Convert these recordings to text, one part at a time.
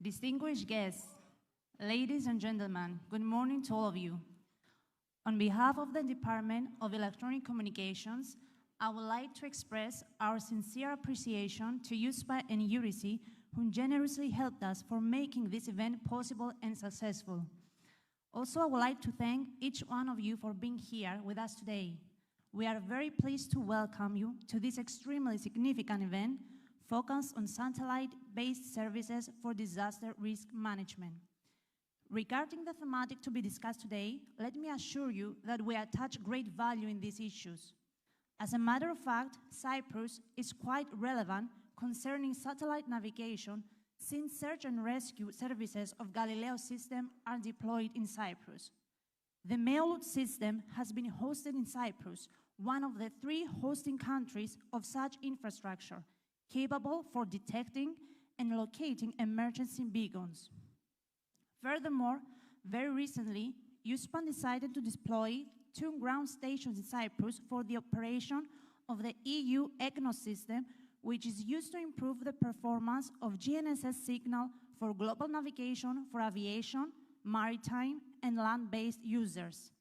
Distinguished guests, ladies and gentlemen, good morning to all of you. On behalf of the Department of Electronic Communications, I would like to express our sincere appreciation to EUSPA and Eurisy, who generously helped us for making this event possible and successful. Also, I would like to thank each one of you for being here with us today. We are very pleased to welcome you to this extremely significant event focused on satellite-based services for disaster risk management. Regarding the thematic to be discussed today, let me assure you that we attach great value in these issues. As a matter of fact, Cyprus is quite relevant concerning satellite navigation since search and rescue services of Galileo system are deployed in Cyprus. The Meolud system has been hosted in Cyprus, one of the 3 hosting countries of such infrastructure, capable for detecting and locating emergency beacons. Furthermore, very recently, EUSPA decided to deploy 2 ground stations in Cyprus for the operation of the EU EGNOS system, which is used to improve the performance of GNSS signal for global navigation for aviation, maritime, and land-based users.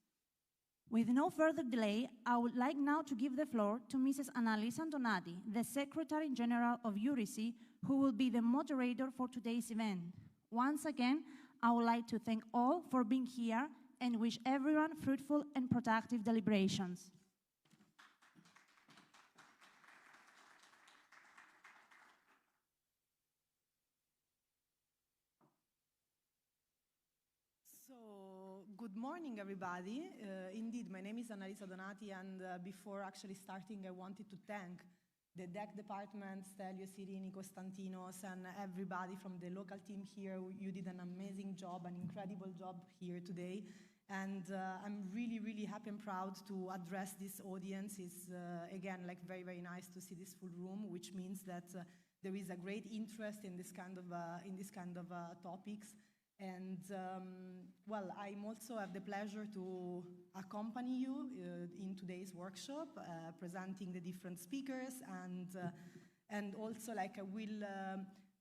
With no further delay, I would like now to give the floor to Mrs. Annalisa Donati, the Secretary General of Eurisy, who will be the moderator for today's event. Once again, I would like to thank all for being here and wish everyone fruitful and productive deliberations. Good morning, everybody. Indeed, my name is Annalisa Donati, and before actually starting, I wanted to thank the DEC department, Stelio, Sirini, Konstantinos, and everybody from the local team here. You did an amazing job, an incredible job here today. And I'm really, really happy and proud to address this audience. It's, again, like very, very nice to see this full room, which means that there is a great interest in this kind of topics. And, well, I also have the pleasure to accompany you in today's workshop, presenting the different speakers, and also, like, I will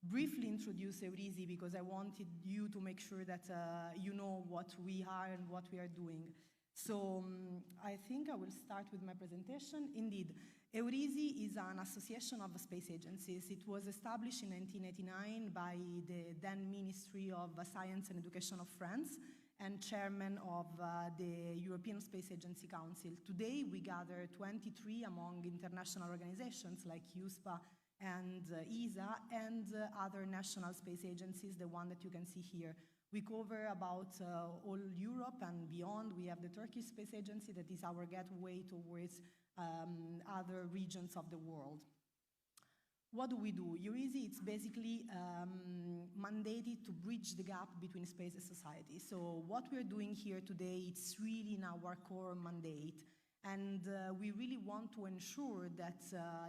briefly introduce Eurisy, because I wanted you to make sure that you know what we are and what we are doing. So I think I will start with my presentation. Indeed, Eurisy is an association of space agencies. It was established in 1989 by the then Ministry of Science and Education of France and chairman of the European Space Agency Council. Today, we gather 23 among international organizations like EUSPA and ESA and other national space agencies, the one that you can see here. We cover about all Europe and beyond. We have the Turkish Space Agency that is our gateway towards other regions of the world. What do we do? Eurisy, it's basically mandated to bridge the gap between space and society. So what we're doing here today, it's really in our core mandate. And we really want to ensure that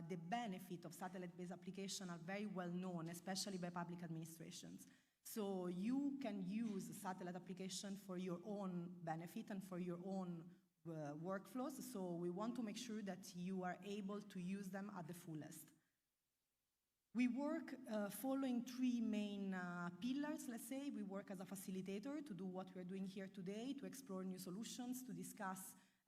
the benefit of satellite-based applications are very well known, especially by public administrations. So you can use satellite application for your own benefit and for your own workflows. So we want to make sure that you are able to use them at the fullest. We work following 3 main pillars, let's say. We work as a facilitator to do what we're doing here today, to explore new solutions, to discuss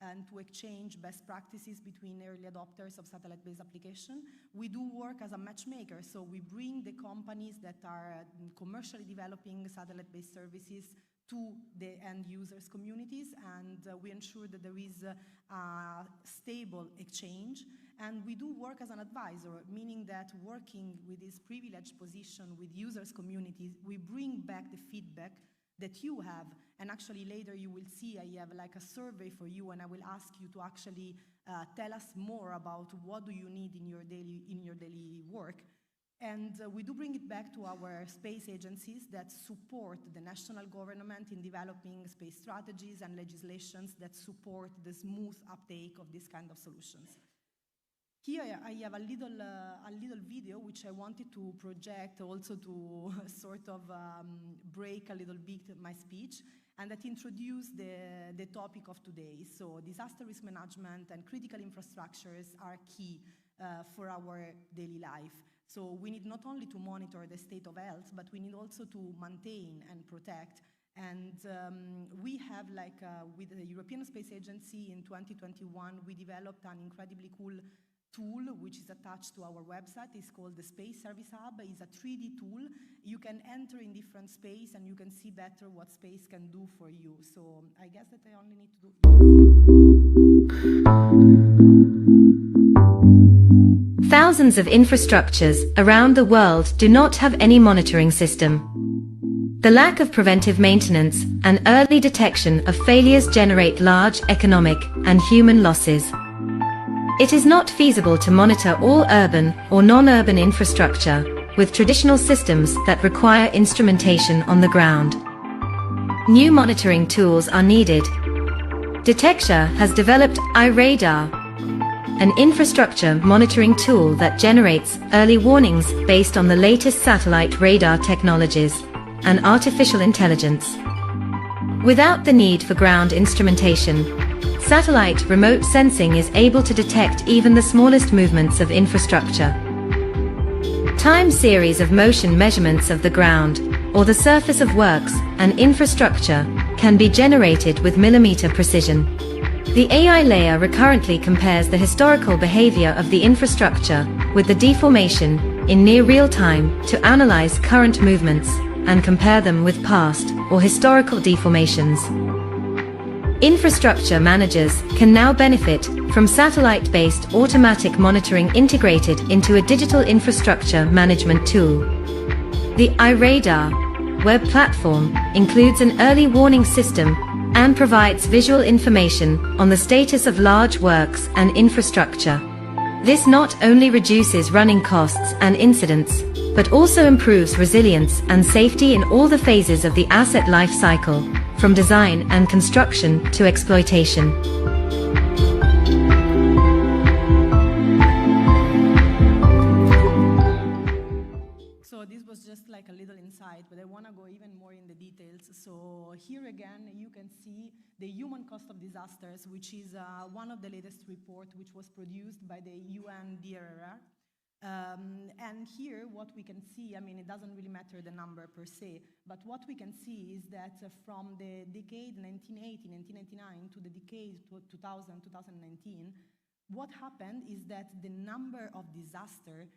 and to exchange best practices between early adopters of satellite-based application. We do work as a matchmaker, so we bring the companies that are commercially developing satellite-based services to the end users communities, and we ensure that there is a stable exchange. And we do work as an advisor, meaning that working with this privileged position with users communities, we bring back the feedback that you have, and actually later you will see I have like a survey for you, and I will ask you to actually tell us more about what do you need in your daily work. And we do bring it back to our space agencies that support the national government in developing space strategies and legislations that support the smooth uptake of this kind of solutions. Here I have a little video which I wanted to project also to sort of break a little bit my speech, and that introduced the topic of today. So disaster risk management and critical infrastructures are key for our daily life. So we need not only to monitor the state of health, but we need also to maintain and protect. And we have, with the European Space Agency in 2021, we developed an incredibly cool tool which is attached to our website. It's called the Space Service Hub. It's a 3D tool. You can enter in different space and you can see better what space can do for you. So I guess that I only need to do Thousands of infrastructures around the world do not have any monitoring system. The lack of preventive maintenance and early detection of failures generate large economic and human losses. It is not feasible to monitor all urban or non-urban infrastructure with traditional systems that require instrumentation on the ground. New monitoring tools are needed. Detectia has developed iRadar, an infrastructure monitoring tool that generates early warnings based on the latest satellite radar technologies and artificial intelligence. Without the need for ground instrumentation, satellite remote sensing is able to detect even the smallest movements of infrastructure. Time series of motion measurements of the ground or the surface of works and infrastructure can be generated with millimeter precision. The AI layer recurrently compares the historical behavior of the infrastructure with the deformation in near real time to analyze current movements and compare them with past or historical deformations. Infrastructure managers can now benefit from satellite-based automatic monitoring integrated into a digital infrastructure management tool. The iRadar web platform includes an early warning system and provides visual information on the status of large works and infrastructure. This not only reduces running costs and incidents, but also improves resilience and safety in all the phases of the asset life cycle, from design and construction to exploitation. So this was just like a little insight, but I want to go even more in the details. So here again, you can see the human cost of disasters, which is one of the latest reports, which was produced by the UN DRR. And here, what we can see, I mean, it doesn't really matter the number per se, but what we can see is that from the decade 1980, 1999 to the decade 2000, 2019, what happened is that the number of disasters,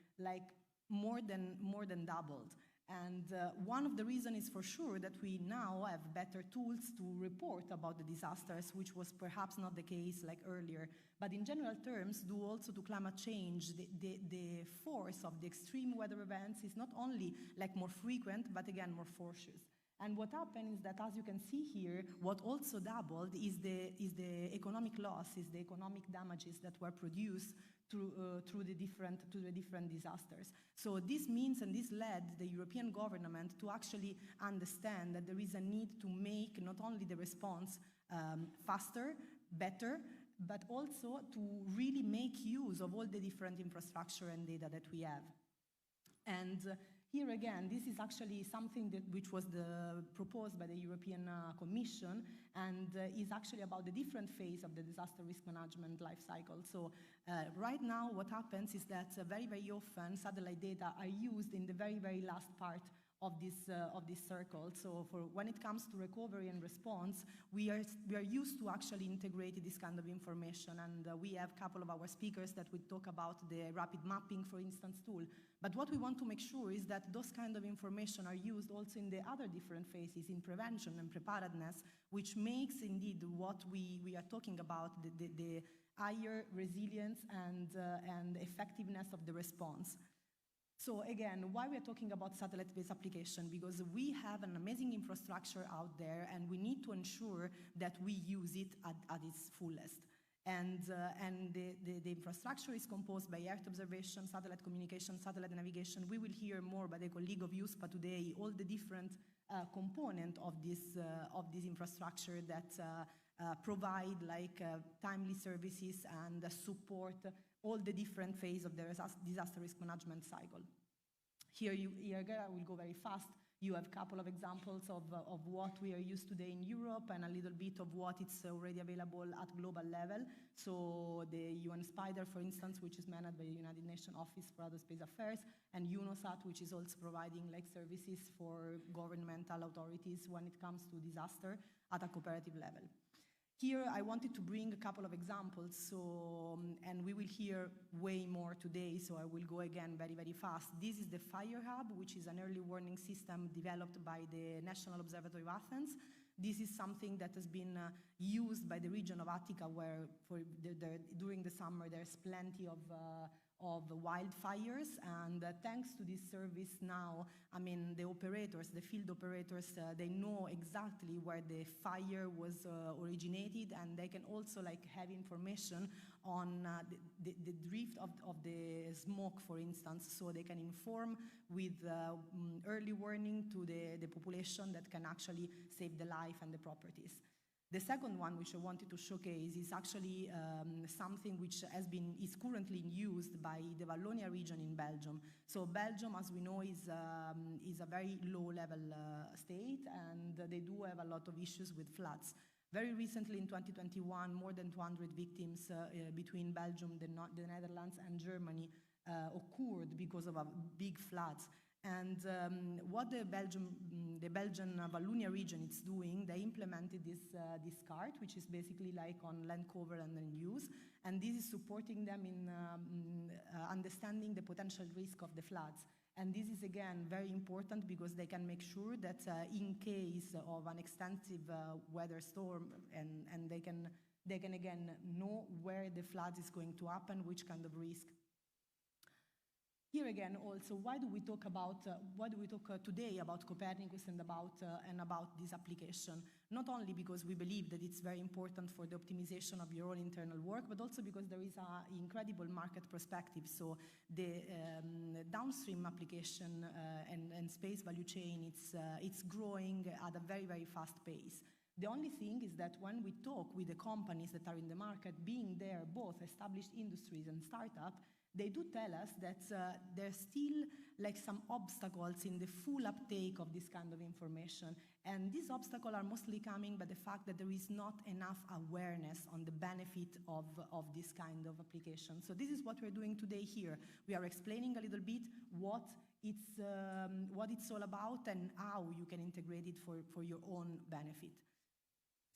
more than doubled. And one of the reasons is for sure that we now have better tools to report about the disasters, which was perhaps not the case like earlier. But in general terms, due also to climate change, the force of the extreme weather events is not only more frequent, but again, more forcious. And what happened is that, as you can see here, what also doubled is the economic loss, is the economic damages that were produced through the different disasters. So this means, and this led the European government to actually understand that there is a need to make not only the response faster, better, but also to really make use of all the different infrastructure and data that we have. And here again, this is actually something which was proposed by the European Commission, and is actually about the different phase of the disaster risk management life cycle. So right now, what happens is that very, very often satellite data are used in the very, very last part of this circle. So when it comes to recovery and response, we are used to actually integrate this kind of information, and we have a couple of our speakers that will talk about the rapid mapping, for instance, tool. But what we want to make sure is that those kind of information are used also in the other different phases, in prevention and preparedness, which makes indeed what we are talking about, the higher resilience and effectiveness of the response. So again, why we are talking about satellite-based application? Because we have an amazing infrastructure out there, and we need to ensure that we use it at its fullest. And the infrastructure is composed by Earth observation, satellite communication, satellite navigation. We will hear more by the colleague of EUSPA today, all the different components of this infrastructure that provide timely services and support all the different phases of the disaster risk management cycle. Here I will go very fast. You have a couple of examples of what we are used today in Europe, and a little bit of what it's already available at global level. So the UN SPY provider, for instance, which is managed by the United Nations Office for Outer Space Affairs, and UNOSAT, which is also providing like services for governmental authorities when it comes to disaster at a cooperative level. Here, I wanted to bring a couple of examples, and we will hear way more today, so I will go again very, very fast. This is the Fire Hub, which is an early warning system developed by the National Observatory of Athens. This is something that has been used by the region of Attica, where during the summer there's plenty of wildfires, and thanks to this service now, I mean, the operators, the field operators, they know exactly where the fire was originated, and they can also like have information on the drift of the smoke, for instance, so they can inform with early warning to the population that can actually save the life and the properties. The second one, which I wanted to showcase, is actually something which is currently used by the Wallonia region in Belgium. So Belgium, as we know, is a very low-level state, and they do have a lot of issues with floods. Very recently, in 2021, more than 200 victims between Belgium, the Netherlands, and Germany occurred because of big floods. And what the Belgian Wallonia region is doing, they implemented this card, which is basically like on land cover and land use, and this is supporting them in understanding the potential risk of the floods. And this is again very important because they can make sure that in case of an extensive weather storm, and they can again know where the flood is going to happen, which kind of risk. Here again, also, why do we talk today about Copernicus and about this application? Not only because we believe that it's very important for the optimization of your own internal work, but also because there is an incredible market perspective. So the downstream application and space value chain, it's growing at a very, very fast pace. The only thing is that when we talk with the companies that are in the market, being there both established industries and startups, they do tell us that there's still like some obstacles in the full uptake of this kind of information. And these obstacles are mostly coming by the fact that there is not enough awareness on the benefit of this kind of application. So this is what we're doing today here. We are explaining a little bit what it's all about and how you can integrate it for your own benefit.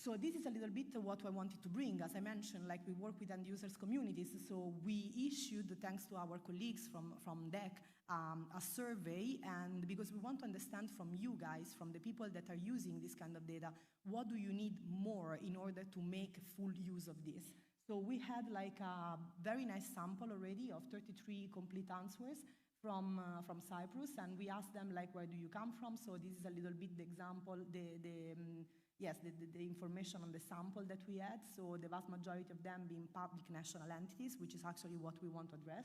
So this is a little bit what I wanted to bring. As I mentioned, like we work with end users communities, so we issued, thanks to our colleagues from DEC, a survey, and because we want to understand from you guys, from the people that are using this kind of data, what do you need more in order to make full use of this? So we had like a very nice sample already of 33 complete answers from Cyprus, and we asked them like, where do you come from? So this is a little bit the example, the information on the sample that we had. So the vast majority of them being public national entities, which is actually what we want to address.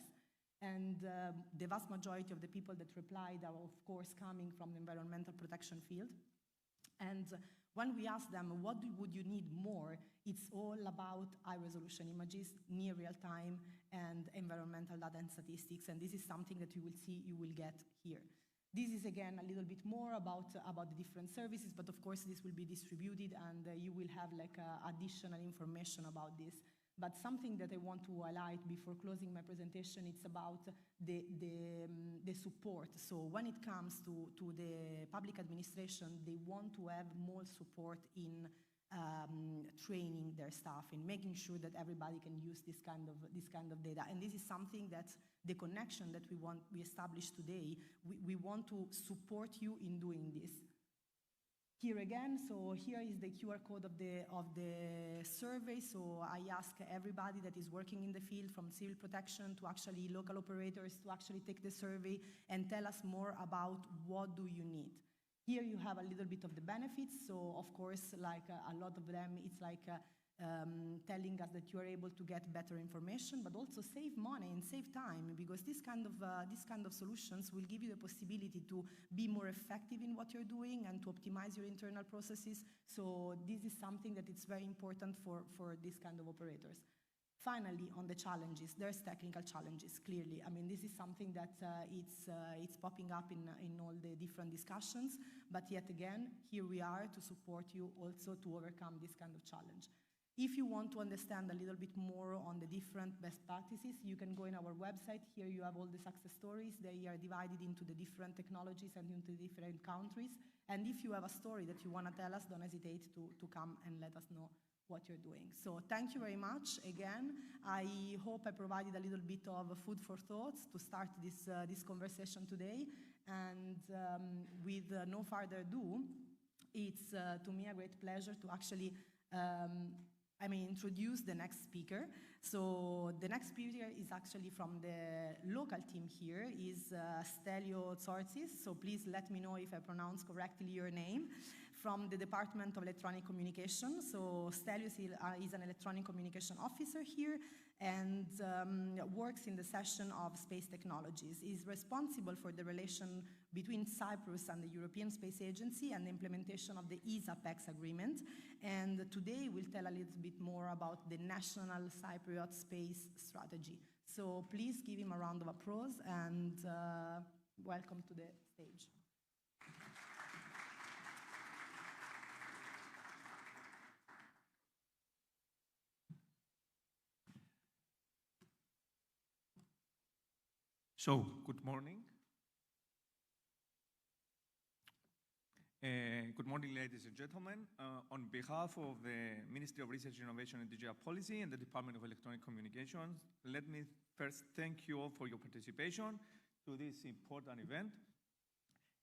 And the vast majority of the people that replied are, of course, coming from the environmental protection field. And when we ask them, what would you need more? It's all about high-resolution images, near real-time, and environmental data and statistics. And this is something that you will get here. This is, again, a little bit more about the different services, but of course this will be distributed, and you will have like additional information about this. But something that I want to highlight before closing my presentation, it's about the support. So when it comes to the public administration, they want to have more support in training their staff, in making sure that everybody can use this kind of data. And this is something that the connection that we establish today, we want to support you in doing this. Here again, so here is the QR code of the survey. So I ask everybody that is working in the field, from civil protection to actually local operators, to actually take the survey and tell us more about what do you need. Here you have a little bit of the benefits. So of course, like a lot of them, it's like telling us that you are able to get better information, but also save money and save time, because this kind of solutions will give you the possibility to be more effective in what you're doing and to optimize your internal processes. So this is something that is very important for this kind of operators. Finally, on the challenges, there's technical challenges, clearly. I mean, this is something that it's popping up in all the different discussions, but yet again, here we are to support you also to overcome this kind of challenge. If you want to understand a little bit more on the different best practices, you can go in our website. Here you have all the success stories. They are divided into the different technologies and into different countries. And if you have a story that you want to tell us, don't hesitate to come and let us know what you're doing. So thank you very much again. I hope I provided a little bit of food for thoughts to start this conversation today. And with no further ado, it's to me a great pleasure to actually introduce the next speaker. So the next speaker is actually from the local team here, is Stelio Tsortsis. So please let me know if I pronounce correctly your name. From the Department of Electronic Communication. So Stelio is an electronic communication officer here and works in the section of space technologies. He's responsible for the relation between Cyprus and the European Space Agency and the implementation of the EUSPA agreement. And today we'll tell a little bit more about the National Cypriot Space Strategy. So please give him a round of applause and welcome to the stage. So, good morning. Good morning, ladies and gentlemen. On behalf of the Ministry of Research, Innovation and Digital Policy and the Department of Electronic Communications, let me first thank you all for your participation to this important event.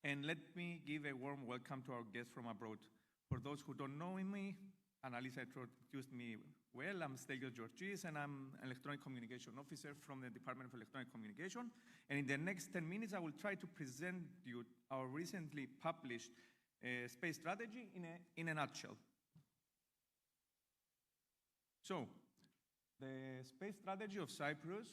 And let me give a warm welcome to our guests from abroad. For those who don't know me, Annalisa introduced me well. I'm Stelio Tsortsis, and I'm an Electronic Communication Officer from the Department of Electronic Communication. And in the next 10 minutes, I will try to present you our recently published space strategy in a nutshell. So, the space strategy of Cyprus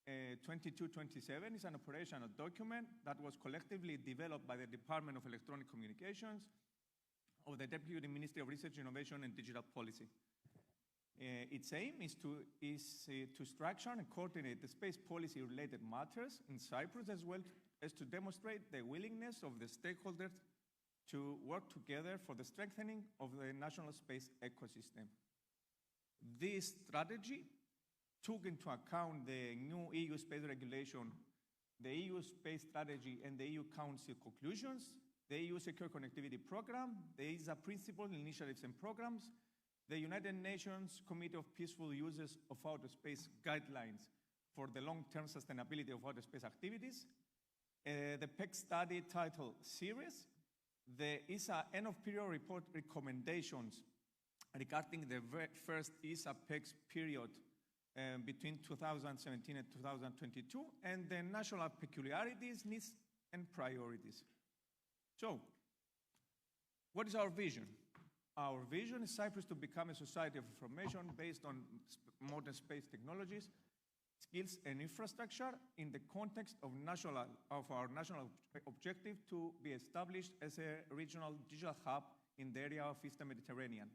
22-27 is an operational document that was collectively developed by the Department of Electronic Communications of the Deputy Ministry of Research, Innovation and Digital Policy. Its aim is to structure and coordinate the space policy-related matters in Cyprus, as well as to demonstrate the willingness of the stakeholders to work together for the strengthening of the national space ecosystem. This strategy took into account the new EU space regulation, the EU space strategy and the EU Council conclusions, the EU Secure Connectivity Program, the ESA principles, initiatives and programs, the United Nations Committee of Peaceful Users of Outer Space guidelines for the long-term sustainability of outer space activities, the PEC study titled Series, the ESA end-of-period report recommendations regarding the first ESA PEC period between 2017 and 2022, and the national peculiarities, needs, and priorities. So, what is our vision? Our vision is Cyprus to become a society of information based on modern space technologies, skills, and infrastructure in the context of our national objective to be established as a regional digital hub in the area of Eastern Mediterranean.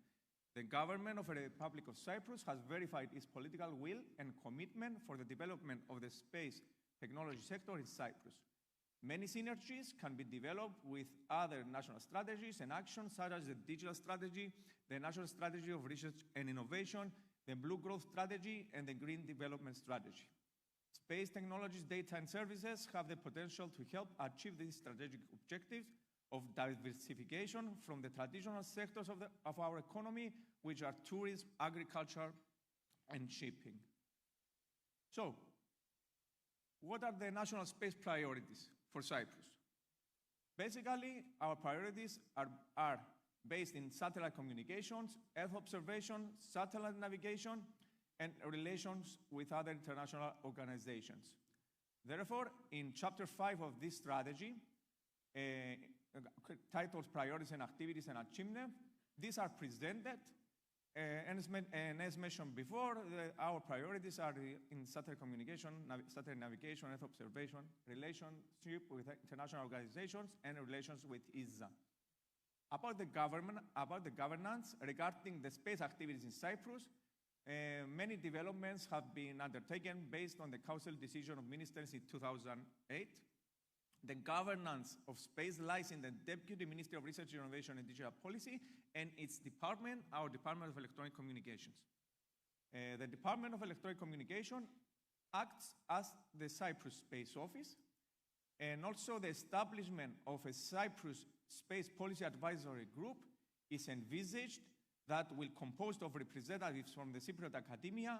The government of the Republic of Cyprus has verified its political will and commitment for the development of the space technology sector in Cyprus. Many synergies can be developed with other national strategies and actions, such as the digital strategy, the national strategy of research and innovation, the blue growth strategy, and the green development strategy. Space technologies, data, and services have the potential to help achieve these strategic objectives of diversification from the traditional sectors of our economy, which are tourism, agriculture, and shipping. So, what are the national space priorities for Cyprus? Basically, our priorities are based in satellite communications, Earth observation, satellite navigation, and relations with other international organizations. Therefore, in Chapter 5 of this strategy, titled Priorities and Activities and Achievement, these are presented, and as mentioned before, our priorities are in satellite communication, satellite navigation, Earth observation, relationship with international organizations, and relations with ESA. About the governance regarding the space activities in Cyprus, many developments have been undertaken based on the Council decision of Ministers in 2008 The governance of space lies in the Deputy Ministry of Research, Innovation and Digital Policy and its department, our Department of Electronic Communications. The Department of Electronic Communication acts as the Cyprus Space Office, and also the establishment of a Cyprus Space Policy Advisory Group is envisaged that will compose of representatives from the Cypriot academia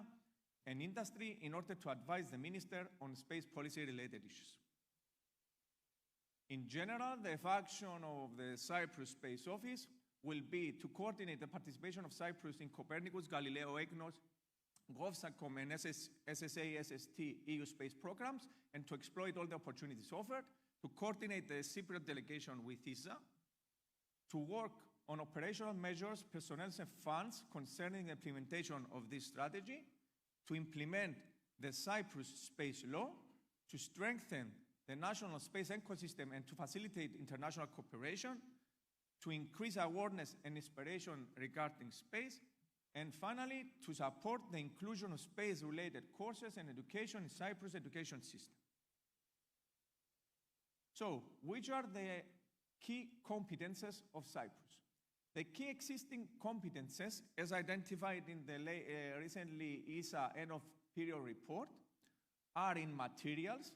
and industry in order to advise the minister on space policy related issues. In general, the function of the Cyprus Space Office will be to coordinate the participation of Cyprus in Copernicus, Galileo, EGNOS, GovSatcom, and SSA, SST EU space programs, and to exploit all the opportunities offered, to coordinate the Cypriot delegation with ESA, to work on operational measures, personnel and funds concerning the implementation of this strategy, to implement the Cyprus Space Law, to strengthen the national space ecosystem and to facilitate international cooperation, to increase awareness and inspiration regarding space, and finally, to support the inclusion of space-related courses and education in Cyprus education system. So, which are the key competences of Cyprus? The key existing competences, as identified in the recently ESA end-of-period report, are in materials,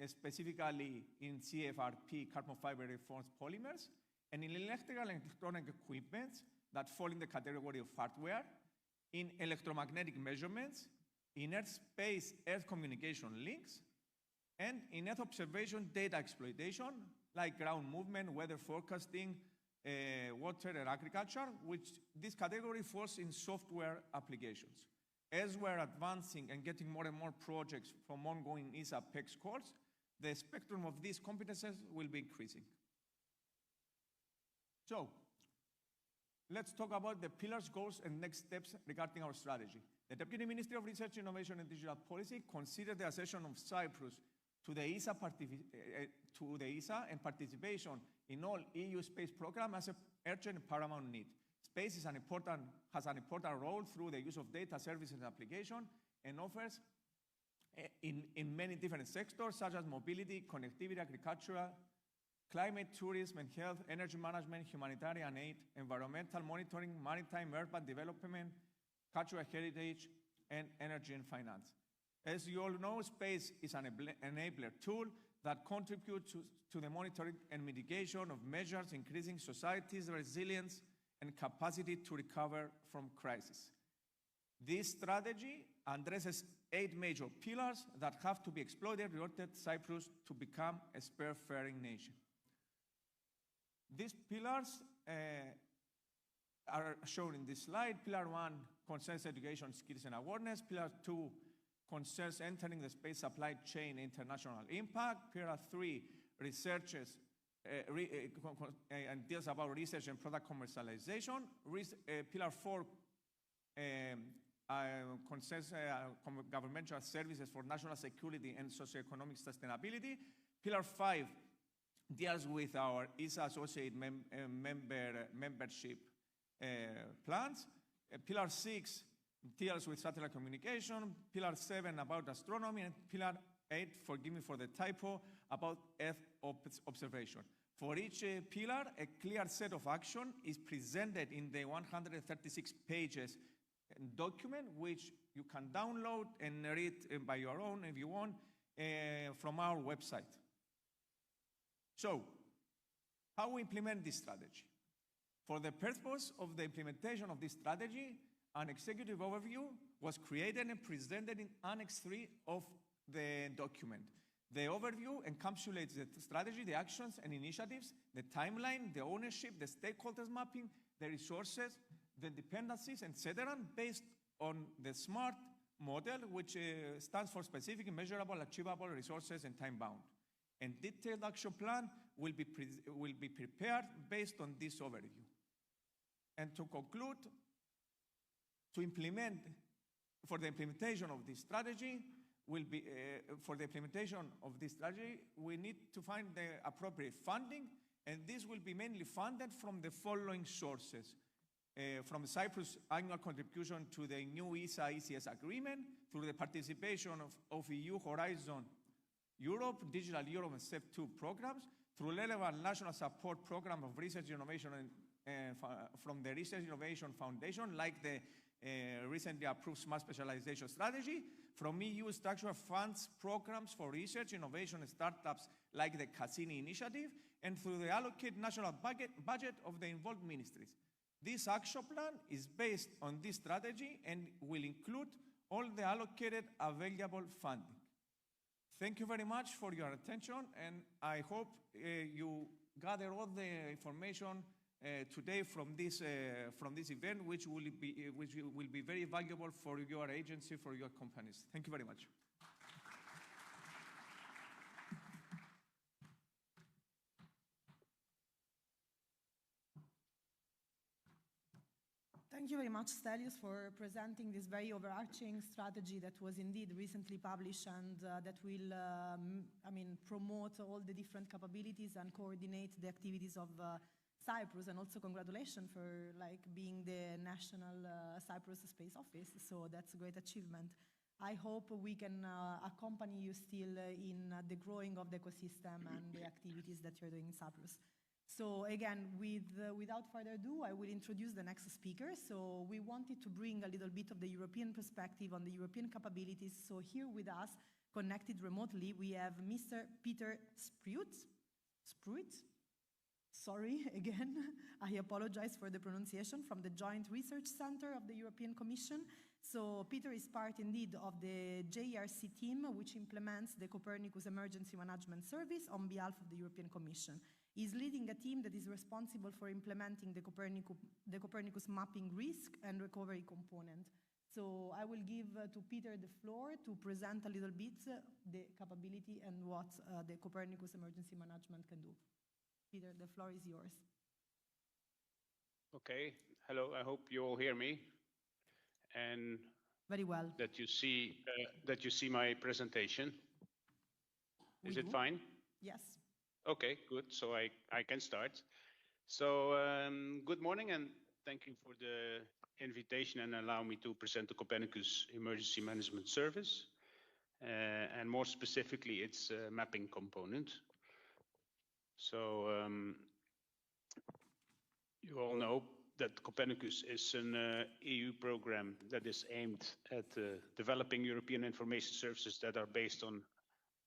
specifically in CFRP, carbon fiber reinforced polymers, and in electrical and electronic equipment that fall in the category of hardware, in electromagnetic measurements, in Earth space, Earth communication links, and in Earth observation data exploitation, like ground movement, weather forecasting, water and agriculture, which this category falls in software applications. As we're advancing and getting more and more projects from ongoing ESA PEX calls, the spectrum of these competences will be increasing. So, let's talk about the pillars, goals, and next steps regarding our strategy. The Deputy Ministry of Research, Innovation and Digital Policy considered the accession of Cyprus to the ESA and participation in all EU space programs as an urgent and paramount need. Space has an important role through the use of data, services, and application, and offers in many different sectors, such as mobility, connectivity, agriculture, climate, tourism and health, energy management, humanitarian aid, environmental monitoring, maritime, urban development, cultural heritage, and energy and finance. As you all know, space is an enabler tool that contributes to the monitoring and mitigation of measures increasing society's resilience and capacity to recover from crisis. This strategy addresses 8 major pillars that have to be exploited in order for Cyprus to become a spacefaring nation. These pillars are shown in this slide. Pillar 1 concerns education, skills, and awareness. Pillar 2 concerns entering the space supply chain international impact. Pillar 3 researches and deals about research and product commercialization. Pillar 4 concerns governmental services for national security and socioeconomic sustainability. Pillar 5 deals with our ESA associate membership plans. Pillar 6 deals with satellite communication. Pillar 7 about astronomy, and Pillar 8, forgive me for the typo, about Earth observation. For each pillar, a clear set of action is presented in the 136 pages document, which you can download and read by your own if you want from our website. So, how we implement this strategy? For the purpose of the implementation of this strategy, an executive overview was created and presented in Annex 3 of the document. The overview encapsulates the strategy, the actions and initiatives, the timeline, the ownership, the stakeholders mapping, the resources, the dependencies, etc., based on the SMART model, which stands for specific, measurable, achievable, resources, and time-bound. And detailed action plan will be prepared based on this overview. And to conclude, for the implementation of this strategy, we need to find the appropriate funding, and this will be mainly funded from the following sources. From Cyprus' annual contribution to the new ESA-ECS agreement, through the participation of EU Horizon Europe, Digital Europe and SEP2 programs through relevant national support program of research innovation from the Research Innovation Foundation, like the recently approved Smart Specialization Strategy, from EU structural funds programs for research, innovation, and startups like the Cassini Initiative, and through the allocated national budget of the involved ministries. This action plan is based on this strategy and will include all the allocated available funding. Thank you very much for your attention, and I hope you gather all the information today from this event, which will be very valuable for your agency, for your companies. Thank you very much. Thank you very much, Stelios, for presenting this very overarching strategy that was indeed recently published and that will, promote all the different capabilities and coordinate the activities of Cyprus, and also congratulations for being the National Cyprus Space Office. So that's a great achievement. I hope we can accompany you still in the growing of the ecosystem and the activities that you're doing in Cyprus. So again, without further ado, I will introduce the next speaker. So we wanted to bring a little bit of the European perspective on the European capabilities. So here with us, connected remotely, we have Mr. Peter Spruit. Sorry, again, I apologize for the pronunciation, from the Joint Research Center of the European Commission. So Peter is part indeed of the JRC team, which implements the Copernicus Emergency Management Service on behalf of the European Commission. He's leading a team that is responsible for implementing the Copernicus mapping risk and recovery component. So I will give to Peter the floor to present a little bit the capability and what the Copernicus Emergency Management can do. Peter, the floor is yours. Okay, hello, I hope you all hear me. And very well. That you see my presentation. Is it fine? Yes. Okay, good. So I can start. So good morning, and thank you for the invitation and allow me to present the Copernicus Emergency Management Service, and more specifically its mapping component. So you all know that Copernicus is an EU program that is aimed at developing European information services that are based on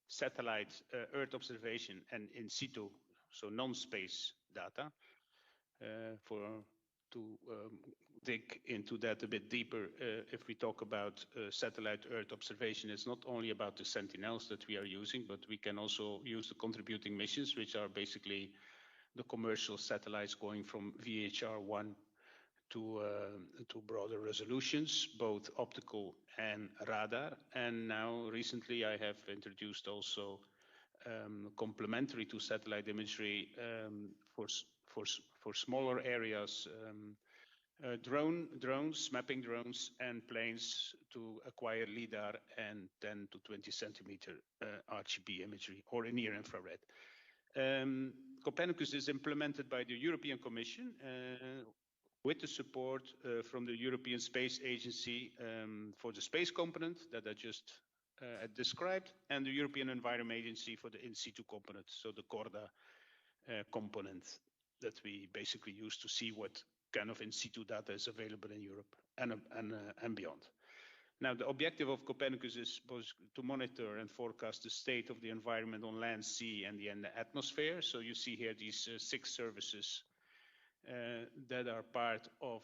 satellite Earth observation and in situ, so non-space data. To dig into that a bit deeper, if we talk about satellite Earth observation, it's not only about the Sentinels that we are using, but we can also use the contributing missions, which are basically the commercial satellites going from VHR-1 to broader resolutions, both optical and radar. And now recently I have introduced also complementary to satellite imagery for smaller areas, drones, mapping drones, and planes to acquire LIDAR and 10 to 20 centimeter RGB imagery or near infrared. Copernicus is implemented by the European Commission with the support from the European Space Agency for the space component that I just described, and the European Environment Agency for the in situ component, so the CORDA component that we basically use to see what kind of in situ data is available in Europe and beyond. Now, the objective of Copernicus is both to monitor and forecast the state of the environment on land, sea, and in the atmosphere. So you see here these 6 services that are part of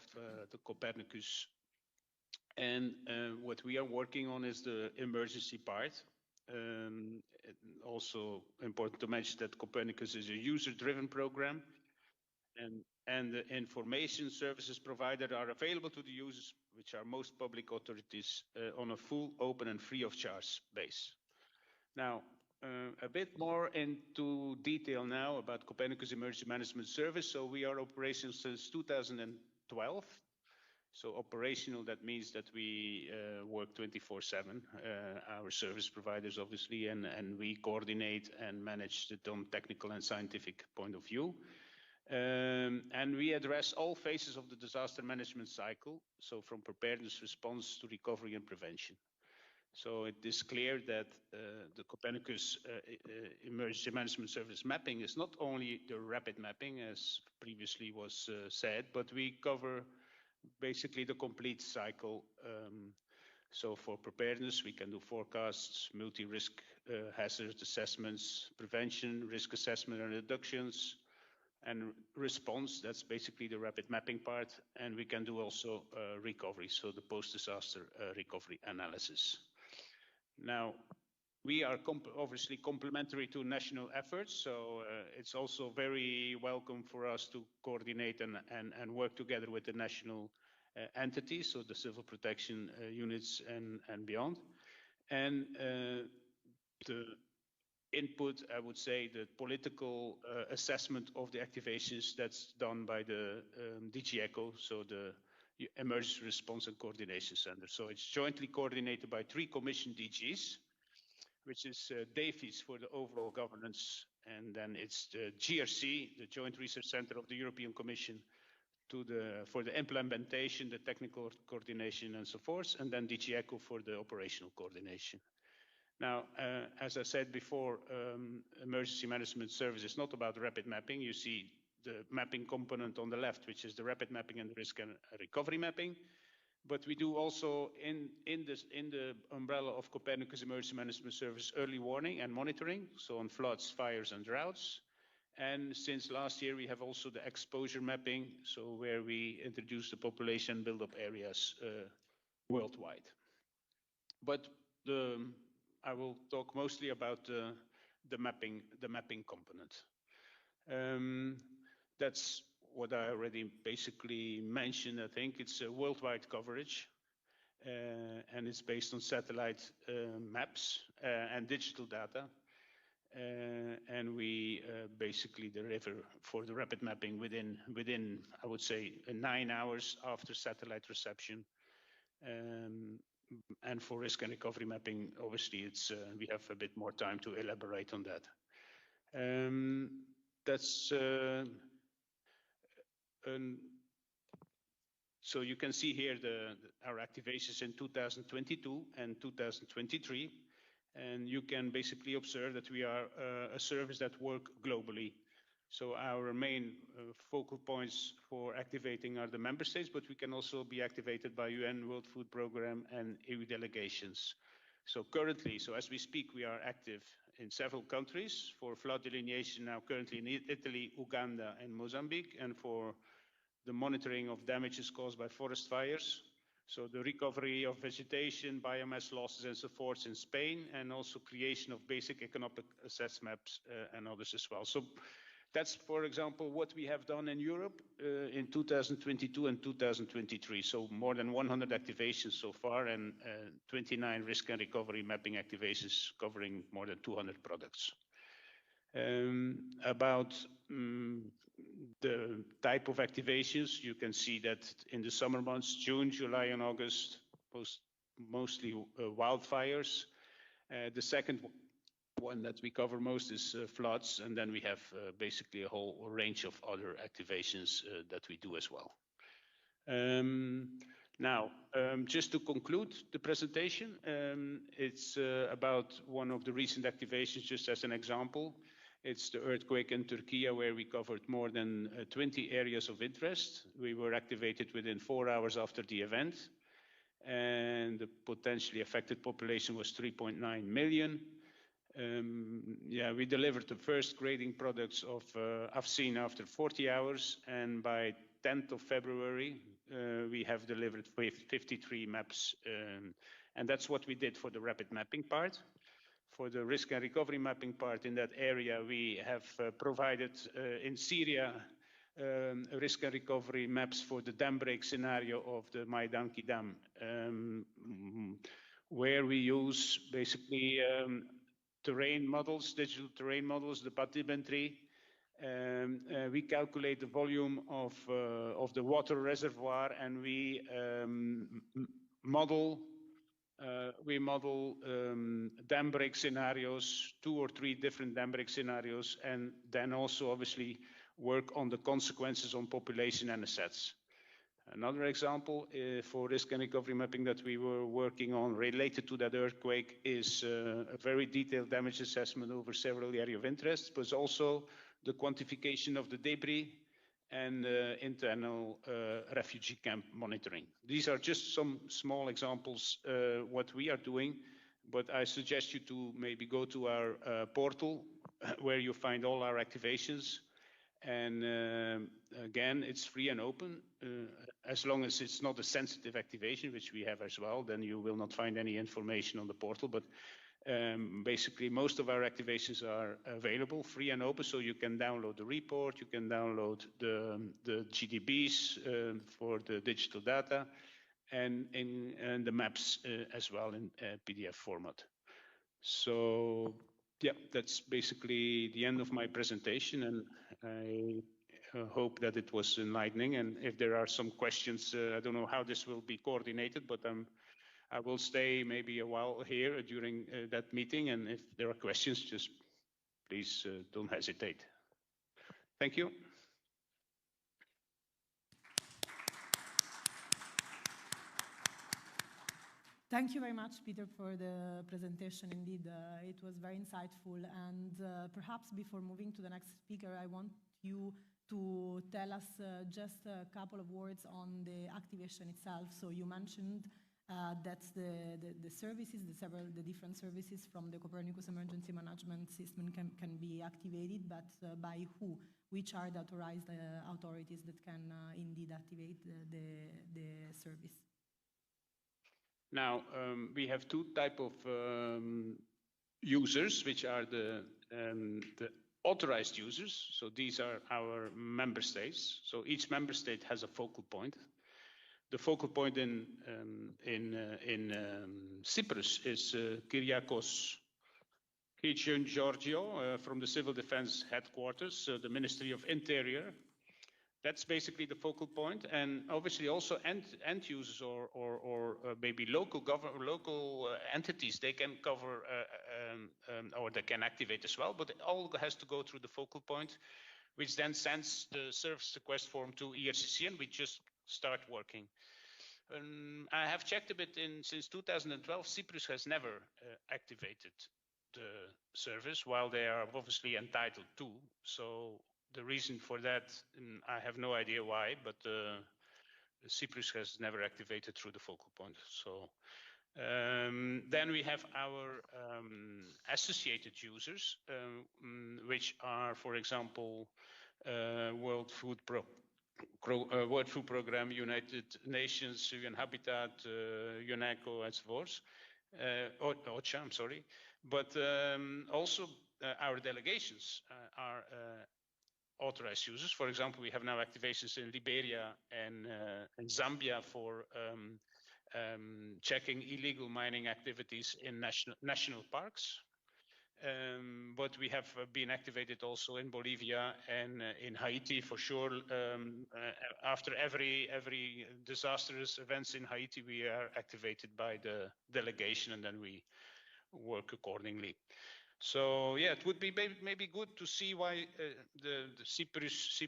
the Copernicus. And what we are working on is the emergency part. Also important to mention that Copernicus is a user-driven program, and the information services provided are available to the users, which are most public authorities, on a full, open, and free of charge base. Now, a bit more into detail now about Copernicus Emergency Management Service. So we are operational since 2012. So operational, that means that we work 24/7, our service providers obviously, and we coordinate and manage it on technical and scientific point of view. And we address all phases of the disaster management cycle, so from preparedness, response to recovery and prevention. So it is clear that the Copernicus Emergency Management Service mapping is not only the rapid mapping, as previously was said, but we cover basically the complete cycle. So for preparedness, we can do forecasts, multi-risk hazard assessments, prevention, risk assessment and reductions, and response. That's basically the rapid mapping part. And we can do also recovery, so the post-disaster recovery analysis. Now, we are obviously complementary to national efforts, so it's also very welcome for us to coordinate and work together with the national entities, so the civil protection units and beyond. And the input, I would say, the political assessment of the activations, that's done by the DG ECHO, so the Emergency Response and Coordination Center. So it's jointly coordinated by 3 commission DGs, which is DAFIS for the overall governance, and then it's the GRC, the Joint Research Center of the European Commission, for the implementation, the technical coordination and so forth, and then DG ECHO for the operational coordination. Now, as I said before, emergency management service is not about rapid mapping. You see the mapping component on the left, which is the rapid mapping and the risk and recovery mapping. But we do also in the umbrella of Copernicus Emergency Management Service early warning and monitoring, so on floods, fires and droughts. And since last year, we have also the exposure mapping, so where we introduce the population build-up areas worldwide. But I will talk mostly about the mapping component. That's what I already basically mentioned. I think it's a worldwide coverage, and it's based on satellite maps and digital data. And we basically deliver for the rapid mapping within I would say 9 hours after satellite reception. And for risk and recovery mapping, obviously it's we have a bit more time to elaborate on that. So you can see here our activations in 2022 and 2023. And you can basically observe that we are a service that works globally. So our main focal points for activating are the member states, but we can also be activated by UN World Food Programme and EU delegations. So currently, so as we speak, we are active in several countries for flood delineation now currently in Italy, Uganda and Mozambique, and for the monitoring of damages caused by forest fires. So the recovery of vegetation, biomass losses and so forth in Spain, and also creation of basic economic assess maps and others as well. So that's, for example, what we have done in Europe in 2022 and 2023. So more than 100 activations so far and 29 risk and recovery mapping activations covering more than 200 products. About the type of activations, you can see that in the summer months, June, July and August, mostly wildfires. The second one that we cover most is floods, and then we have basically a whole range of other activations that we do as well. Now, just to conclude the presentation, it's about one of the recent activations, just as an example. It's the earthquake in Turkey, where we covered more than 20 areas of interest. We were activated within 4 hours after the event, and the potentially affected population was 3.9 million. We delivered the first grading products of AFSIN after 40 hours, and by 10th of February, we have delivered 53 maps, and that's what we did for the rapid mapping part. For the risk and recovery mapping part in that area, we have provided in Syria risk and recovery maps for the dam break scenario of the Maidanki Dam, where we use basically terrain models, digital terrain models, the bathymetry. We calculate the volume of the water reservoir, and we model dam break scenarios, 2 or 3 different dam break scenarios, and then also obviously work on the consequences on population and assets. Another example for risk and recovery mapping that we were working on related to that earthquake is a very detailed damage assessment over several areas of interest, but also the quantification of the debris and internal refugee camp monitoring. These are just some small examples what we are doing, but I suggest you to maybe go to our portal where you find all our activations. And again, it's free and open. As long as it's not a sensitive activation, which we have as well, then you will not find any information on the portal. But basically, most of our activations are available, free and open, so you can download the report, you can download the GDBs for the digital data, and the maps as well in PDF format. So yeah, that's basically the end of my presentation, and I hope that it was enlightening. And if there are some questions, I don't know how this will be coordinated, but I will stay maybe a while here during that meeting, and if there are questions, just please don't hesitate. Thank you. Thank you very much, Peter, for the presentation. Indeed, it was very insightful. And perhaps before moving to the next speaker, I want you to tell us just a couple of words on the activation itself. So you mentioned that the services, the different services from the Copernicus Emergency Management System can be activated, but by who? Which are the authorized authorities that can indeed activate the service? Now, we have two types of users, which are the authorized users. So these are our member states. So each member state has a focal point. The focal point in Cyprus is Kyriakos Georgiou from the Civil Defense Headquarters, the Ministry of Interior. That's basically the focal point, and obviously also end users or maybe local entities, they can cover or they can activate as well, but it all has to go through the focal point, which then sends the service request form to ERCC, and we just start working. I have checked a bit since 2012, Cyprus has never activated the service, while they are obviously entitled to. So the reason for that, I have no idea why, but Cyprus has never activated through the focal point. So then we have our associated users, which are, for example, World Food Programme, United Nations, UN Habitat, UNESCO, and so forth. OCHA, I'm sorry. But also our delegations are authorized users. For example, we have now activations in Liberia and Zambia for checking illegal mining activities in national parks. But we have been activated also in Bolivia and in Haiti for sure. After every disastrous events in Haiti, we are activated by the delegation, and then we work accordingly. So yeah, it would be maybe good to see why the Cyprus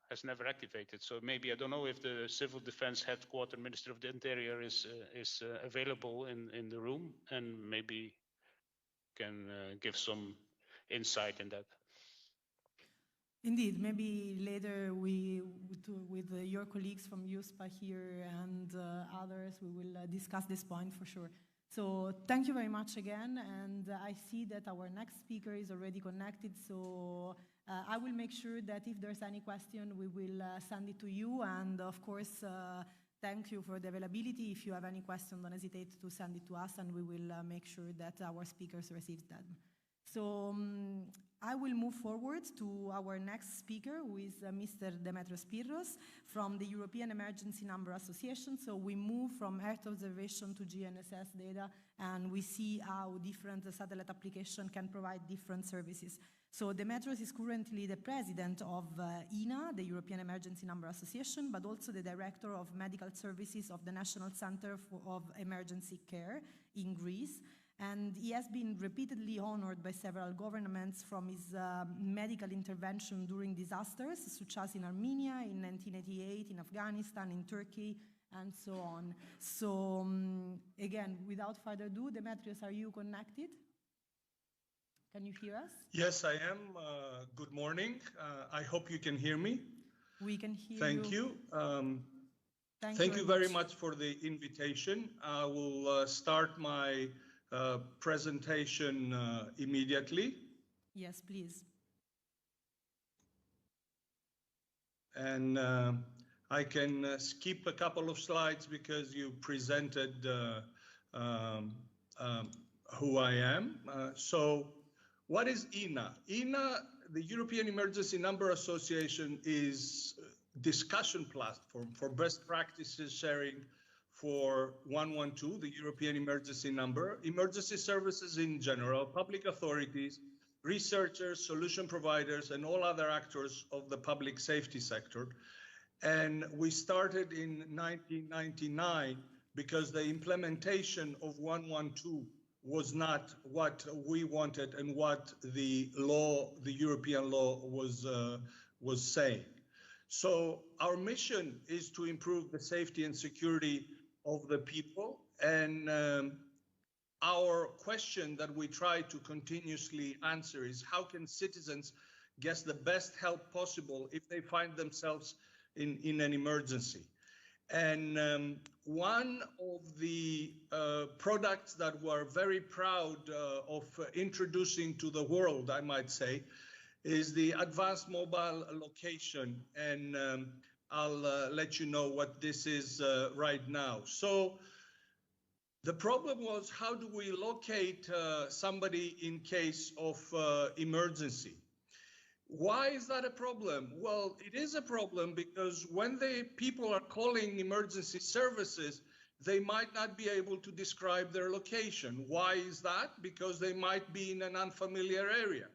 has never activated. So maybe I don't know if the Civil Defense Headquarters Minister of the Interior is available in the room, and maybe can give some insight in that. Indeed, maybe later with your colleagues from EUSPA here and others, we will discuss this point for sure. So thank you very much again, and I see that our next speaker is already connected, so I will make sure that if there's any question, we will send it to you, and of course, thank you for the availability. If you have any question, don't hesitate to send it to us, and we will make sure that our speakers receive them. So I will move forward to our next speaker, who is Mr. Demetrios Pyrrhos from the European Emergency Number Association. So we move from Earth observation to GNSS data, and we see how different satellite applications can provide different services. So Demetrios is currently the president of ENA, the European Emergency Number Association, but also the director of medical services of the National Center of Emergency Care in Greece. And he has been repeatedly honored by several governments from his medical intervention during disasters, such as in Armenia in 1988, in Afghanistan, in Turkey, and so on. So again, without further ado, Demetrios, are you connected? Can you hear us? Yes, I am. Good morning. I hope you can hear me. We can hear you. Thank you. Thank you very much for the invitation. I will start my presentation immediately. Yes, please. And I can skip a couple of slides because you presented who I am. So what is ENA? ENA, the European Emergency Number Association, is a discussion platform for best practices sharing for 112, the European emergency number, emergency services in general, public authorities, researchers, solution providers, and all other actors of the public safety sector. And we started in 1999 because the implementation of 112 was not what we wanted and what the law, the European law, was saying. So our mission is to improve the safety and security of the people, and our question that we try to continuously answer is how can citizens get the best help possible if they find themselves in an emergency. And one of the products that we're very proud of introducing to the world, I might say, is the advanced mobile location. And I'll let you know what this is right now. So the problem was, how do we locate somebody in case of emergency? Why is that a problem? Well, it is a problem because when the people are calling emergency services, they might not be able to describe their location. Why is that? Because they might be in an unfamiliar area.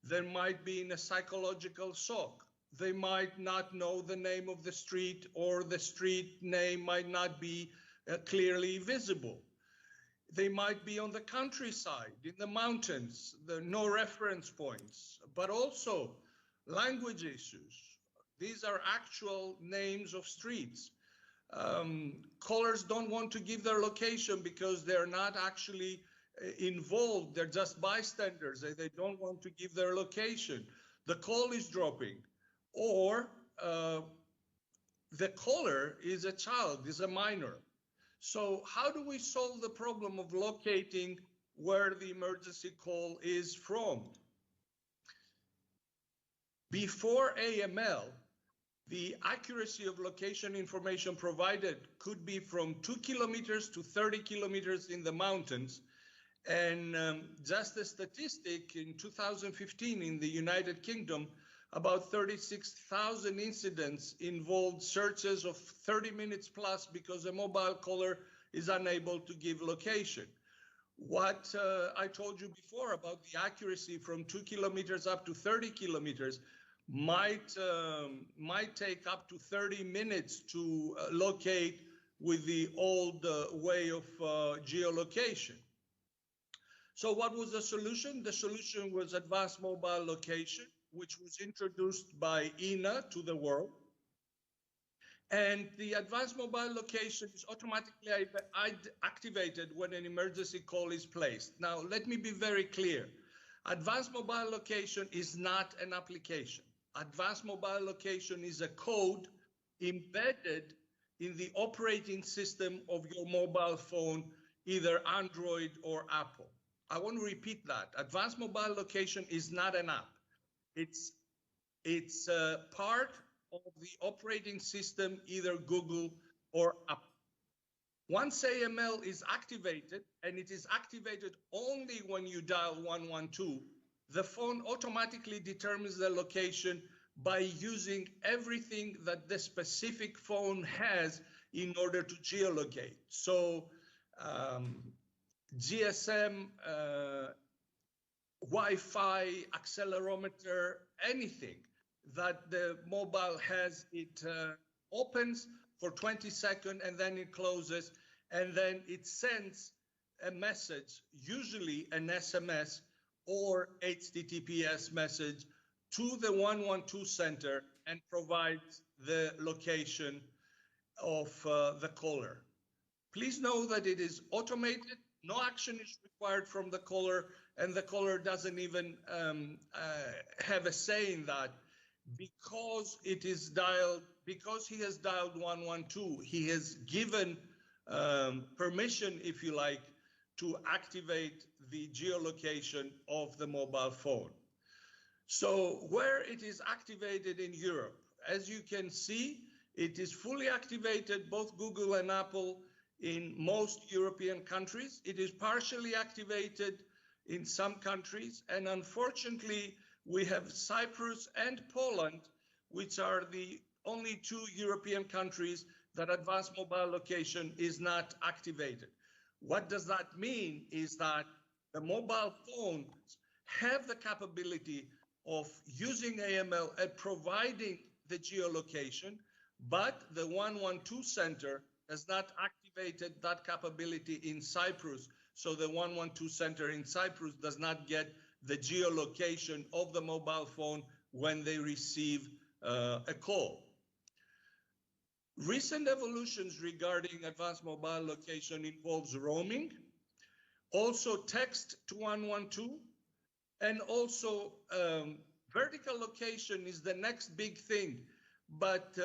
They might be in a psychological shock. They might not know the name of the street, or the street name might not be clearly visible. They might be on the countryside, in the mountains, there are no reference points, but also language issues. These are actual names of streets. Callers don't want to give their location because they're not actually involved. They're just bystanders. They don't want to give their location. The call is dropping, or the caller is a child, is a minor. So how do we solve the problem of locating where the emergency call is from? Before AML, the accuracy of location information provided could be from 2 kilometers to 30 kilometers in the mountains. And just a statistic, in 2015 in the United Kingdom, about 36,000 incidents involved searches of 30 minutes plus because a mobile caller is unable to give location. What I told you before about the accuracy from 2 kilometers up to 30 kilometers might take up to 30 minutes to locate with the old way of geolocation. So what was the solution? The solution was advanced mobile location, which was introduced by ENA to the world. And the advanced mobile location is automatically activated when an emergency call is placed. Now, let me be very clear. Advanced mobile location is not an application. Advanced mobile location is a code embedded in the operating system of your mobile phone, either Android or Apple. I want to repeat that. Advanced mobile location is not an app. It's part of the operating system, either Google or Apple. Once AML is activated, and it is activated only when you dial 112, the phone automatically determines the location by using everything that the specific phone has in order to geolocate. So GSM, Wi-Fi, accelerometer, anything that the mobile has, it opens for 20 seconds and then it closes, and then it sends a message, usually an SMS or HTTPS message, to the 112 center and provides the location of the caller. Please know that it is automated, no action is required from the caller, and the caller doesn't even have a say in that, because it is dialed, because he has dialed 112, he has given permission, if you like, to activate the geolocation of the mobile phone. So where it is activated in Europe, as you can see, it is fully activated, both Google and Apple, in most European countries. It is partially activated in some countries, and unfortunately, we have Cyprus and Poland, which are the only two European countries that advanced mobile location is not activated. What does that mean is that the mobile phones have the capability of using AML and providing the geolocation, but the 112 center has not activated that capability in Cyprus. So the 112 center in Cyprus does not get the geolocation of the mobile phone when they receive a call. Recent evolutions regarding advanced mobile location involves roaming, also text to 112, and also vertical location is the next big thing. But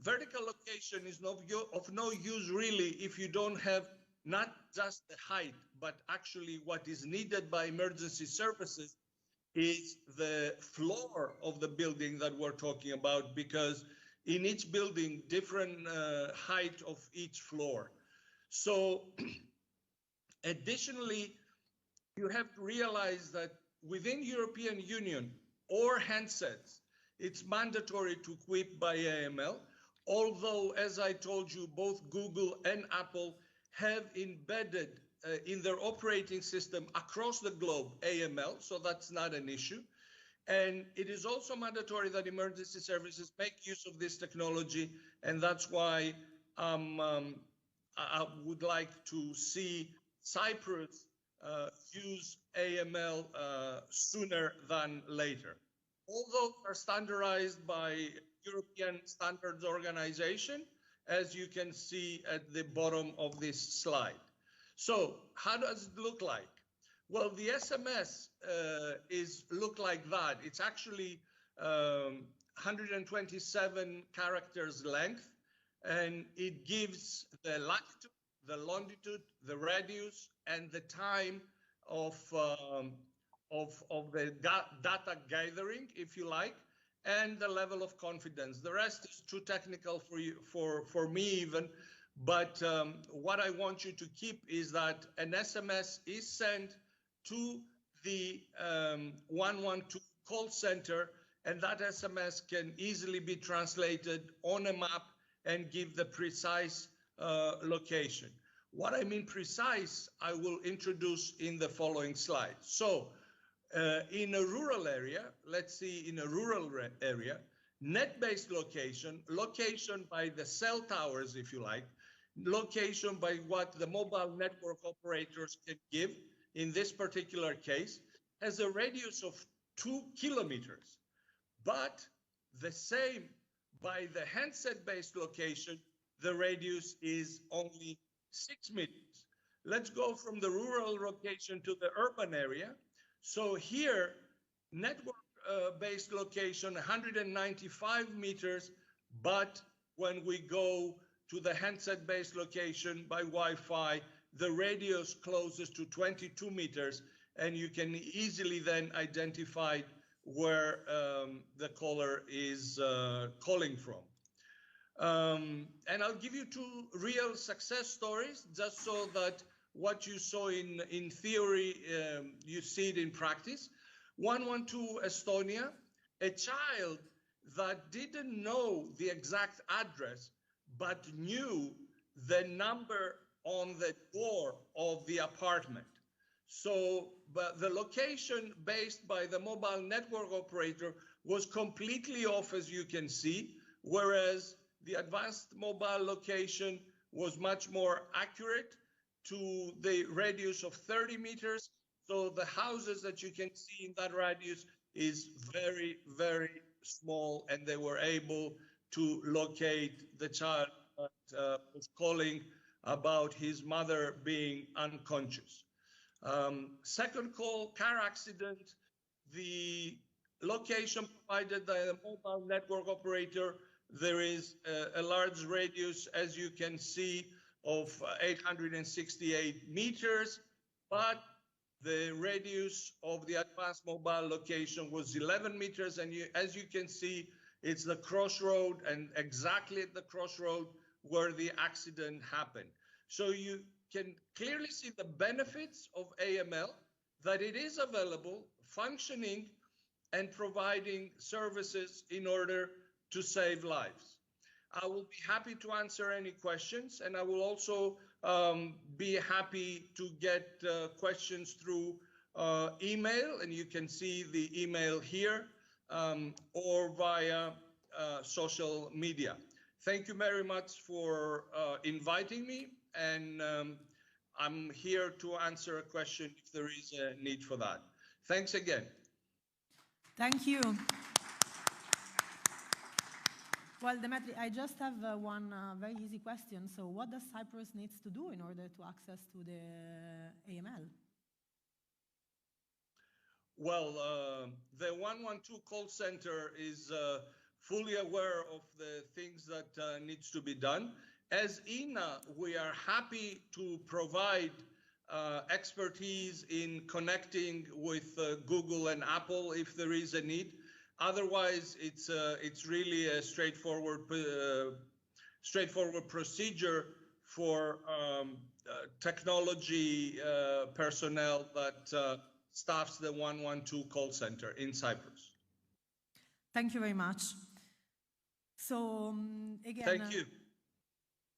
vertical location is of no use really if you don't have not just the height, but actually what is needed by emergency services is the floor of the building that we're talking about, because in each building, different height of each floor. So additionally, you have to realize that within European Union or handsets, it's mandatory to equip by AML, although, as I told you, both Google and Apple have embedded in their operating system across the globe AML, so that's not an issue. And it is also mandatory that emergency services make use of this technology, and that's why I would like to see Cyprus use AML sooner than later. Although they're standardized by European Standards Organization, as you can see at the bottom of this slide. So how does it look like? Well, the SMS look like that. It's actually 127 characters length, and it gives the latitude, the longitude, the radius, and the time of the data gathering, if you like, and the level of confidence. The rest is too technical for me even, but what I want you to keep is that an SMS is sent to the 112 call center, and that SMS can easily be translated on a map and give the precise location. What I mean precise, I will introduce in the following slide. So in a rural area, let's see, in a rural area, net-based location, location by the cell towers, if you like, location by what the mobile network operators can give, in this particular case, has a radius of 2 kilometers, but the same by the handset-based location, the radius is only 6 meters. Let's go from the rural location to the urban area. So here, network-based location, 195 meters, but when we go to the handset-based location by Wi-Fi, the radius closes to 22 meters, and you can easily then identify where the caller is calling from. And I'll give you two real success stories, just so that what you saw in theory, you see it in practice. 112 Estonia, a child that didn't know the exact address, but knew the number on the door of the apartment. So but the location based by the mobile network operator was completely off, as you can see, whereas the advanced mobile location was much more accurate to the radius of 30 meters. So the houses that you can see in that radius is very, very small, and they were able to locate the child that was calling about his mother being unconscious. Second call, car accident. The location provided by the mobile network operator, there is a large radius, as you can see, of 868 meters, but the radius of the advanced mobile location was 11 meters, and as you can see, it's the crossroad, and exactly at the crossroad where the accident happened. So you can clearly see the benefits of AML, that it is available, functioning, and providing services in order to save lives. I will be happy to answer any questions, and I will also be happy to get questions through email, and you can see the email here, or via social media. Thank you very much for inviting me, and I'm here to answer a question if there is a need for that. Thanks again. Thank you. Well, Demetri, I just have one very easy question. So what does Cyprus needs to do in order to access to the AML? Well, the 112 call center is fully aware of the things that needs to be done. As INA, we are happy to provide expertise in connecting with Google and Apple if there is a need. Otherwise, it's really a straightforward procedure for technology personnel that staffs the 112 call center in Cyprus. Thank you very much. So again, thank you.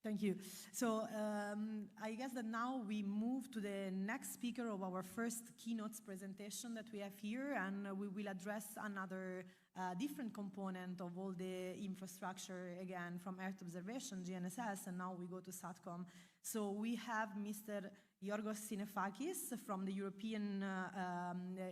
Thank you. So I guess that now we move to the next speaker of our first keynotes presentation that we have here, and we will address another different component of all the infrastructure, again, from Earth observation, GNSS, and now we go to SATCOM. So we have Mr. Yorgos Sinefakis from the European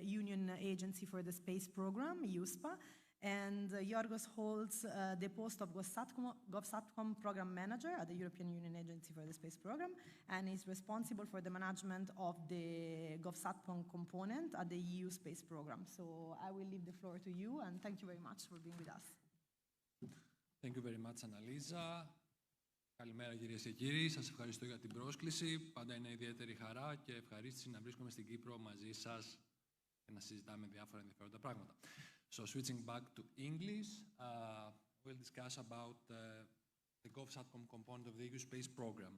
Union Agency for the Space Program, EUSPA, and Yorgos holds the post of GovSatcom Program Manager at the European Union Agency for the Space Program, and is responsible for the management of the GovSatcom component at the EU Space Program. So I will leave the floor to you, and thank you very much for being with us. Thank you very much, Annalisa. Καλημέρα κυρίες και κύριοι, σας ευχαριστώ για την πρόσκληση. Πάντα είναι ιδιαίτερη χαρά και ευχαρίστηση να βρίσκομαι στην Κύπρο μαζί σας και να συζητάμε διάφορα ενδιαφέροντα πράγματα. So switching back to English, we'll discuss about the GovSatcom component of the EU Space Program.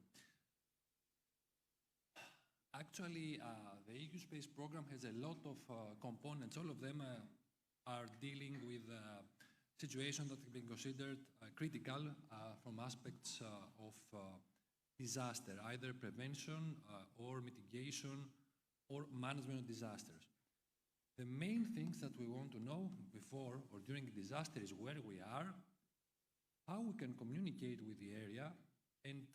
Actually, the EU Space Program has a lot of components. All of them are dealing with situations that have been considered critical from aspects of disaster, either prevention or mitigation or management of disasters. The main things that we want to know before or during a disaster is where we are, how we can communicate with the area, and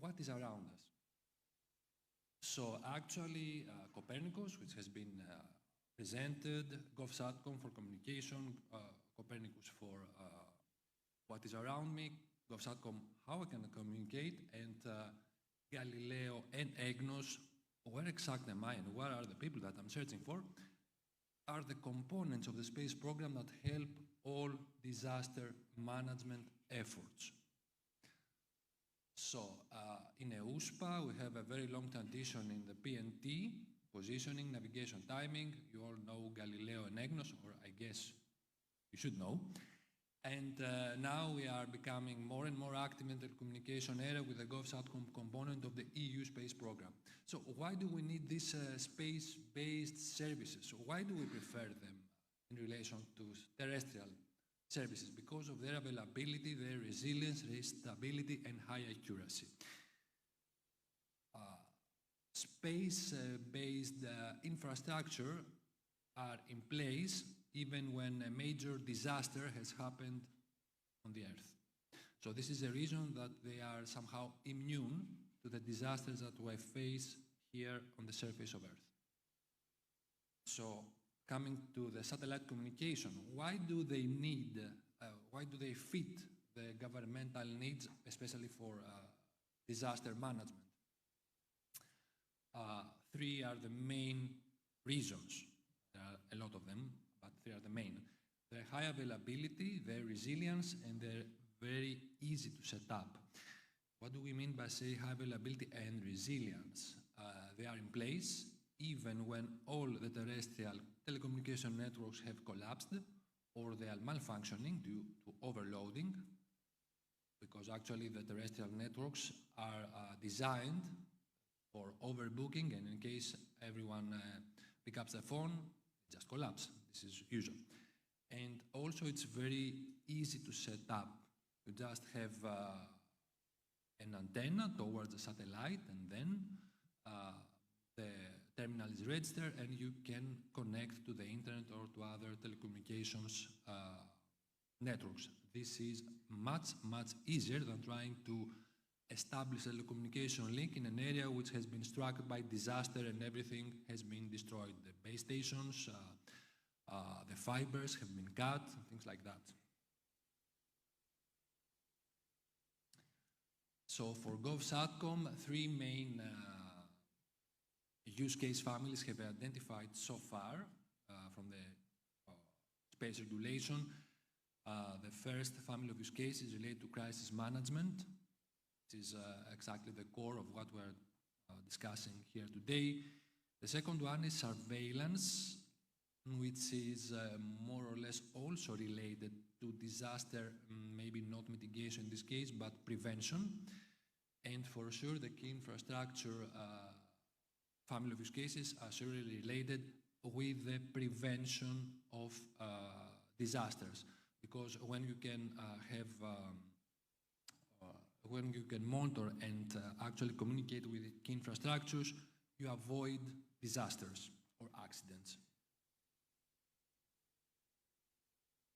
what is around us. So actually, Copernicus, which has been presented, GovSatcom for communication, Copernicus for what is around me, GovSatcom, how I can communicate, and Galileo and EGNOS, where exactly am I and where are the people that I'm searching for, are the components of the space program that help all disaster management efforts. So in EUSPA, we have a very long tradition in the PNT, positioning, navigation, timing. You all know Galileo and EGNOS, or I guess you should know. And now we are becoming more and more active in the communication area with the GovSatcom component of the EU space program. So why do we need these space-based services? Why do we prefer them in relation to terrestrial services? Because of their availability, their resilience, their stability, and high accuracy. Space-based infrastructure are in place even when a major disaster has happened on the Earth. So this is a reason that they are somehow immune to to the disasters that we face here on the surface of Earth. So, coming to the satellite communication, why do they fit the governmental needs, especially for disaster management? Three are the main reasons. There are a lot of them, but three are the main. Their high availability, their resilience, and they're very easy to set up. What do we mean by say high availability and resilience? They are in place even when all the terrestrial telecommunication networks have collapsed or they are malfunctioning due to overloading, because actually the terrestrial networks are designed for overbooking, and in case everyone picks up the phone, it just collapses. This is usual. And also it's very easy to set up. You just have an antenna towards the satellite, and then the terminal is registered and you can connect to the internet or to other telecommunications networks. This is much, much easier than trying to establish a telecommunication link in an area which has been struck by disaster and everything has been destroyed. The base stations, the fibers have been cut, things like that. So for GovSatcom, three main use case families have been identified so far from the space regulation. The first family of use cases is related to crisis management. This is exactly the core of what we're discussing here today. The second one is surveillance, which is more or less also related to disaster, maybe not mitigation in this case, but prevention. And for sure, the key infrastructure family of use cases are surely related with the prevention of disasters. Because when you can when you can monitor and actually communicate with key infrastructures, you avoid disasters or accidents.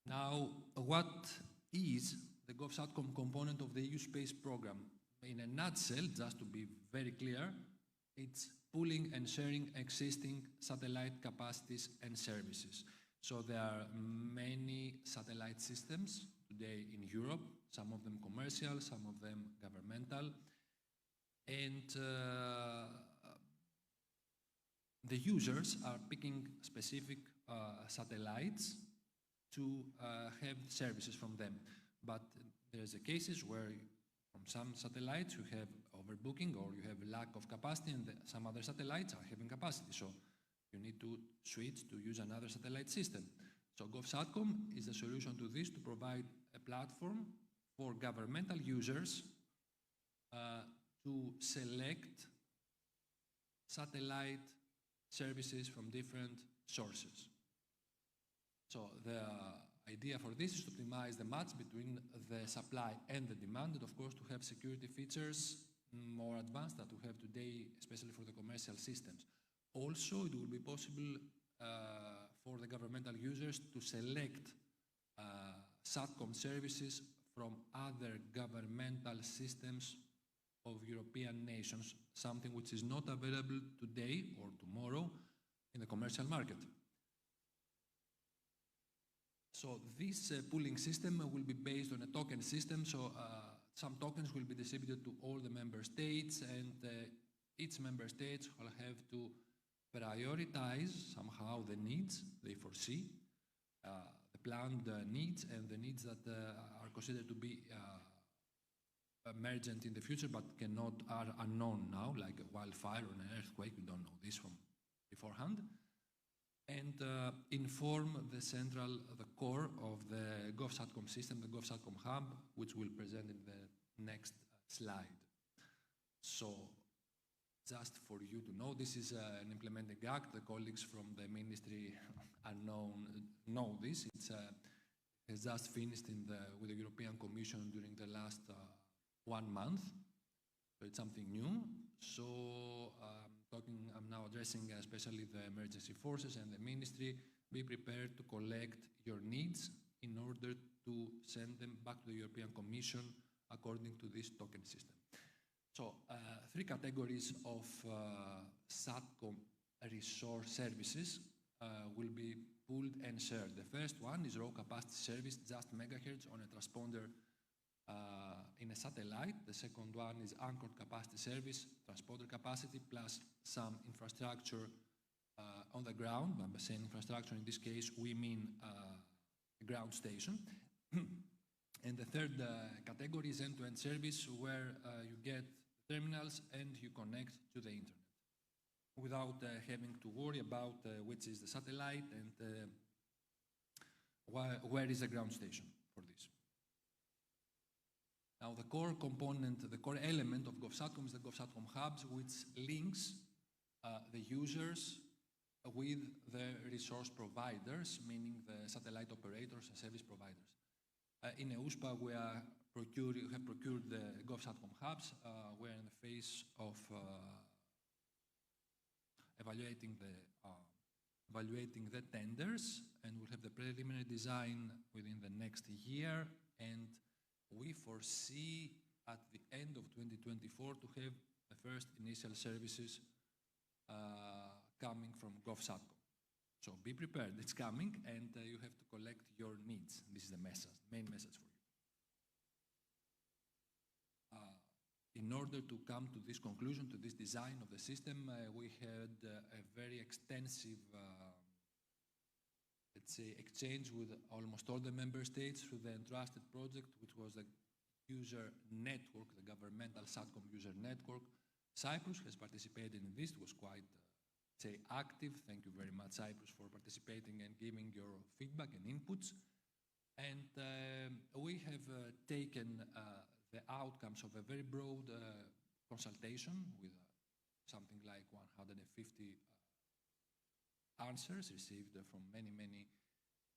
Now, what is the GovSatcom component of the EU Space Program? In a nutshell, just to be very clear, it's pooling and sharing existing satellite capacities and services. So there are many satellite systems today in Europe, some of them commercial, some of them governmental, and the users are picking specific satellites to have services from them. But there's cases where from some satellites you have overbooking or you have lack of capacity, and some other satellites are having capacity. So you need to switch to use another satellite system. So GovSatcom is the solution to this, to provide a platform for governmental users to select satellite services from different sources. So the idea for this is to optimize the match between the supply and the demand, and of course to have security features more advanced that we have today, especially for the commercial systems. Also, it will be possible for the governmental users to select SATCOM services from other governmental systems of European nations, something which is not available today or tomorrow in the commercial market. So this pooling system will be based on a token system, so some tokens will be distributed to all the member states, and each member state will have to prioritize somehow the needs they foresee, the planned needs and the needs that are considered to be emergent in the future but are unknown now, like a wildfire or an earthquake. We don't know this from beforehand. And inform the core of the GovSatcom system, the GovSatcom hub, which we'll present in the next slide. So, just for you to know, this is an implementing act. The colleagues from the ministry know this. It has just finished with the European Commission during the last 1 month. So it's something new. So I'm now addressing especially the emergency forces and the ministry. Be prepared to collect your needs in order to send them back to the European Commission according to this token system. So, three categories of SATCOM resource services will be pooled and shared. The first one is raw capacity service, just megahertz on a transponder in a satellite. The second one is anchored capacity service, transponder capacity, plus some infrastructure on the ground. When by saying infrastructure, in this case, we mean a ground station. And the third category is end-to-end service, where you get terminals and you connect to the internet without having to worry about which is the satellite and where is the ground station for this. Now, the core component, the core element of GovSatcom is the GovSatcom hubs, which links the users with the resource providers, meaning the satellite operators and service providers. In EUSPA, we have procured the GovSatcom hubs. We're in the phase of evaluating the tenders, and we'll have the preliminary design within the next year. And we foresee at the end of 2024 to have the first initial services coming from GovSatcom. So be prepared, it's coming, and you have to collect your needs. This is the message, main message for you. In order to come to this conclusion, to this design of the system, we had a very extensive, let's say, exchange with almost all the member states through the Entrusted project, which was the user network, the governmental SATCOM user network. Cyprus has participated in this, it was quite say active. Thank you very much, Cyprus, for participating and giving your feedback and inputs. And we have taken the outcomes of a very broad consultation with something like 150 answers received from many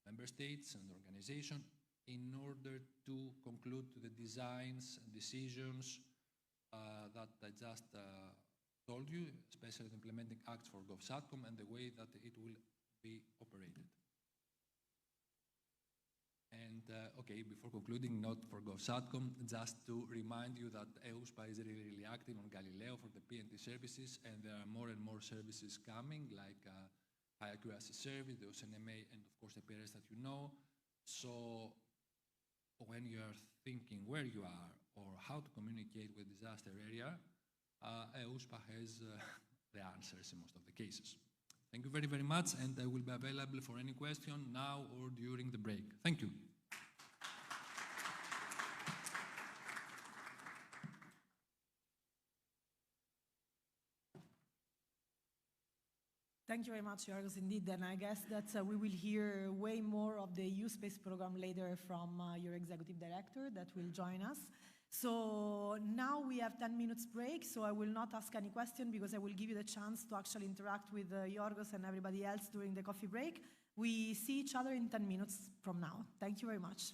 member states and organizations in order to conclude the designs and decisions that I just told you, especially the implementing acts for GovSatcom and the way that it will be operated. And okay, before concluding, not for GovSatcom, just to remind you that EUSPA is really active on Galileo for the PNT services, and there are more and more services coming, like high accuracy service, the OSNMA, and of course the PRS that you know. So when you are thinking where you are or how to communicate with disaster area, EUSPA has the answers in most of the cases. Thank you very much, and I will be available for any question now or during the break. Thank you. Thank you very much, Yorgos, indeed. And I guess that we will hear way more of the EUSpace program later from your executive director that will join us. So now we have 10 minutes break, so I will not ask any question because I will give you the chance to actually interact with Yorgos and everybody else during the coffee break. We see each other in 10 minutes from now. Thank you very much.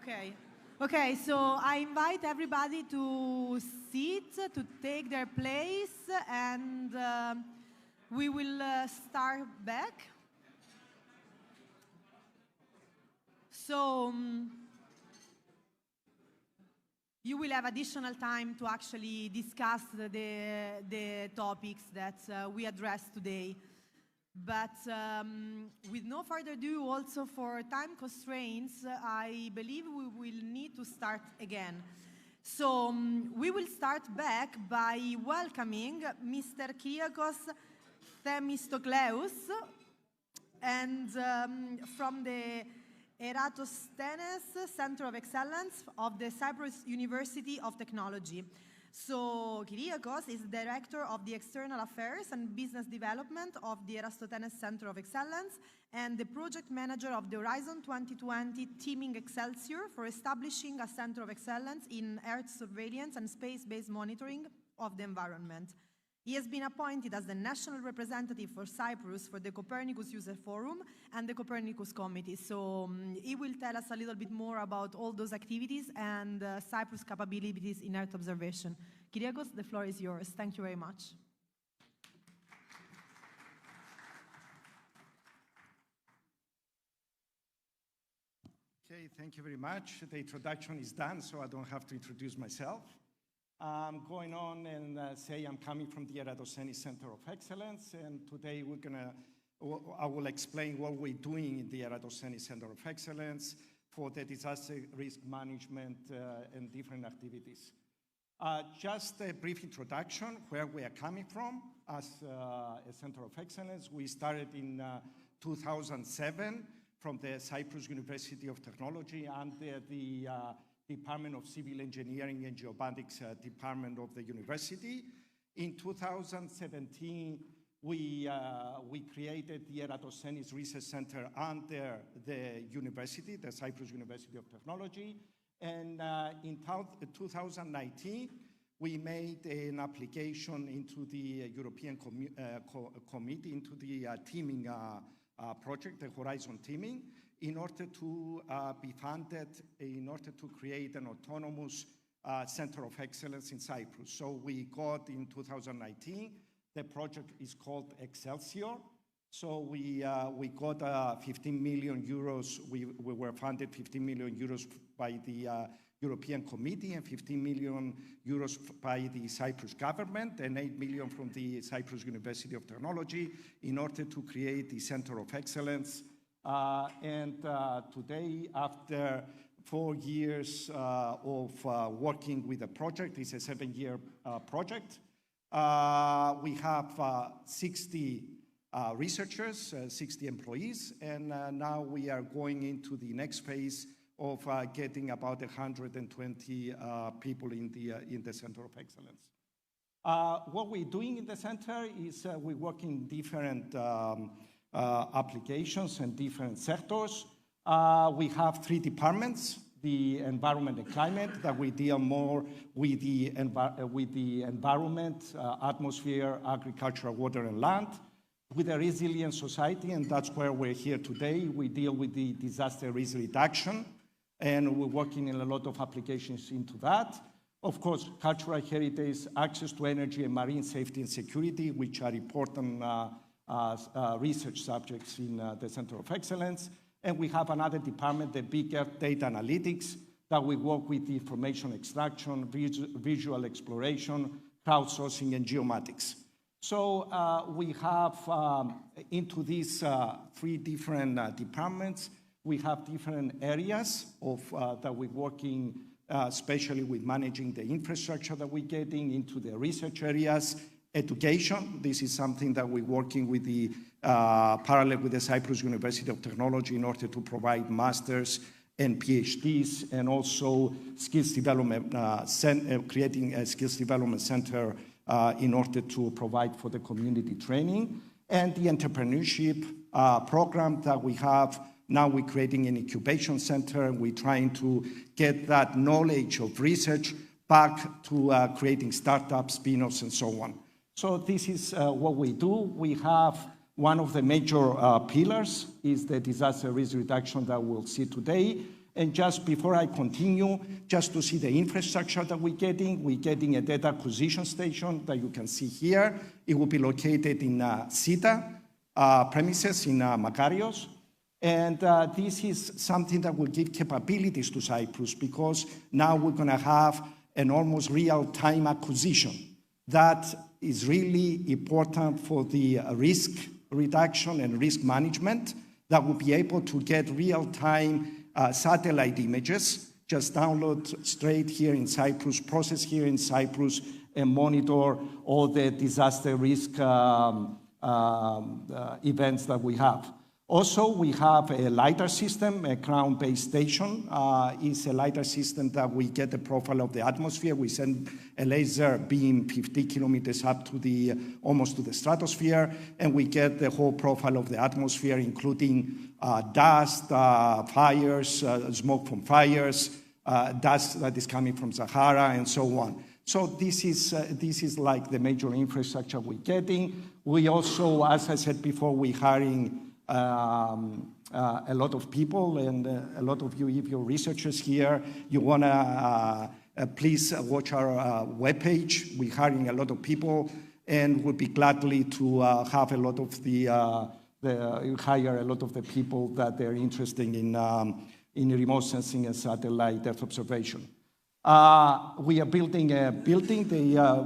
Okay. Okay, so I invite everybody to sit, to take their place, and we will start back. So you will have additional time to actually discuss the topics that we addressed today. But with no further ado, also for time constraints, I believe we will need to start again. So we will start back by welcoming Mr. Kyriakos Themistokleous, and from the Eratosthenes Center of Excellence of the Cyprus University of Technology. So Kyriakos is Director of the External Affairs and Business Development of the Eratosthenes Center of Excellence and the Project Manager of the Horizon 2020 Teaming Excelsior for establishing a Center of Excellence in Earth Surveillance and Space-Based Monitoring of the Environment. He has been appointed as the national representative for Cyprus for the Copernicus User Forum and the Copernicus Committee. So he will tell us a little bit more about all those activities and Cyprus' capabilities in Earth observation. Kyriakos, the floor is yours. Thank you very much. Okay, thank you very much. The introduction is done, so I don't have to introduce myself. I'm going on and say I'm coming from the Eratosthenes Center of Excellence, and today I will explain what we're doing in the Eratosthenes Center of Excellence for the disaster risk management and different activities. Just a brief introduction where we are coming from as a Center of Excellence. We started in 2007 from the Cyprus University of Technology under the Department of Civil Engineering and Geomatics Department of the university. In 2017, we created the Eratosthenes Research Center under the university, the Cyprus University of Technology. And in 2019, we made an application into the European Committee, into the teaming project, the Horizon teaming, in order to be funded, in order to create an autonomous Center of Excellence in Cyprus. So we got in 2019, the project is called Excelsior. So we got 15 million euros, we were funded 15 million euros by the European Committee and 15 million euros by the Cyprus government and 8 million from the Cyprus University of Technology in order to create the Center of Excellence. Today, after 4 years of working with the project, it's a 7-year project. We have 60 researchers, 60 employees, and now we are going into the next phase of getting about 120 people in the Center of Excellence. What we're doing in the center is we work in different applications and different sectors. We have 3 departments: the environment and climate, that we deal more with the environment, atmosphere, agriculture, water, and land. With a resilient society, and that's where we're here today, we deal with the disaster risk reduction, and we're working in a lot of applications into that. Of course, cultural heritage, access to energy, and marine safety and security, which are important research subjects in the Center of Excellence. And we have another department, the Big Earth Data Analytics, that we work with information extraction, visual exploration, crowdsourcing, and geomatics. So we have, into these 3 different departments, we have different areas of that we're working, especially with managing the infrastructure that we're getting into the research areas. Education, this is something that we're working with the parallel with the Cyprus University of Technology in order to provide masters and PhDs, and also skills development, creating a skills development center in order to provide for the community training. And the entrepreneurship program that we have, now we're creating an incubation center, and we're trying to get that knowledge of research back to creating startups, spin-offs, and so on. So this is what we do. We have one of the major pillars is the disaster risk reduction that we'll see today. And just before I continue, just to see the infrastructure that we're getting a data acquisition station that you can see here. It will be located in CETA premises in Makarios. And this is something that will give capabilities to Cyprus, because now we're going to have an almost real-time acquisition. That is really important for the risk reduction and risk management, that will be able to get real-time satellite images, just download straight here in Cyprus, process here in Cyprus, and monitor all the disaster risk events that we have. Also, we have a LiDAR system, a ground-based station. It's a LiDAR system that we get the profile of the atmosphere. We send a laser beam 50 kilometers up to the, almost to the stratosphere, and we get the whole profile of the atmosphere, including dust, fires, smoke from fires, dust that is coming from Sahara, and so on. So this is like the major infrastructure we're getting. We also, as I said before, we're hiring a lot of people, and a lot of you, if you're researchers here, you want to please watch our webpage. We're hiring a lot of people, and we'll be gladly to have a lot of hire a lot of the people that they're interested in remote sensing and satellite Earth observation. We are building a building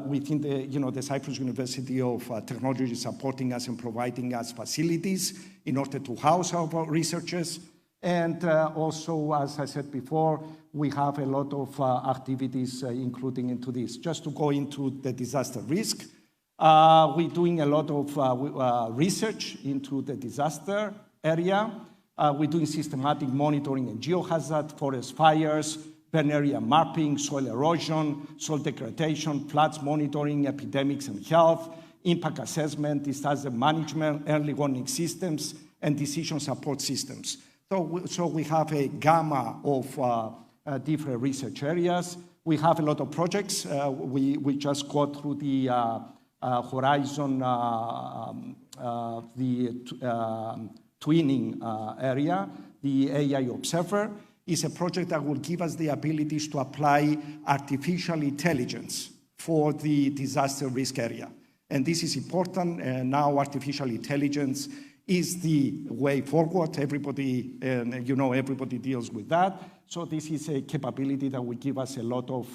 within the Cyprus University of Technology is supporting us and providing us facilities in order to house our researchers. And also, as I said before, we have a lot of activities including into this. Just to go into the disaster risk, we're doing a lot of research into the disaster area. We're doing systematic monitoring and geohazard, forest fires, burn area mapping, soil erosion, soil degradation, floods monitoring, epidemics and health, impact assessment, disaster management, early warning systems, and decision support systems. So we have a gamma of different research areas. We have a lot of projects. We just got through the Horizon, twinning area, the AI Observer. Is a project that will give us the abilities to apply artificial intelligence for the disaster risk area. And this is important, and now artificial intelligence is the way forward. Everybody, everybody deals with that. So this is a capability that will give us a lot of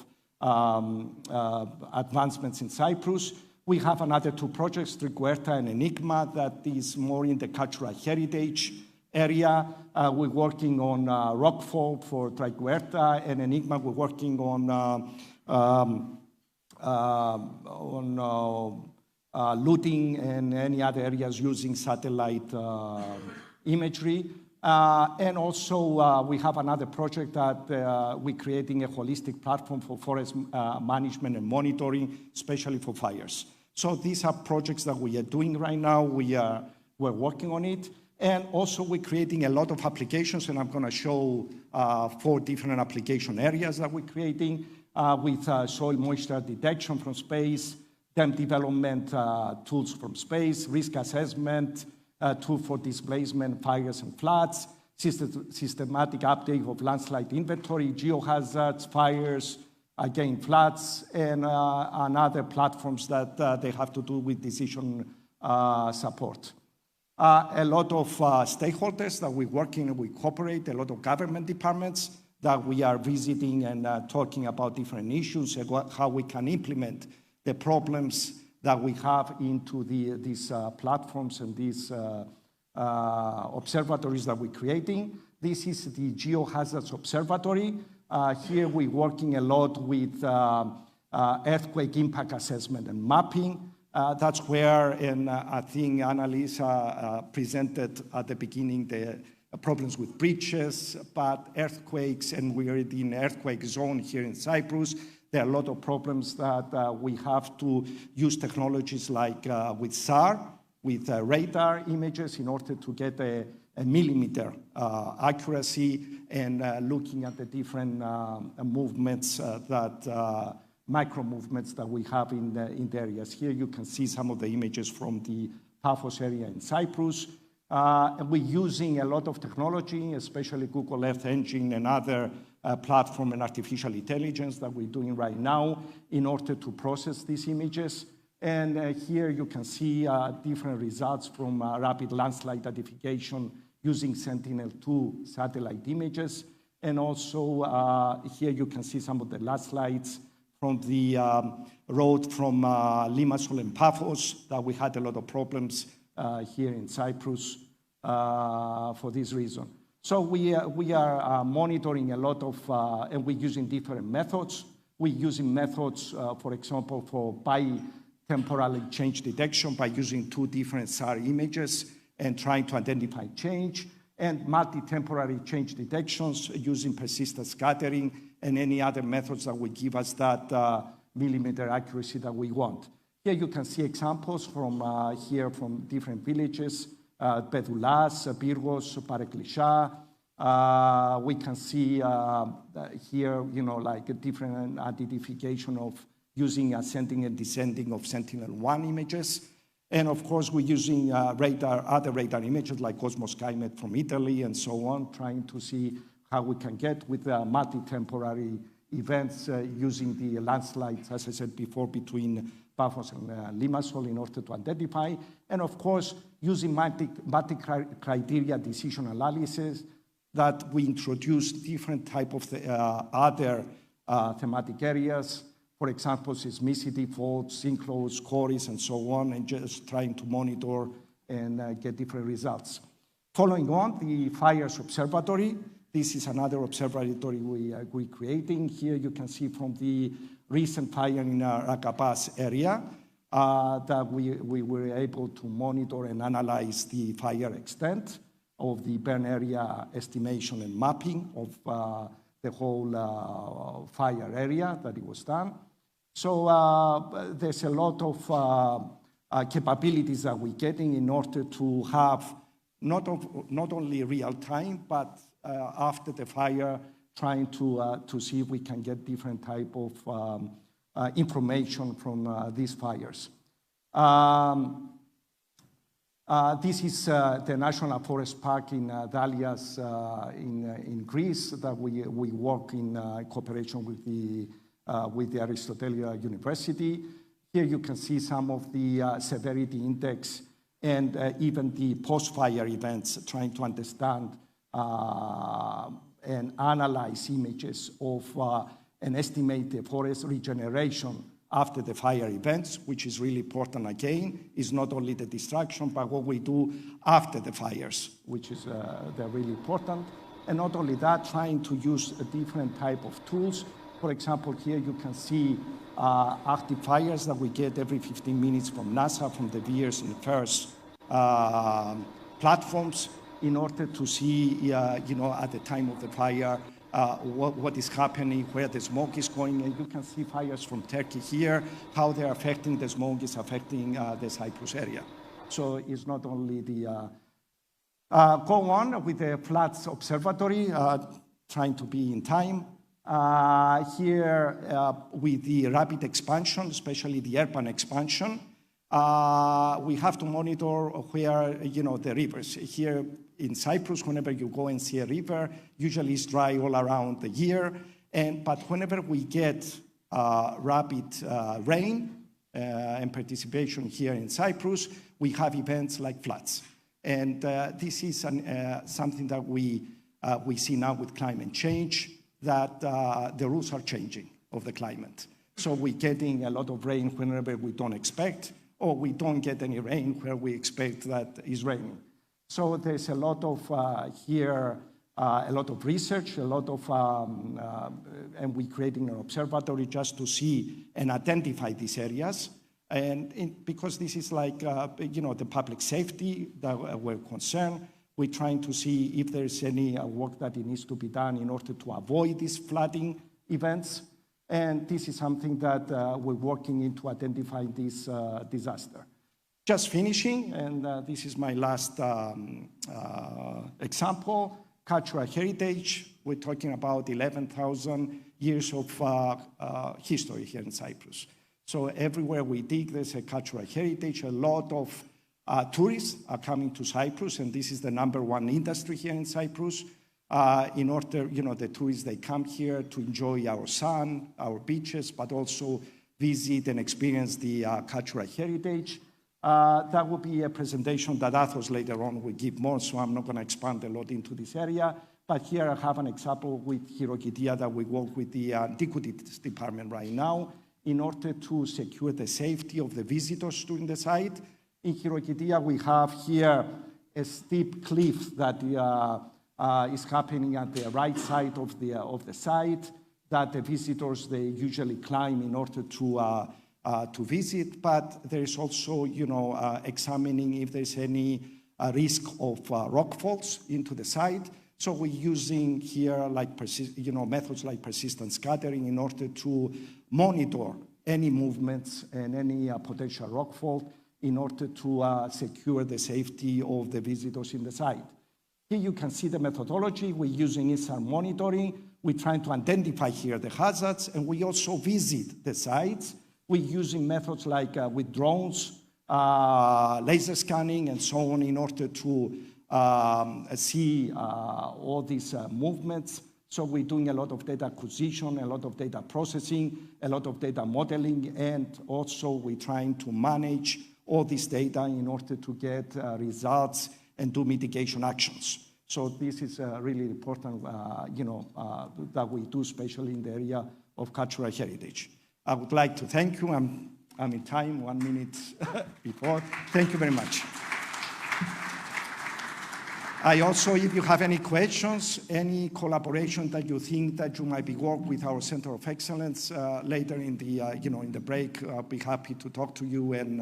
advancements in Cyprus. We have another two projects, Triguerta and Enigma, that is more in the cultural heritage area. We're working on rockfall for Triguerta, and Enigma we're working on looting and any other areas using satellite imagery. And also we have another project that we're creating a holistic platform for forest management and monitoring, especially for fires. So these are projects that we are doing right now. We're working on it. And also we're creating a lot of applications, and I'm going to show 4 different application areas that we're creating with soil moisture detection from space, dam development tools from space, risk assessment, tool for displacement, fires and floods, systematic update of landslide inventory, geohazards, fires, again floods, and other platforms that they have to do with decision support. A lot of stakeholders that we're working and we cooperate, a lot of government departments that we are visiting and talking about different issues and how we can implement the problems that we have into these platforms and these observatories that we're creating. This is the Geohazards Observatory. Here we're working a lot with earthquake impact assessment and mapping. That's where, and I think Annalisa presented at the beginning the problems with breaches, but earthquakes, and we're in earthquake zone here in Cyprus. There are a lot of problems that we have to use technologies like with SAR, with radar images in order to get a millimeter accuracy and looking at the different movements micro movements that we have in the areas. Here you can see some of the images from the Paphos area in Cyprus. And we're using a lot of technology, especially Google Earth Engine and other platform and artificial intelligence that we're doing right now in order to process these images. And here you can see different results from rapid landslide identification using Sentinel-2 satellite images. And also here you can see some of the landslides from the road from Limassol and Paphos that we had a lot of problems here in Cyprus for this reason. So we are monitoring a lot of, and we're using different methods. We're using methods, for example, for bitemporal change detection by using 2 different SAR images and trying to identify change, and multi-temporary change detections using persistent scattering and any other methods that will give us that millimeter accuracy that we want. Here you can see examples from here from different villages, Pedoulas, Pyrgos, Paraklisha. We can see here, like a different identification of using ascending and descending of Sentinel-1 images. And of course, we're using other radar images like Cosmos Skymet from Italy and so on, trying to see how we can get with multi-temporary events using the landslides, as I said before, between Paphos and Limassol in order to identify. And of course, using multi-criteria decision analysis that we introduce different type of other thematic areas. For example, seismicity, faults, sinkholes, quarries, and so on, and just trying to monitor and get different results. Following on, the Fires Observatory. This is another observatory we're creating. Here you can see from the recent fire in Raqqa Pass area that we were able to monitor and analyze the fire extent of the burn area estimation and mapping of the whole fire area that it was done. So there's a lot of capabilities that we're getting in order to have not only real time, but after the fire, trying to see if we can get different type of information from these fires. This is the National Forest Park in Dalias in Greece that we work in cooperation with the Aristotelia University. Here you can see some of the severity index and even the post-fire events, trying to understand and analyze images of and estimate the forest regeneration after the fire events, which is really important again. Is not only the destruction, but what we do after the fires, which is they're really important. And not only that, trying to use a different type of tools. For example, here you can see active fires that we get every 15 minutes from NASA, from the VIIRS and FIRST platforms, in order to see, at the time of the fire, what is happening, where the smoke is going. And you can see fires from Turkey here, how they're affecting, the smoke is affecting the Cyprus area. So it's not only the... go on with the Floods Observatory, trying to be in time. Here, with the rapid expansion, especially the urban expansion, we have to monitor where, the rivers. Here in Cyprus, whenever you go and see a river, usually it's dry all around the year. But whenever we get rapid rain and participation here in Cyprus, we have events like floods. And this is something that we see now with climate change, that the rules are changing of the climate. So we're getting a lot of rain whenever we don't expect, or we don't get any rain where we expect that is raining. So there's a lot of here, a lot of research, a lot of, and we're creating an observatory just to see and identify these areas. And because this is like, the public safety that we're concerned, we're trying to see if there's any work that it needs to be done in order to avoid these flooding events. And this is something that we're working into identifying this disaster. Just finishing, and this is my last example, cultural heritage. We're talking about 11,000 years of history here in Cyprus. So everywhere we dig, there's a cultural heritage, a lot of Tourists are coming to Cyprus, and this is the #1 industry here in Cyprus. In order, the tourists, they come here to enjoy our sun, our beaches, but also visit and experience the cultural heritage. That will be a presentation that Athos later on will give more, so I'm not going to expand a lot into this area. But here I have an example with Nicosia that we work with the Antiquities Department right now in order to secure the safety of the visitors during the site. In Nicosia, we have here a steep cliff that is happening at the right side of the site that the visitors, they usually climb in order to visit. But there is also, examining if there's any risk of rockfalls into the site. So we're using here methods like persistent scattering in order to monitor any movements and any potential rockfall in order to secure the safety of the visitors in the site. Here you can see the methodology. We're using ISAR monitoring. We're trying to identify here the hazards, and we also visit the sites. We're using methods like with drones, laser scanning, and so on in order to see all these movements. So we're doing a lot of data acquisition, a lot of data processing, a lot of data modeling, and also we're trying to manage all this data in order to get results and do mitigation actions. So this is really important, that we do, especially in the area of cultural heritage. I would like to thank you. I'm in time, 1 minute before. Thank you very much. I also, if you have any questions, any collaboration that you think that you might be working with our Center of Excellence later in the, in the break, I'll be happy to talk to you and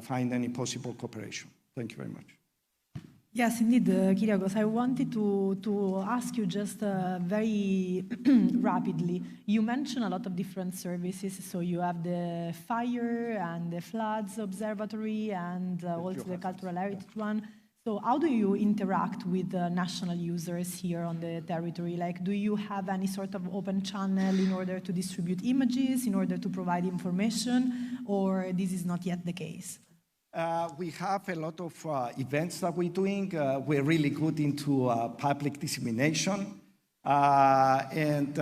find any possible cooperation. Thank you very much. Yes, indeed, Kyriakos. I wanted to ask you just very rapidly. You mentioned a lot of different services. So you have the fire and the floods observatory and also the cultural heritage one. So how do you interact with national users here on the territory? Like, do you have any sort of open channel in order to distribute images, in order to provide information, or this is not yet the case? We have a lot of events that we're doing. We're really good into public dissemination. And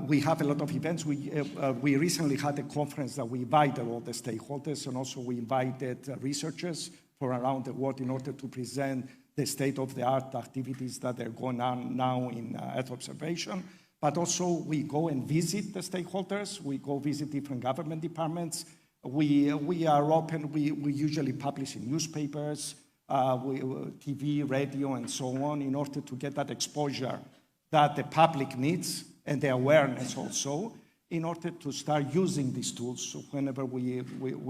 we have a lot of events. We recently had a conference that we invited all the stakeholders, and also we invited researchers from around the world in order to present the state-of-the-art activities that are going on now in Earth observation. But also we go and visit the stakeholders. We go visit different government departments. We are open. We usually publish in newspapers, TV, radio, and so on in order to get that exposure that the public needs and the awareness also in order to start using these tools whenever we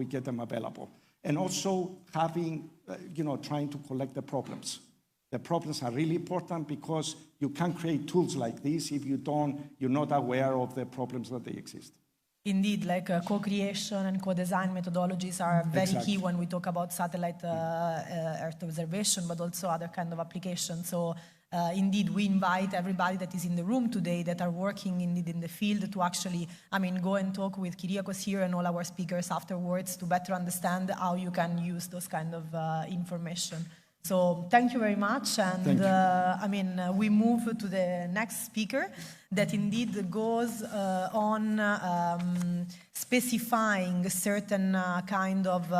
get them available. And also having, trying to collect the problems. The problems are really important because you can't create tools like this if you're not aware of the problems that they exist. Indeed, like co-creation and co-design methodologies are very Exactly. key when we talk about satellite Earth observation, but also other kind of applications. So indeed, we invite everybody that is in the room today that are working indeed in the field to actually, go and talk with Kyriakos here and all our speakers afterwards to better understand how you can use those kind of information. So thank you very much. And we move to the next speaker that indeed goes on specifying certain kind of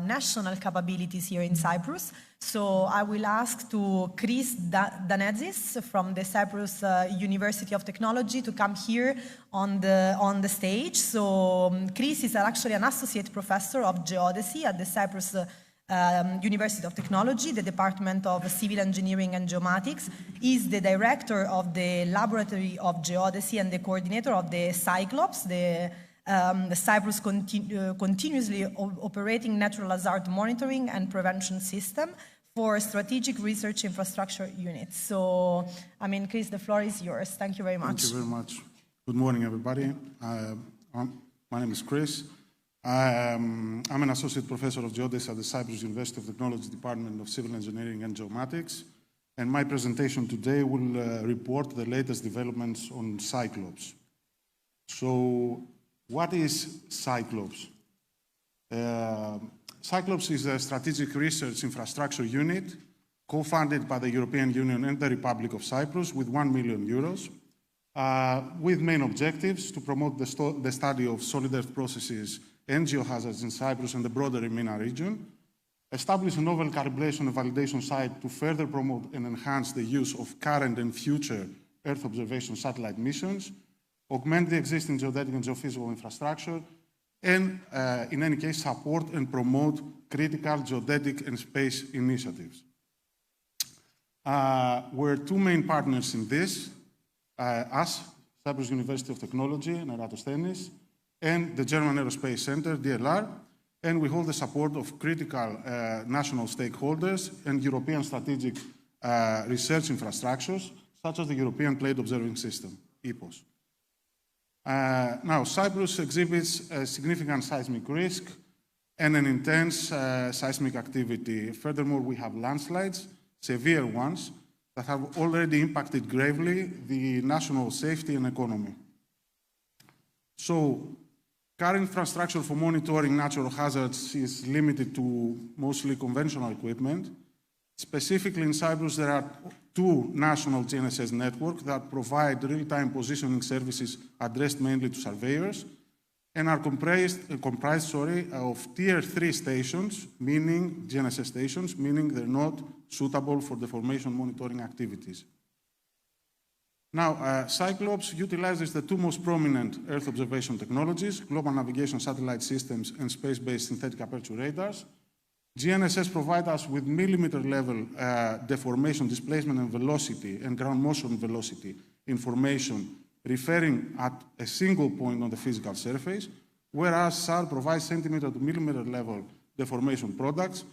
national capabilities here in Cyprus. So I will ask to Chris Danezis from the Cyprus University of Technology to come here on the stage. So Chris is actually an associate professor of geodesy at the Cyprus University of Technology, the Department of Civil Engineering and Geomatics. Is the director of the Laboratory of Geodesy and the coordinator of the Cyclops, the Cyprus continuously operating natural hazard monitoring and prevention system for strategic research infrastructure units. So, Chris, the floor is yours. Thank you very much. Thank you very much. Good morning, everybody. My name is Chris. I'm an associate professor of geodesy at the Cyprus University of Technology Department of Civil Engineering and Geomatics. And my presentation today will report the latest developments on Cyclops. So, what is Cyclops? Cyclops is a strategic research infrastructure unit co-funded by the European Union and the Republic of Cyprus with €1 million, with main objectives to promote the study of solid earth processes and geohazards in Cyprus and the broader MENA region, establish a novel calibration and validation site to further promote and enhance the use of current and future Earth observation satellite missions, augment the existing geodetic and geophysical infrastructure, and in any case, support and promote critical geodetic and space initiatives. We're two main partners in this, us, Cyprus University of Technology and Eratosthenes, and the German Aerospace Center, DLR, and we hold the support of critical national stakeholders and European strategic research infrastructures, such as the European Plate Observing System, EPOS. Now, Cyprus exhibits a significant seismic risk and an intense seismic activity. Furthermore, we have landslides, severe ones, that have already impacted gravely the national safety and economy. So, current infrastructure for monitoring natural hazards is limited to mostly conventional equipment. Specifically in Cyprus, there are two national GNSS networks that provide real-time positioning services addressed mainly to surveyors and are comprised of Tier 3 stations, meaning GNSS stations, meaning they're not suitable for deformation monitoring activities. Now, Cyclops utilizes the two most prominent Earth observation technologies, global navigation satellite systems and space-based synthetic aperture radars. GNSS provide us with millimeter-level deformation, displacement and velocity and ground motion velocity information referring at a single point on the physical surface, whereas SAR provides centimeter to millimeter level deformation products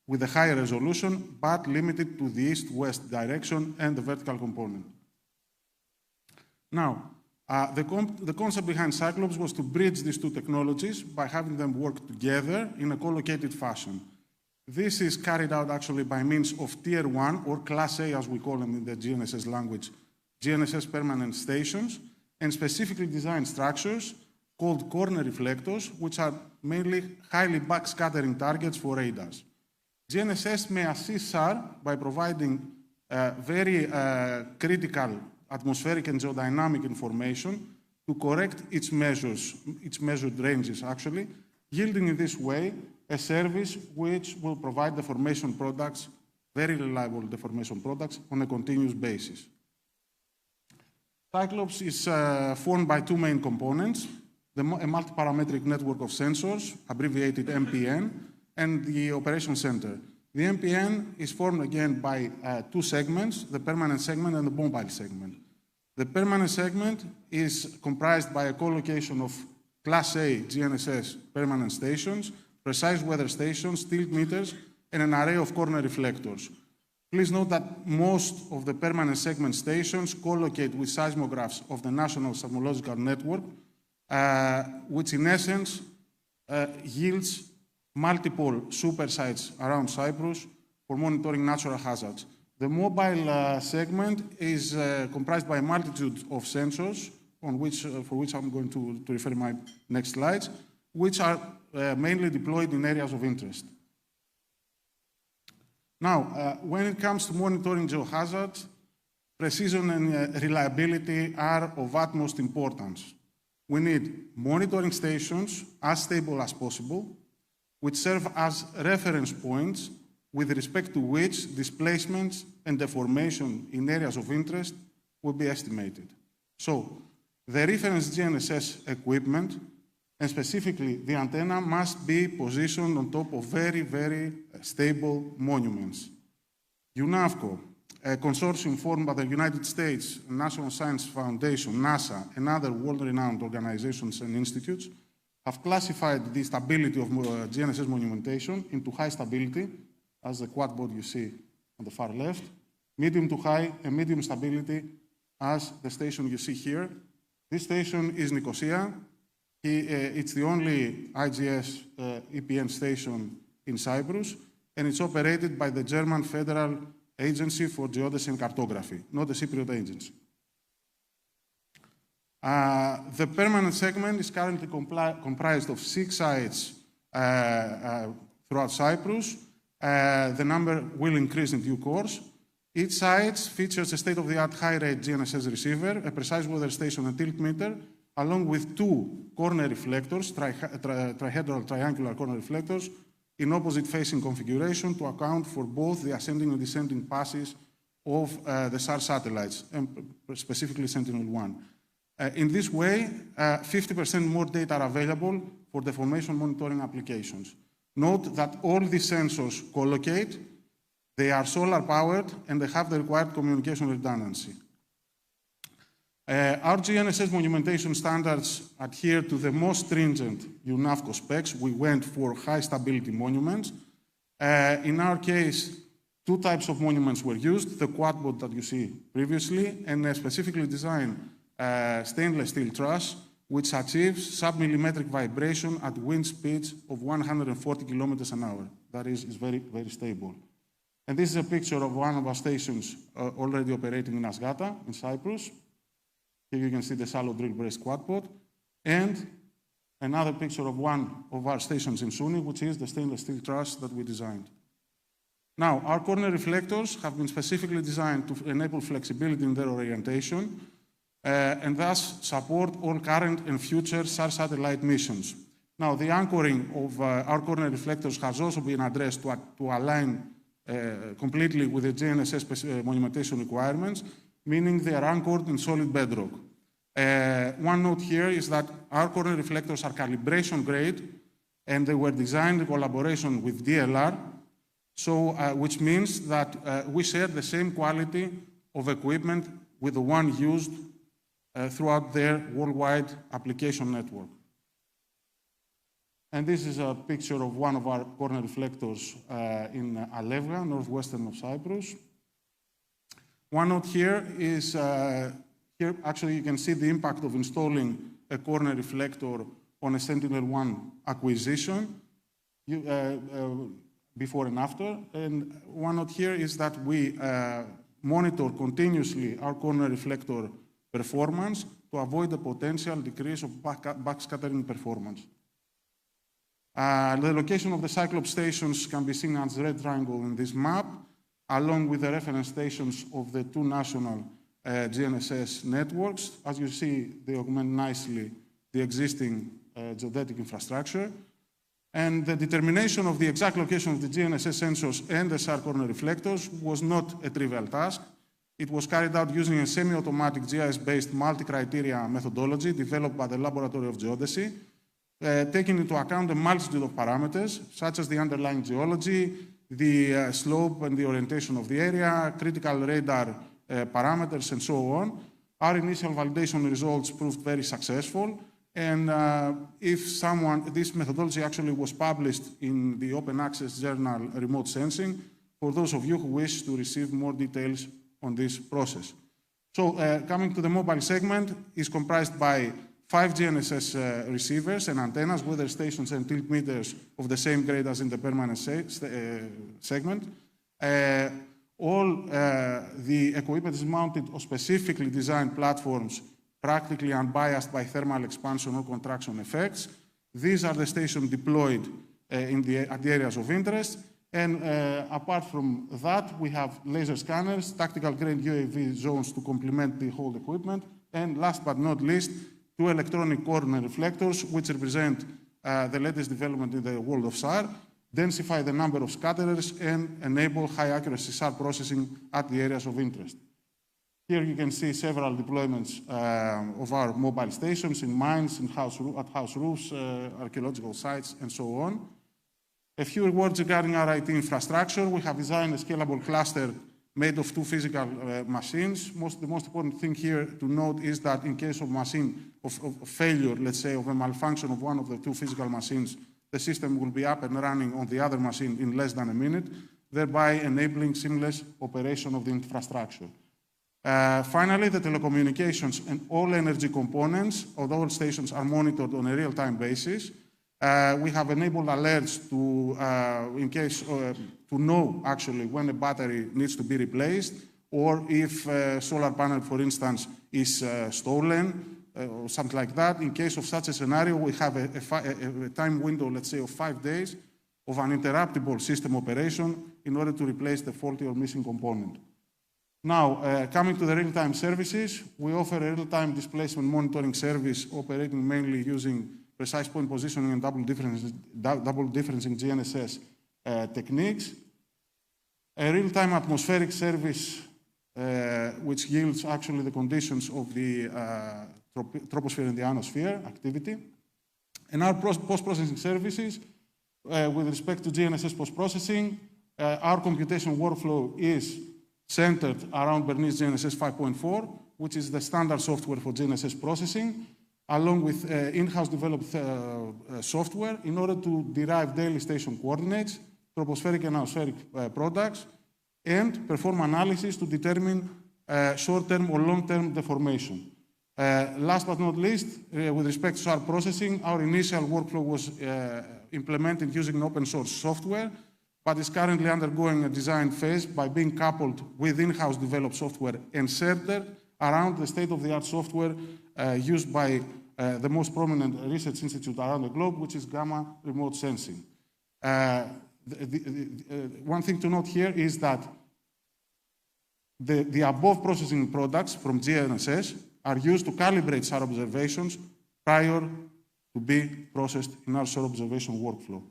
with a higher resolution, but limited to the east-west direction and the vertical component. Now, the concept behind Cyclops was to bridge these two technologies by having them work together in a co-located fashion. This is carried out actually by means of Tier 1, or Class A as we call them in the GNSS language, GNSS permanent stations, and specifically designed structures called corner reflectors, which are mainly highly backscattering targets for radars. GNSS may assist SAR by providing very critical atmospheric and geodynamic information to correct its measured ranges actually, yielding in this way a service which will provide deformation products, very reliable deformation products on a continuous basis. Cyclops is formed by two main components, a multi-parametric network of sensors, abbreviated MPN, and the operation center. The MPN is formed again by two segments, the permanent segment and the mobile segment. The permanent segment is comprised by a co-location of Class A GNSS permanent stations, precise weather stations, tilt meters, and an array of corner reflectors. Please note that most of the permanent segment stations co-locate with seismographs of the National Seismological Network, which in essence yields multiple super sites around Cyprus for monitoring natural hazards. The mobile segment is comprised by a multitude of sensors for which I'm going to refer in my next slides, which are mainly deployed in areas of interest. Now, when it comes to monitoring geohazards, precision and reliability are of utmost importance. We need monitoring stations as stable as possible, which serve as reference points with respect to which displacements and deformation in areas of interest will be estimated. So, the reference GNSS equipment, and specifically the antenna, must be positioned on top of very, very stable monuments. UNAVCO, a consortium formed by the United States National Science Foundation, NASA, and other world-renowned organizations and institutes, have classified the stability of GNSS monumentation into high stability, as the quadboard you see on the far left, medium to high, and medium stability as the station you see here. This station is Nicosia. It's the only IGS EPN station in Cyprus, and it's operated by the German Federal Agency for Geodesy and Cartography, not the Cypriot agency. The permanent segment is currently comprised of 6 sites throughout Cyprus. The number will increase in due course. Each site features a state-of-the-art high-rate GNSS receiver, a precise weather station and tilt meter, along with 2 corner reflectors, trihedral triangular corner reflectors, in opposite-facing configuration to account for both the ascending and descending passes of the SAR satellites, and specifically Sentinel-1. In this way, 50% more data are available for the formation monitoring applications. Note that all these sensors co-locate, they are solar-powered, and they have the required communication redundancy. Our GNSS monumentation standards adhere to the most stringent UNAFCO specs. We went for high-stability monuments. In our case, 2 types of monuments were used, the quadbot that you see previously, and a specifically designed stainless steel truss, which achieves sub-millimetric vibration at wind speeds of 140 kilometers an hour. That is very, very stable. And this is a picture of one of our stations already operating in Asgata, in Cyprus. Here you can see the shallow drill brace quadbot, and another picture of one of our stations in Suni, which is the stainless steel truss that we designed. Now, our corner reflectors have been specifically designed to enable flexibility in their orientation, and thus support all current and future SAR satellite missions. Now, the anchoring of our corner reflectors has also been addressed to align completely with the GNSS monumentation requirements, meaning they are anchored in solid bedrock. One note here is that our corner reflectors are calibration grade, and they were designed in collaboration with DLR, so, which means that we share the same quality of equipment with the one used throughout their worldwide application network. And this is a picture of one of our corner reflectors in Alevga, northwestern of Cyprus. One note here is, here actually you can see the impact of installing a corner reflector on a Sentinel-1 acquisition before and after. And one note here is that we monitor continuously our corner reflector performance to avoid the potential decrease of backscattering performance. The location of the Cyclops stations can be seen as red triangle in this map, along with the reference stations of the 2 national GNSS networks. As you see, they augment nicely the existing geodetic infrastructure. And the determination of the exact location of the GNSS sensors and the SAR corner reflectors was not a trivial task. It was carried out using a semi-automatic GIS-based multi-criteria methodology developed by the Laboratory of Geodesy, taking into account a multitude of parameters, such as the underlying geology, the slope and the orientation of the area, critical radar parameters, and so on. Our initial validation results proved very successful, and this methodology actually was published in the open access journal Remote Sensing, for those of you who wish to receive more details on this process. So coming to the mobile segment, is comprised by 5 GNSS receivers and antennas, weather stations and tilt meters of the same grade as in the permanent segment. All the equipment is mounted on specifically designed platforms, practically unbiased by thermal expansion or contraction effects. These are the stations deployed at the areas of interest. And apart from that, we have laser scanners, tactical grade UAV zones to complement the whole equipment, and last but not least, 2 electronic corner reflectors, which represent the latest development in the world of SAR, densify the number of scatterers, and enable high-accuracy SAR processing at the areas of interest. Here you can see several deployments of our mobile stations in mines, at house roofs, archaeological sites, and so on. A few words regarding our IT infrastructure. We have designed a scalable cluster made of 2 physical machines. The most important thing here to note is that in case of failure, let's say, of a malfunction of one of the 2 physical machines, the system will be up and running on the other machine in less than a minute, thereby enabling seamless operation of the infrastructure. Finally, the telecommunications and all energy components of all stations are monitored on a real-time basis. We have enabled alerts to know actually when a battery needs to be replaced, or if a solar panel, for instance, is stolen, or something like that. In case of such a scenario, we have a time window, let's say, of 5 days of uninterruptible system operation in order to replace the faulty or missing component. Now, coming to the real-time services, we offer a real-time displacement monitoring service operating mainly using precise point positioning and double differencing GNSS techniques. A real-time atmospheric service which yields actually the conditions of the troposphere and the ionosphere activity. And our post-processing services, with respect to GNSS post-processing, our computation workflow is centered around Bernese GNSS 5.4, which is the standard software for GNSS processing, along with in-house developed software in order to derive daily station coordinates, tropospheric and ionospheric products, and perform analysis to determine short-term or long-term deformation. Last but not least, with respect to our processing, our initial workflow was implemented using open source software, but is currently undergoing a design phase by being coupled with in-house developed software and centered around the state-of-the-art software used by the most prominent research institute around the globe, which is gamma remote sensing. One thing to note here is that the above processing products from GNSS are used to calibrate SAR observations prior to be processed in our SAR observation workflow.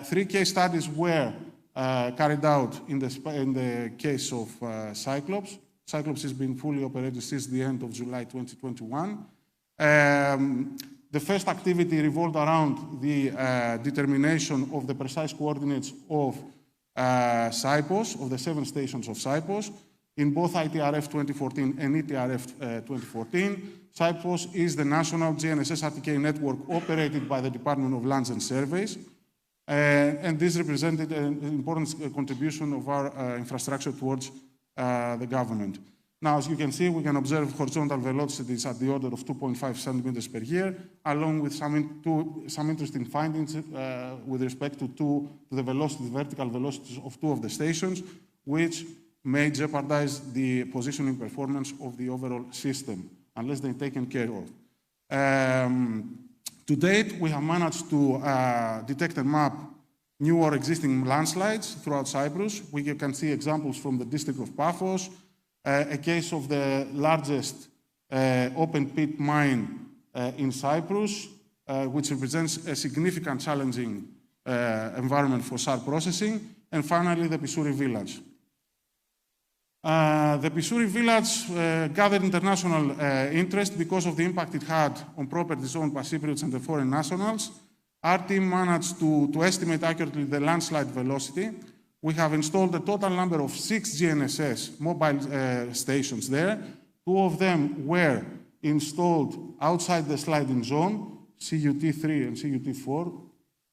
3 case studies were carried out in the case of Cyclops. Cyclops has been fully operated since the end of July 2021. The first activity revolved around the determination of the precise coordinates of SIPOS, of the 7 stations of SIPOS, in both ITRF 2014 and ETRF 2014. SIPOS is the national GNSS RTK network operated by the Department of Lands and Surveys. And this represented an important contribution of our infrastructure towards the government. Now, as you can see, we can observe horizontal velocities at the order of 2.5 centimeters per year, along with some interesting findings with respect to the vertical velocities of 2 of the stations, which may jeopardize the positioning performance of the overall system, unless they're taken care of. To date, we have managed to detect and map new or existing landslides throughout Cyprus. We can see examples from the district of Paphos, a case of the largest open pit mine in Cyprus, which represents a significant challenging environment for SAR processing, and finally the Pissouri village. The Pissouri village gathered international interest because of the impact it had on properties owned by Cypriots and the foreign nationals. Our team managed to estimate accurately the landslide velocity. We have installed a total number of 6 GNSS mobile stations there. 2 of them were installed outside the sliding zone, CUT3 and CUT4,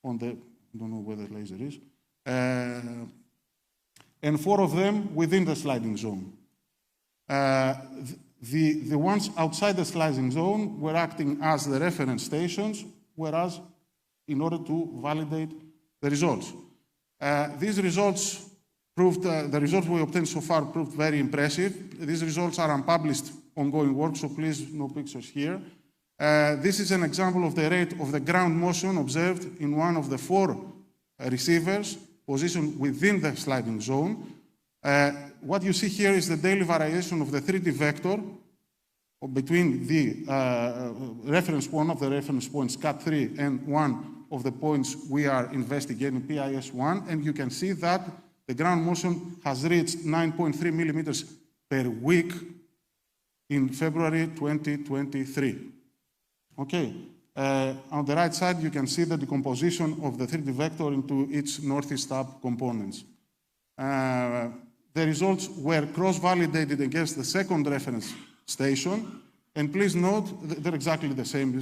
on the, I don't know where the laser is, and 4 of them within the sliding zone. The ones outside the sliding zone were acting as the reference stations, whereas in order to validate the results. These results proved, the results we obtained so far proved very impressive. These results are unpublished ongoing work, so please no pictures here. This is an example of the rate of the ground motion observed in one of the 4 receivers positioned within the sliding zone. What you see here is the daily variation of the 3D vector between the reference point of the reference points CAT3 and one of the points we are investigating, PIS1, and you can see that the ground motion has reached 9.3 millimeters per week in February 2023. Okay, on the right side, you can see the decomposition of the 3D vector into its northeast up components. The results were cross-validated against the second reference station, and please note, they're exactly the same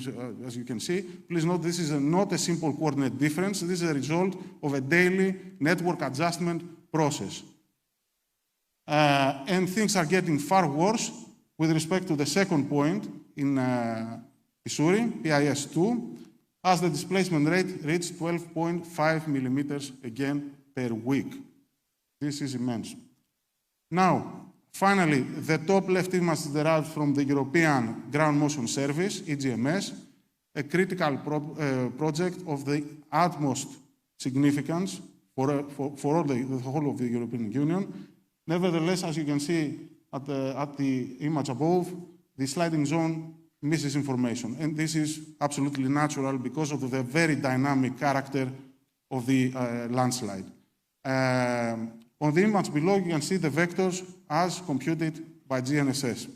as you can see. Please note this is not a simple coordinate difference. This is a result of a daily network adjustment process. And things are getting far worse with respect to the second point in Pissouri, PIS2, as the displacement rate reached 12.5 millimeters again per week. This is immense. Now, Finally, the top left image is derived from the European Ground Motion Service, EGMS, a critical project of the utmost significance for all the whole of the European Union. Nevertheless, as you can see at the image above, the sliding zone misses information. And this is absolutely natural because of the very dynamic character of the landslide. On the image below, you can see the vectors as computed by GNSS.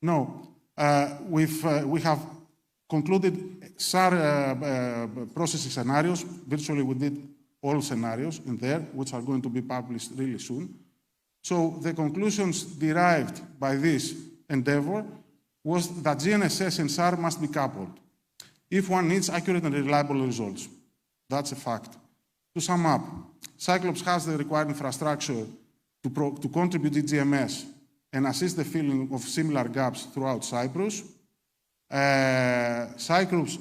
Now, we have concluded SAR processing scenarios. Virtually, we did all scenarios in there, which are going to be published really soon. So the conclusions derived by this endeavor was that GNSS and SAR must be coupled if one needs accurate and reliable results. That's a fact. To sum up, Cyclops has the required infrastructure to contribute to GMS and assist the filling of similar gaps throughout Cyprus. Cyprus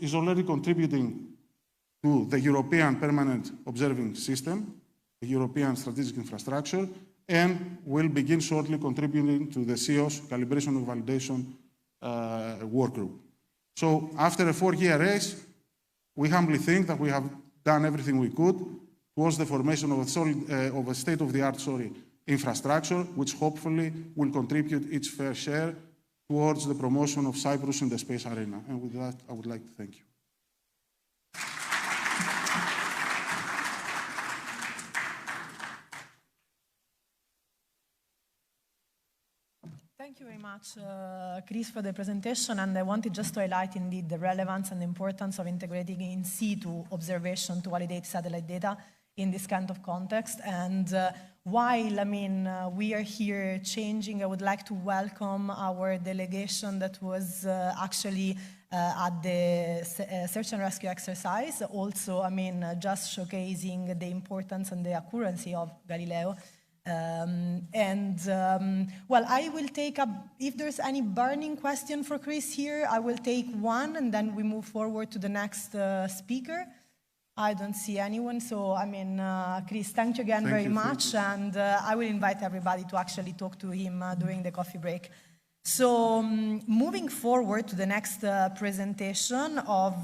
is already contributing to the European Permanent Observing System, the European Strategic Infrastructure, and will begin shortly contributing to the CEOS Calibration and Validation Work Group. So after a 4-year race, we humbly think that we have done everything we could towards the formation of a state-of-the-art infrastructure, which hopefully will contribute its fair share towards the promotion of Cyprus in the space arena. And with that, I would like to thank you. Thank you very much, Chris, for the presentation. And I wanted just to highlight indeed the relevance and the importance of integrating in situ observation to validate satellite data in this kind of context. And while, we are here changing, I would like to welcome our delegation that was actually at the search and rescue exercise. Also, just showcasing the importance and the accuracy of Galileo. Well, I will take up, if there's any burning question for Chris here, I will take one and then we move forward to the next speaker. I don't see anyone, so Chris, thank you again very much, and I will invite everybody to actually talk to him during the coffee break. So moving forward to the next presentation of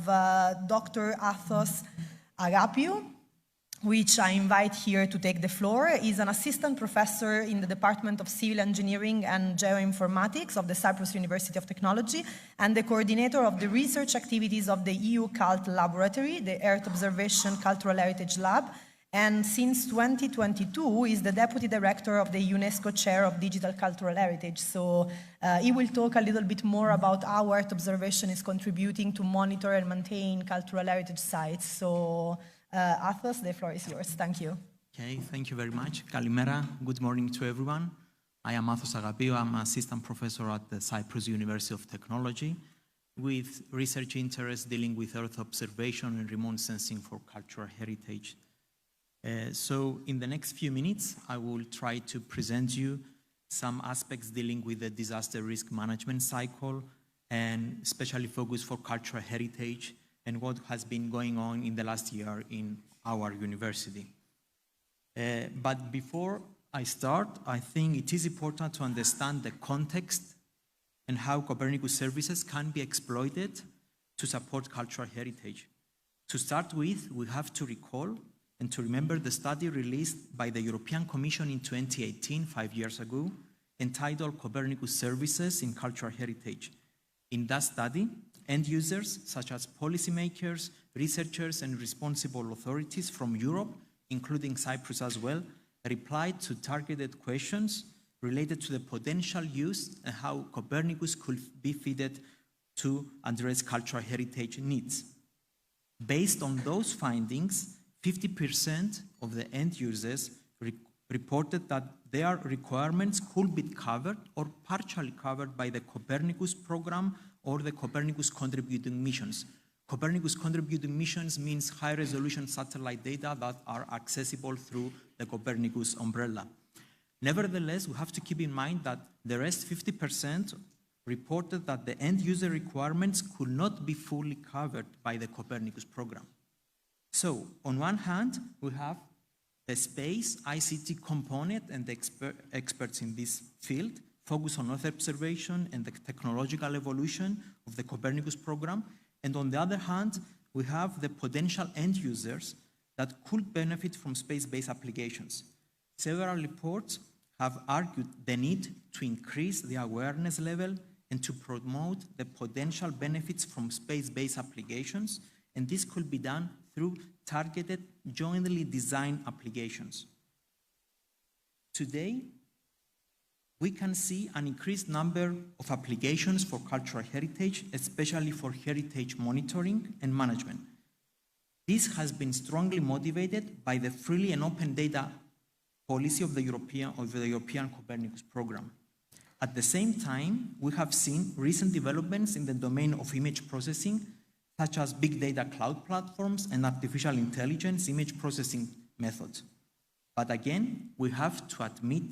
Dr. Athos Agapiou, which I invite here to take the floor, is an assistant professor in the Department of Civil Engineering and Geoinformatics of the Cyprus University of Technology and the coordinator of the research activities of the EU Cult Laboratory, the Earth Observation Cultural Heritage Lab, and since 2022 is the deputy director of the UNESCO Chair of Digital Cultural Heritage. So he will talk a little bit more about how Earth observation is contributing to monitor and maintain cultural heritage sites. So Athos, the floor is yours. Thank you. Okay, thank you very much. Kalimera, good morning to everyone. I am Athos Agapiou. I'm an assistant professor at the Cyprus University of Technology with research interests dealing with Earth observation and remote sensing for cultural heritage. So in the next few minutes, I will try to present you some aspects dealing with the disaster risk management cycle and especially focus for cultural heritage and what has been going on in the last year in our university. But before I start, I think it is important to understand the context and how Copernicus services can be exploited to support cultural heritage. To start with, we have to recall and to remember the study released by the European Commission in 2018, 5 years ago, entitled Copernicus Services in Cultural Heritage. In that study, end users, such as policymakers, researchers, and responsible authorities from Europe, including Cyprus as well, replied to targeted questions related to the potential use and how Copernicus could be fitted to address cultural heritage needs. Based on those findings, 50% of the end users reported that their requirements could be covered or partially covered by the Copernicus program or the Copernicus contributing missions. Copernicus contributing missions means high-resolution satellite data that are accessible through the Copernicus umbrella. Nevertheless, we have to keep in mind that the rest 50% reported that the end-user requirements could not be fully covered by the Copernicus program. So, on one hand, we have The space ICT component and the experts in this field focus on Earth observation and the technological evolution of the Copernicus program. And on the other hand, we have the potential end users that could benefit from space-based applications. Several reports have argued the need to increase the awareness level and to promote the potential benefits from space-based applications, and this could be done through targeted, jointly designed applications. Today, we can see an increased number of applications for cultural heritage, especially for heritage monitoring and management. This has been strongly motivated by the freely and open data policy of the European Copernicus program. At the same time, we have seen recent developments in the domain of image processing, such as big data cloud platforms and artificial intelligence image processing methods. But again, we have to admit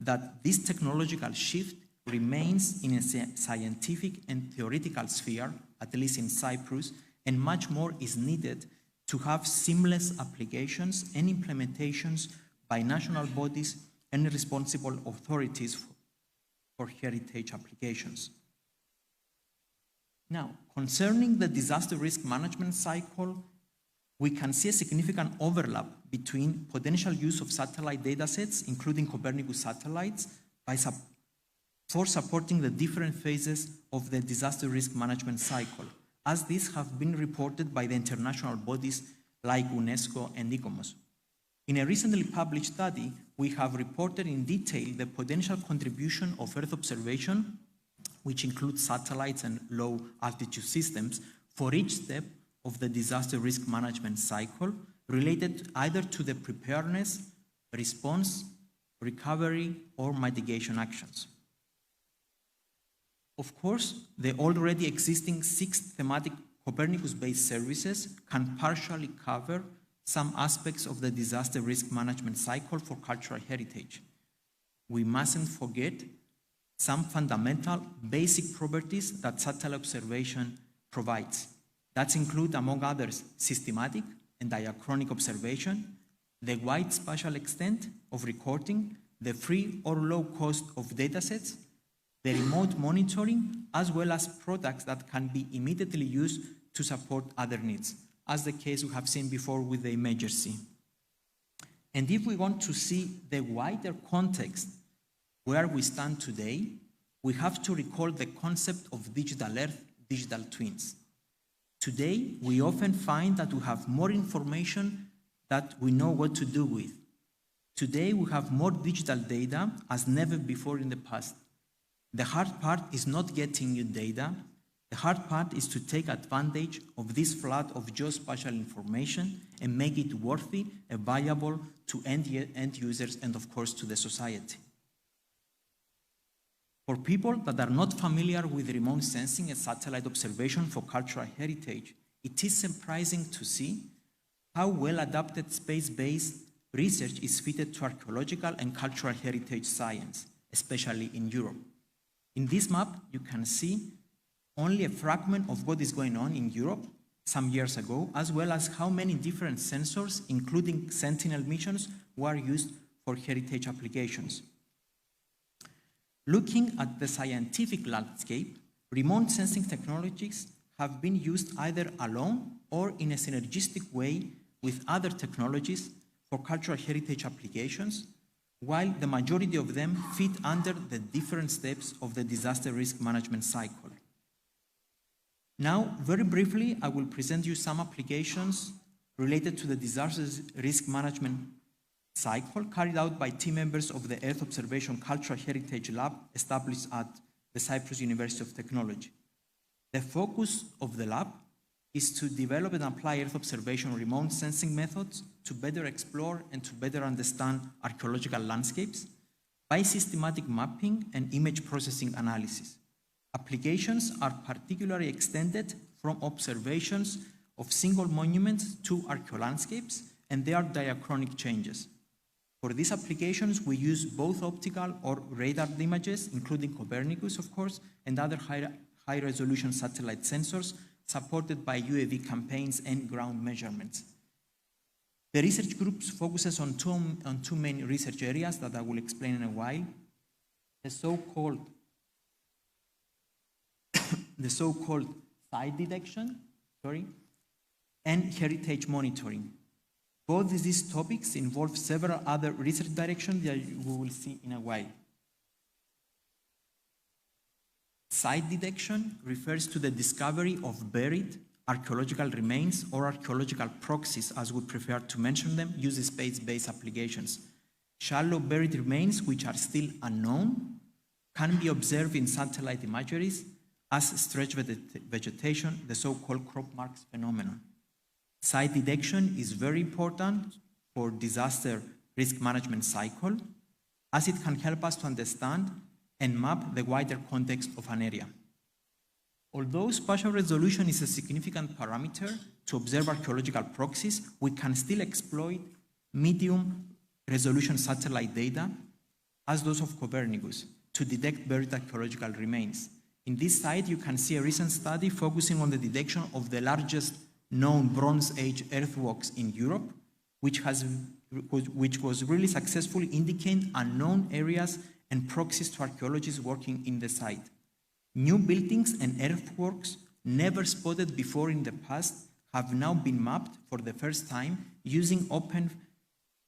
that this technological shift remains in a scientific and theoretical sphere, at least in Cyprus, and much more is needed to have seamless applications and implementations by national bodies and responsible authorities for heritage applications. Now, concerning the disaster risk management cycle, we can see a significant overlap between potential use of satellite datasets, including Copernicus satellites, for supporting the different phases of the disaster risk management cycle, as these have been reported by the international bodies like UNESCO and Nicosia. In a recently published study, we have reported in detail the potential contribution of Earth observation, which includes satellites and low-altitude systems, for each step of the disaster risk management cycle, related either to the preparedness, response, recovery, or mitigation actions. Of course, the already existing 6 thematic Copernicus-based services can partially cover some aspects of the disaster risk management cycle for cultural heritage. We mustn't forget some fundamental basic properties that satellite observation provides. That include, among others, systematic and diachronic observation, the wide spatial extent of recording, the free or low cost of datasets, the remote monitoring, as well as products that can be immediately used to support other needs, as the case we have seen before with the Imagersy. And if we want to see the wider context where we stand today, we have to recall the concept of digital Earth, digital twins. Today, we often find that we have more information that we know what to do with. Today, we have more digital data as never before in the past. The hard part is not getting new data. The hard part is to take advantage of this flood of geospatial information and make it worthy and viable to end users and, of course, to the society. For people that are not familiar with remote sensing and satellite observation for cultural heritage, it is surprising to see how well adapted space-based research is fitted to archaeological and cultural heritage science, especially in Europe. In this map, you can see only a fragment of what is going on in Europe some years ago, as well as how many different sensors, including Sentinel missions, were used for heritage applications. Looking at the scientific landscape, remote sensing technologies have been used either alone or in a synergistic way with other technologies for cultural heritage applications, while the majority of them fit under the different steps of the disaster risk management cycle. Now, very briefly, I will present you some applications related to the disaster risk management cycle carried out by team members of the Earth Observation Cultural Heritage Lab established at the Cyprus University of Technology. The focus of the lab is to develop and apply Earth observation remote sensing methods to better explore and to better understand archaeological landscapes by systematic mapping and image processing analysis. Applications are particularly extended from observations of single monuments to archaeolandscapes and their diachronic changes. For these applications, we use both optical or radar images, including Copernicus, of course, and other high-resolution satellite sensors supported by UAV campaigns and ground measurements. The research group focuses on two main research areas that I will explain in a while. The so-called site detection, and heritage monitoring. Both these topics involve several other research directions that we will see in a while. Site detection refers to the discovery of buried archaeological remains or archaeological proxies, as we prefer to mention them, using space-based applications. Shallow buried remains, which are still unknown, can be observed in satellite imageries as stretched vegetation, the so-called crop marks phenomenon. Site detection is very important for disaster risk management cycle, as it can help us to understand and map the wider context of an area. Although spatial resolution is a significant parameter to observe archaeological proxies, we can still exploit medium resolution satellite data, as those of Copernicus, to detect buried archaeological remains. In this slide, you can see a recent study focusing on the detection of the largest known Bronze Age earthworks in Europe, which was really successful, indicating unknown areas and proxies to archaeologists working in the site. New buildings and earthworks never spotted before in the past have now been mapped for the first time using open,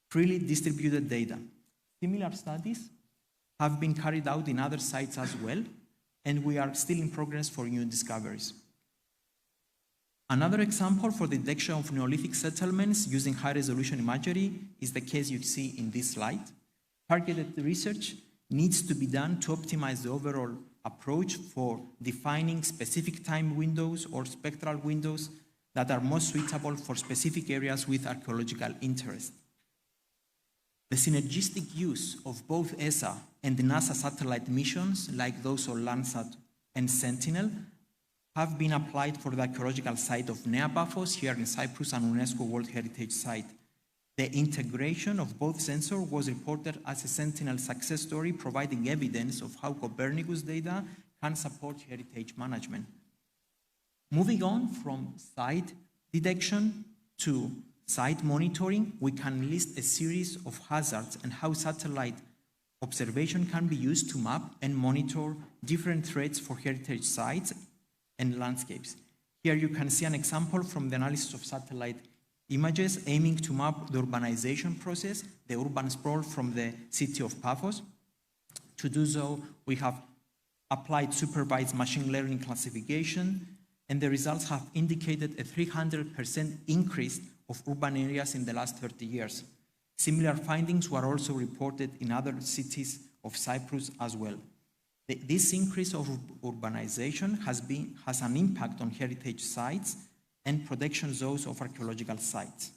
freely distributed data. Similar studies have been carried out in other sites as well, and we are still in progress for new discoveries. Another example for the detection of Neolithic settlements using high-resolution imagery is the case you see in this slide. Targeted research needs to be done to optimize the overall approach for defining specific time windows or spectral windows that are most suitable for specific areas with archaeological interest. The synergistic use of both ESA and NASA satellite missions, like those of Landsat and Sentinel, have been applied for the archaeological site of Nea Paphos here in Cyprus, an UNESCO World Heritage Site. The integration of both sensors was reported as a Sentinel success story, providing evidence of how Copernicus data can support heritage management. Moving on from site detection to site monitoring, we can list a series of hazards and how satellite observation can be used to map and monitor different threats for heritage sites and landscapes. Here you can see an example from the analysis of satellite images aiming to map the urbanization process, the urban sprawl from the city of Paphos. To do so, we have applied supervised machine learning classification, and the results have indicated a 300% increase of urban areas in the last 30 years. Similar findings were also reported in other cities of Cyprus as well. This increase of urbanization has an impact on heritage sites and protection zones of archaeological sites.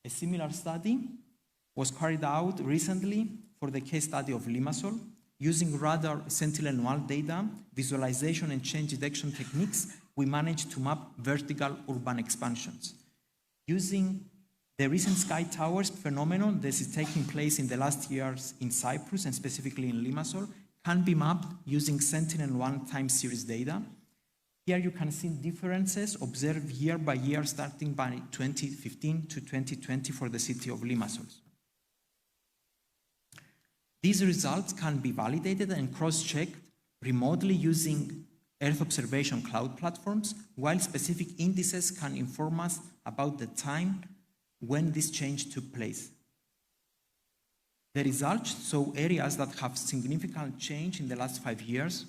A similar study was carried out recently for the case study of Limassol. Using radar Sentinel-1 data, visualization and change detection techniques, we managed to map vertical urban expansions. Using the recent sky towers phenomenon that is taking place in the last years in Cyprus and specifically in Limassol can be mapped using Sentinel-1 time series data. Here you can see differences observed year by year starting by 2015 to 2020 for the city of Limassol. These results can be validated and cross-checked remotely using Earth observation cloud platforms, while specific indices can inform us about the time when this change took place. The results show areas that have significant change in the last 5 years.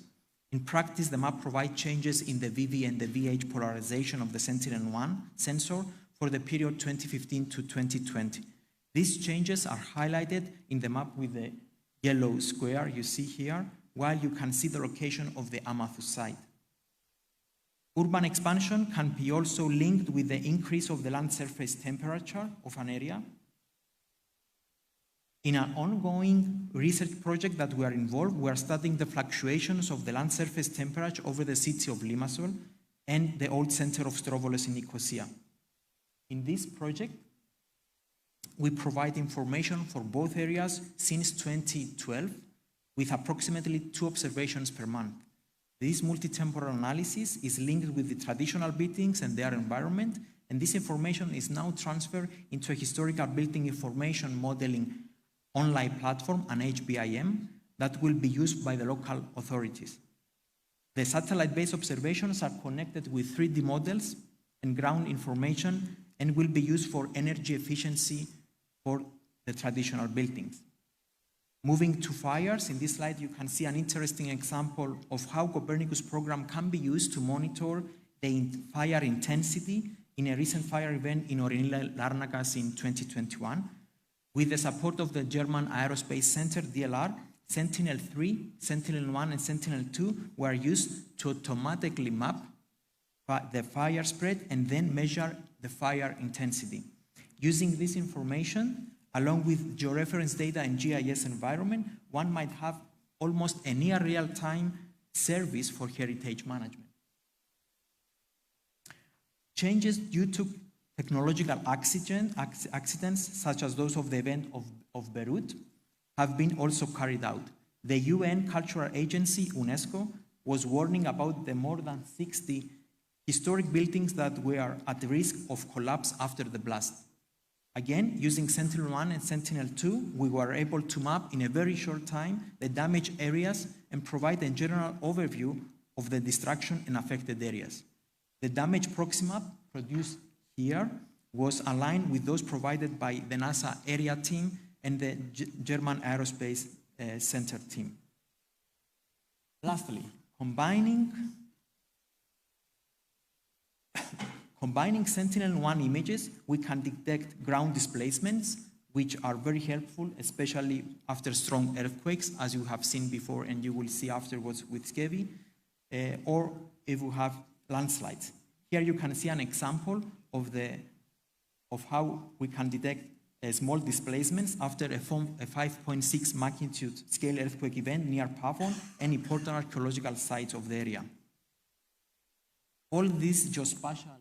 In practice, the map provides changes in the VV and the VH polarization of the Sentinel-1 sensor for the period 2015 to 2020. These changes are highlighted in the map with the yellow square you see here, while you can see the location of the Amathus site. Urban expansion can be also linked with the increase of the land surface temperature of an area. In an ongoing research project that we are involved, we are studying the fluctuations of the land surface temperature over the city of Limassol and the old center of Strovolos in Nicosia. In this project, we provide information for both areas since 2012 with approximately 2 observations per month. This multi-temporal analysis is linked with the traditional buildings and their environment And this information is now transferred into a historical building information modeling online platform, an HBIM, that will be used by the local authorities. The satellite-based observations are connected with 3D models and ground information and will be used for energy efficiency for the traditional buildings. Moving to fires, in this slide you can see an interesting example of how Copernicus program can be used to monitor the fire intensity in a recent fire event in Orinil Larnakas in 2021. With the support of the German Aerospace Center, DLR, Sentinel-3, Sentinel-1 and Sentinel-2 were used to automatically map the fire spread and then measure the fire intensity. Using this information, along with georeference data and GIS environment, one might have almost a near real-time service for heritage management. Changes due to technological accidents, such as those of the event of Beirut, have been also carried out. The UN Cultural Agency, UNESCO, was warning about the more than 60 historic buildings that were at risk of collapse after the blast. Again, using Sentinel-1 and Sentinel-2, we were able to map in a very short time the damaged areas and provide a general overview of the destruction and affected areas. The damage proxy map produced here was aligned with those provided by the NASA area team and the German Aerospace Center team. Lastly, combining Sentinel-1 images, we can detect ground displacements, which are very helpful, especially after strong earthquakes, as you have seen before and you will see afterwards with Skevi, or if we have landslides. Here you can see an example of how we can detect small displacements after a 5.6 magnitude scale earthquake event near Pavon and important archaeological sites of the area. All these geospatial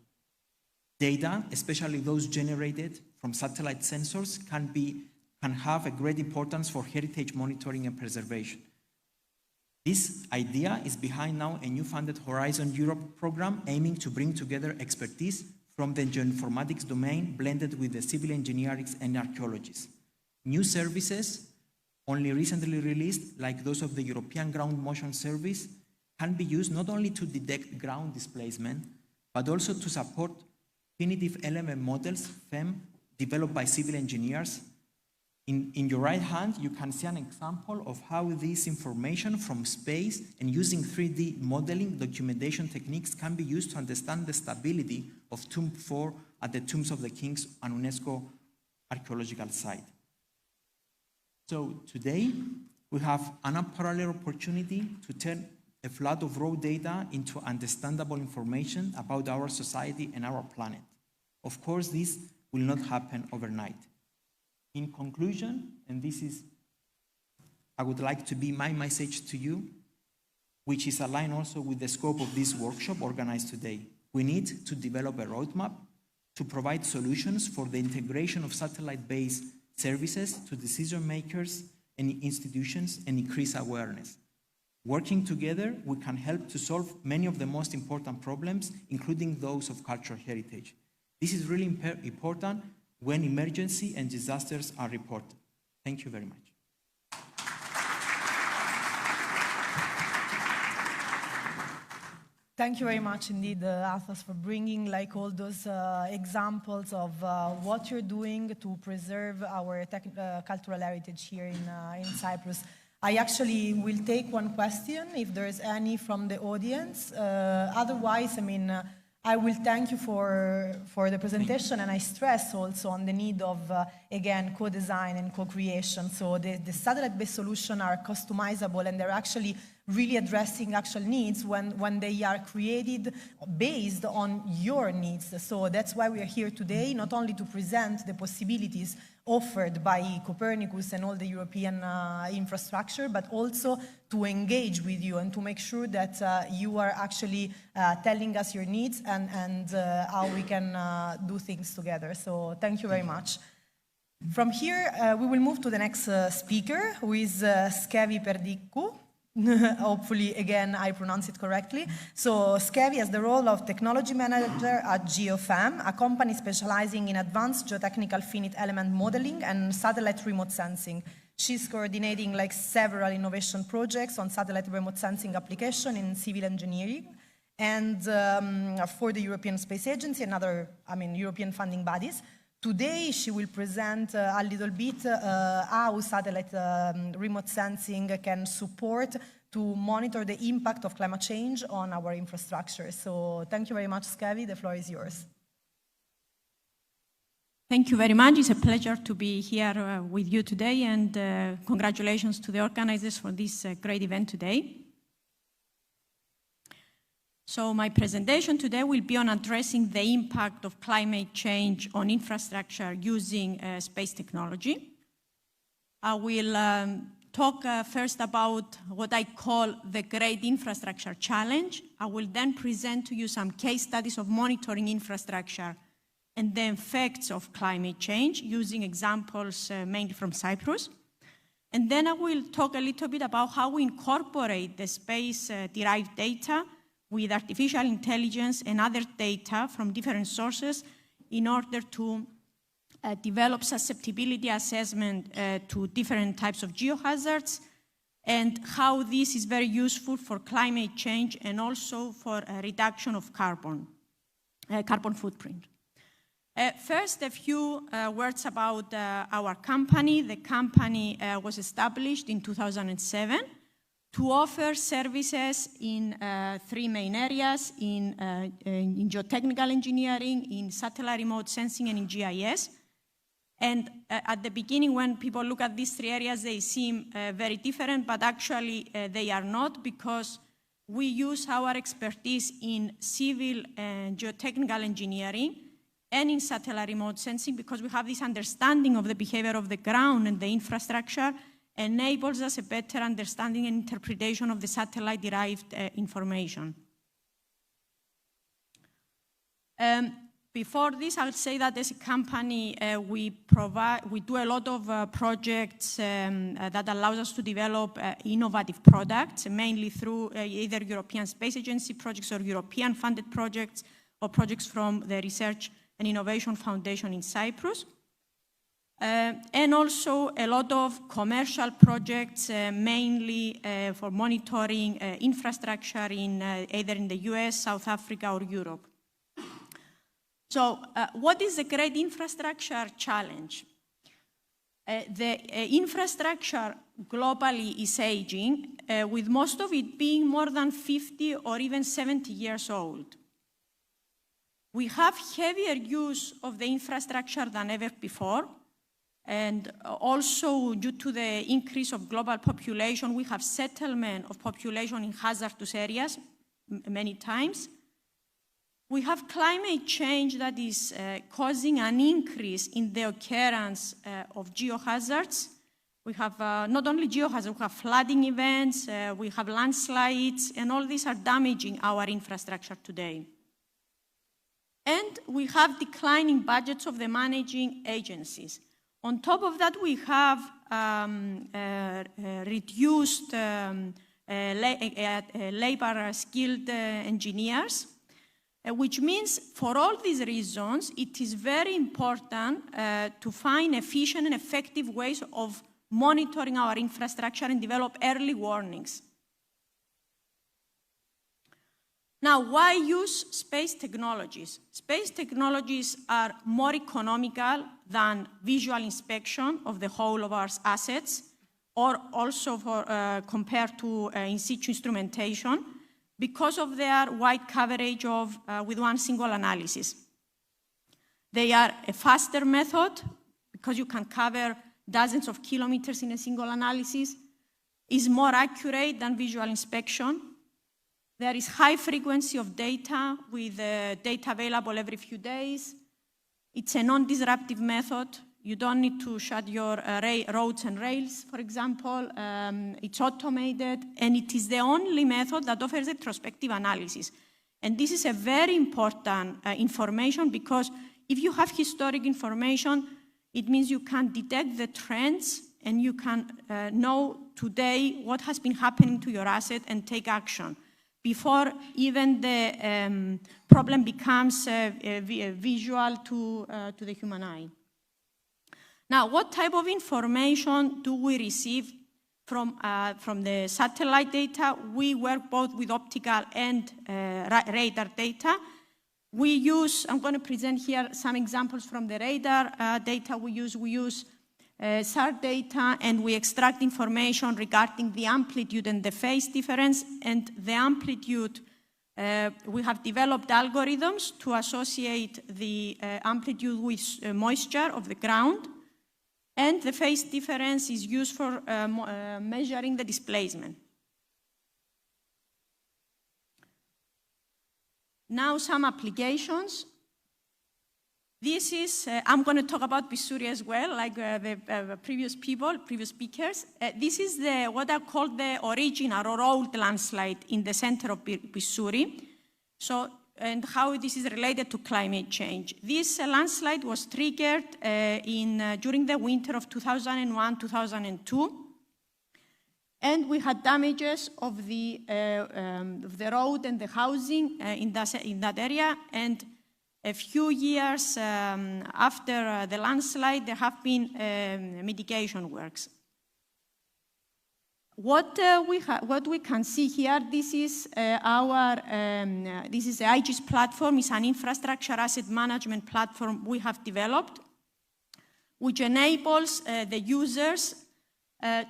data, especially those generated from satellite sensors, can have a great importance for heritage monitoring and preservation. This idea is behind now a new funded Horizon Europe program aiming to bring together expertise from the geoinformatics domain blended with the civil engineering and archaeologists. New services, only recently released, like those of the European Ground Motion Service, can be used not only to detect ground displacement, but also to support definitive element models, FEM, developed by civil engineers. In your right hand, you can see an example of how this information from space and using 3D modeling documentation techniques can be used to understand the stability of Tomb 4 at the Tombs of the Kings, an UNESCO archaeological site. So today, we have an unparalleled opportunity to turn a flood of raw data into understandable information about our society and our planet. Of course, this will not happen overnight. In conclusion, and I would like to be my message to you, which is aligned also with the scope of this workshop organized today. We need to develop a roadmap to provide solutions for the integration of satellite-based services to decision makers and institutions and increase awareness. Working together, we can help to solve many of the most important problems, including those of cultural heritage. This is really important when emergency and disasters are reported. Thank you very much. Thank you very much indeed, Athos, for bringing all those examples of what you're doing to preserve our cultural heritage here in Cyprus. I actually will take one question if there is any from the audience. Otherwise, I will thank you for the presentation, and I stress also on the need of, again, co-design and co-creation. So the satellite-based solutions are customizable, and they're actually really addressing actual needs when they are created based on your needs. So that's why we are here today, not only to present the possibilities offered by Copernicus and all the European infrastructure, but also to engage with you and to make sure that you are actually telling us your needs and how we can do things together. So thank you very much. From here, we will move to the next speaker, who is Skevi Perdikku. Hopefully, again, I pronounce it correctly. So Skevi has the role of technology manager at GeoFam, a company specializing in advanced geotechnical finite element modeling and satellite remote sensing. She's coordinating like several innovation projects on satellite remote sensing application in civil engineering and for the European Space Agency and other, European funding bodies. Today, she will present a little bit how satellite remote sensing can support to monitor the impact of climate change on our infrastructure. So thank you very much, Skevi. The floor is yours. Thank you very much. It's a pleasure to be here with you today, and congratulations to the organizers for this great event today. So my presentation today will be on addressing the impact of climate change on infrastructure using space technology. I will talk first about what I call the Great Infrastructure Challenge. I will then present to you some case studies of monitoring infrastructure and the effects of climate change using examples mainly from Cyprus. And then I will talk a little bit about how we incorporate the space-derived data with artificial intelligence and other data from different sources in order to develop susceptibility assessment to different types of geohazards, and how this is very useful for climate change and also for a reduction of carbon footprint. First, a few words about our company. The company was established in 2007 to offer services in three main areas, in geotechnical engineering, in satellite remote sensing, and in GIS. And at the beginning, when people look at these three areas, they seem very different, but actually they are not, because we use our expertise in civil and geotechnical engineering and in satellite remote sensing, because we have this understanding of the behavior of the ground and the infrastructure, enables us a better understanding and interpretation of the satellite-derived information. Before this, I'll say that as a company, we do a lot of projects that allows us to develop innovative products, mainly through either European Space Agency projects or European-funded projects, or projects from the Research and Innovation Foundation in Cyprus. And also a lot of commercial projects, mainly for monitoring infrastructure in either in the US, South Africa, or Europe. So what is the Great Infrastructure Challenge? The infrastructure globally is aging, with most of it being more than 50 or even 70 years old. We have heavier use of the infrastructure than ever before. And also, due to the increase of global population, we have settlement of population in hazardous areas many times. We have climate change that is causing an increase in the occurrence of geohazards. We have not only geohazards, we have flooding events, we have landslides, and all these are damaging our infrastructure today. And we have declining budgets of the managing agencies. On top of that, we have reduced labor-skilled engineers, which means for all these reasons, it is very important to find efficient and effective ways of monitoring our infrastructure and develop early warnings. Now, why use space technologies? Space technologies are more economical than visual inspection of the whole of our assets, or also for, compared to in situ instrumentation, because of their wide coverage of, with one single analysis. They are a faster method, because you can cover dozens of kilometers in a single analysis, is more accurate than visual inspection. There is high frequency of data, with data available every few days. It's a non-disruptive method. You don't need to shut your roads and rails, for example. It's automated, and it is the only method that offers retrospective analysis. And this is a very important information, because if you have historic information, it means you can detect the trends and you can know today what has been happening to your asset and take action before even the problem becomes visual to the human eye. Now, what type of information do we receive from the satellite data? We work both with optical and radar data. We use, I'm going to present here some examples from the radar data we use. We use SAR data, and we extract information regarding the amplitude and the phase difference. And the amplitude, we have developed algorithms to associate the amplitude with moisture of the ground. And the phase difference is used for measuring the displacement. Now some applications. This is, I'm going to talk about Byssouri as well, like the previous speakers. This is what are called the original or old landslide in the center of Byssouri. So, and how this is related to climate change. This landslide was triggered during the winter of 2001-2002. And we had damages of the road and the housing in that area. And a few years after the landslide, there have been mitigation works. What we can see here, this is the IGIS platform. It's an infrastructure asset management platform we have developed, which enables the users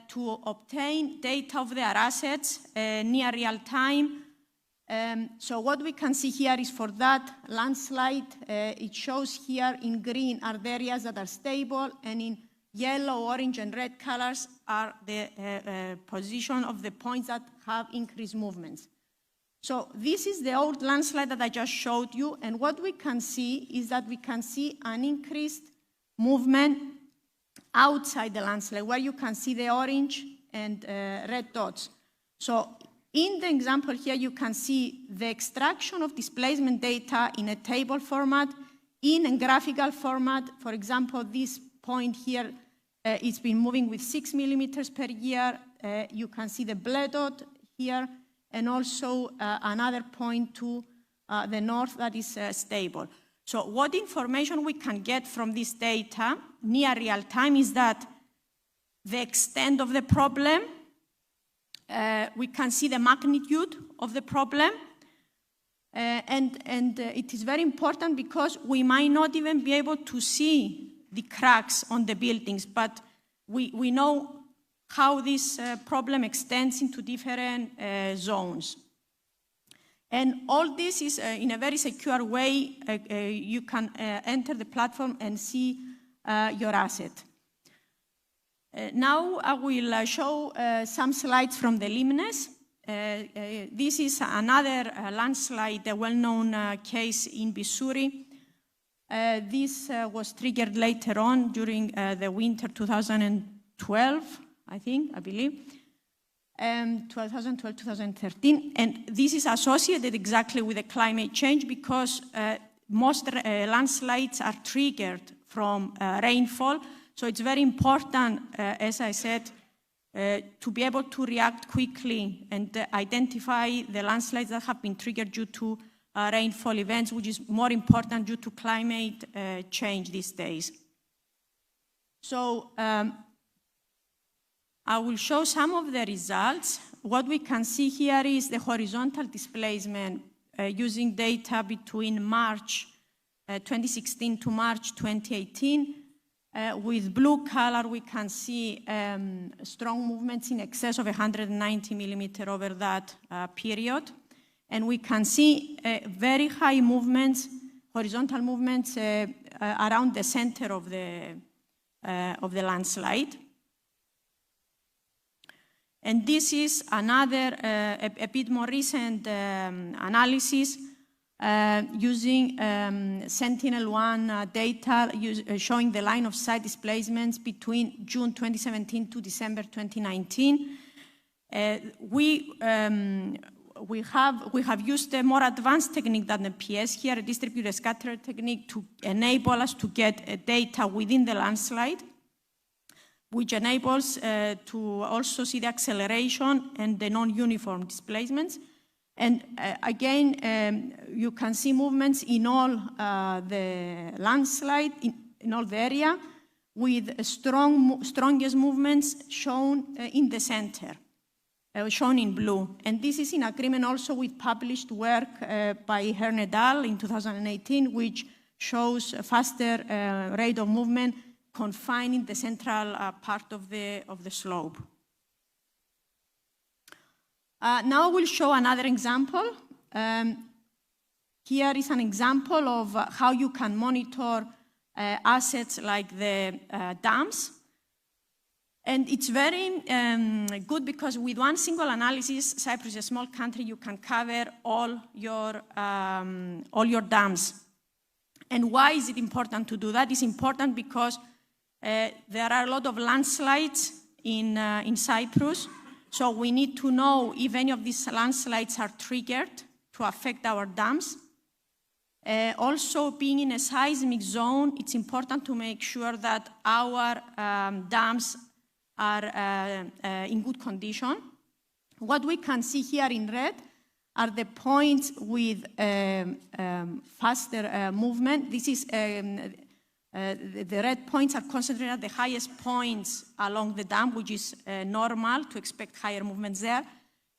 to obtain data of their assets near real time. So what we can see here is for that landslide, it shows here in green are the areas that are stable, and in yellow, orange, and red colors are the position of the points that have increased movements. So this is the old landslide that I just showed you, and what we can see is that we can see an increased movement outside the landslide, where you can see the orange and red dots. So in the example here, you can see the extraction of displacement data in a table format, in a graphical format. For example, this point here, it's been moving with 6 millimeters per year. You can see the blue dot here, and also another point to the north that is stable. So what information we can get from this data near real time is that the extent of the problem, we can see the magnitude of the problem, and it is very important because we might not even be able to see the cracks on the buildings, but we know how this problem extends into different zones. And all this is in a very secure way. You can enter the platform and see your asset. Now I will show some slides from the Limnes. This is another landslide, a well-known case in Byssouri. This was triggered later on during the winter 2012, I believe. 2012-2013, and this is associated exactly with the climate change because most landslides are triggered from rainfall. So it's very important, as I said, to be able to react quickly and identify the landslides that have been triggered due to rainfall events, which is more important due to climate change these days. So I will show some of the results. What we can see here is the horizontal displacement using data between March 2016 to March 2018. With blue color, we can see strong movements in excess of 190 millimeters over that period. And we can see very high movements, horizontal movements around the center of the landslide. And this is another, a bit more recent analysis using Sentinel-1 data showing the line of sight displacements between June 2017 to December 2019. We have used a more advanced technique than the PS here, a distributed scatter technique, to enable us to get data within the landslide. which enables to also see the acceleration and the non-uniform displacements. And again, you can see movements in all the landslide, in all the area, with strongest movements shown in the center, shown in blue. And this is in agreement also with published work by Herne et al. In 2018, which shows a faster rate of movement confining the central part of the slope. Now we'll show another example. Here is an example of how you can monitor assets like the dams. And it's very good because with one single analysis, Cyprus is a small country, you can cover all your dams. And why is it important to do that? It's important because there are a lot of landslides in Cyprus. So we need to know if any of these landslides are triggered to affect our dams. Also, being in a seismic zone, it's important to make sure that our dams are in good condition. What we can see here in red are the points with faster movement. This is the red points are concentrated at the highest points along the dam, which is normal to expect higher movements there.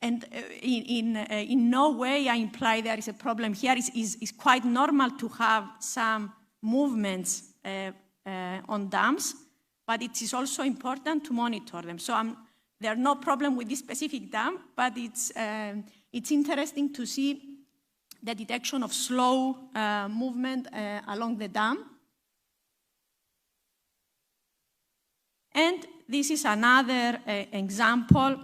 And in no way I imply there is a problem here. It's quite normal to have some movements on dams, but it is also important to monitor them. So there's no problem with this specific dam, but it's interesting to see the detection of slow movement along the dam. And this is another example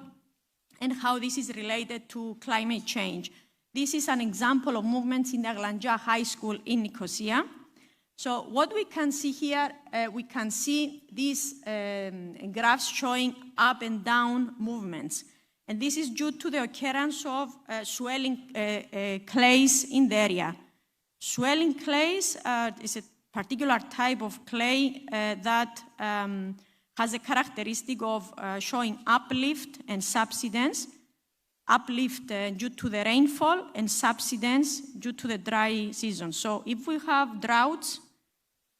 and how this is related to climate change. This is an example of movements in the Aglangia High School in Nicosia. So what we can see here, we can see these graphs showing up and down movements. And this is due to the occurrence of swelling clays in the area. Swelling clays is a particular type of clay that has a characteristic of showing uplift and subsidence. Uplift due to the rainfall and subsidence due to the dry season. So if we have droughts,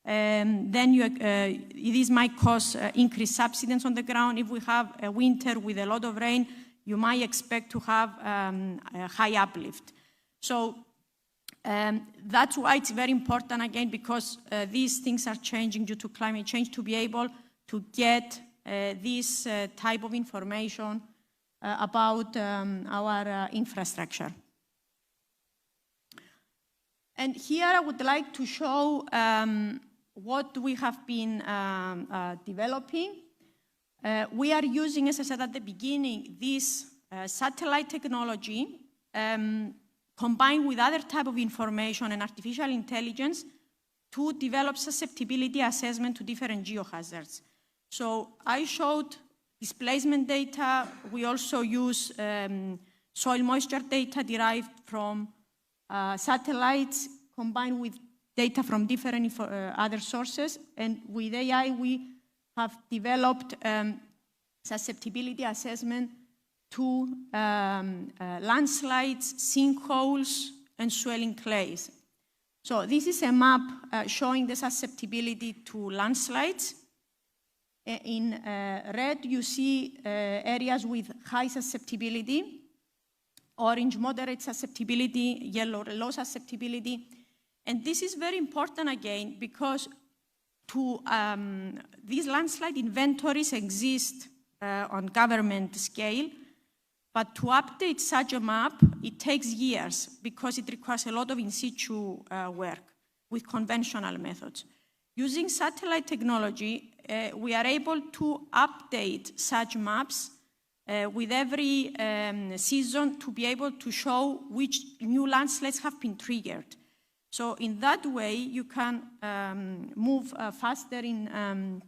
then this might cause increased subsidence on the ground. If we have a winter with a lot of rain, you might expect to have a high uplift. So that's why it's very important, again, because these things are changing due to climate change, to be able to get this type of information about our infrastructure. And here I would like to show what we have been developing. We are using, as I said at the beginning, this satellite technology combined with other type of information and artificial intelligence to develop susceptibility assessment to different geohazards. So I showed displacement data. We also use soil moisture data derived from satellites combined with data from different other sources. And with AI, we have developed susceptibility assessment to landslides, sinkholes, and swelling clays. So this is a map showing the susceptibility to landslides. In red, you see areas with high susceptibility, orange, moderate susceptibility, yellow, low susceptibility. And this is very important, again, because these landslide inventories exist on government scale, but to update such a map, it takes years because it requires a lot of in situ work with conventional methods. Using satellite technology, we are able to update such maps with every season to be able to show which new landslides have been triggered. So in that way, you can move faster in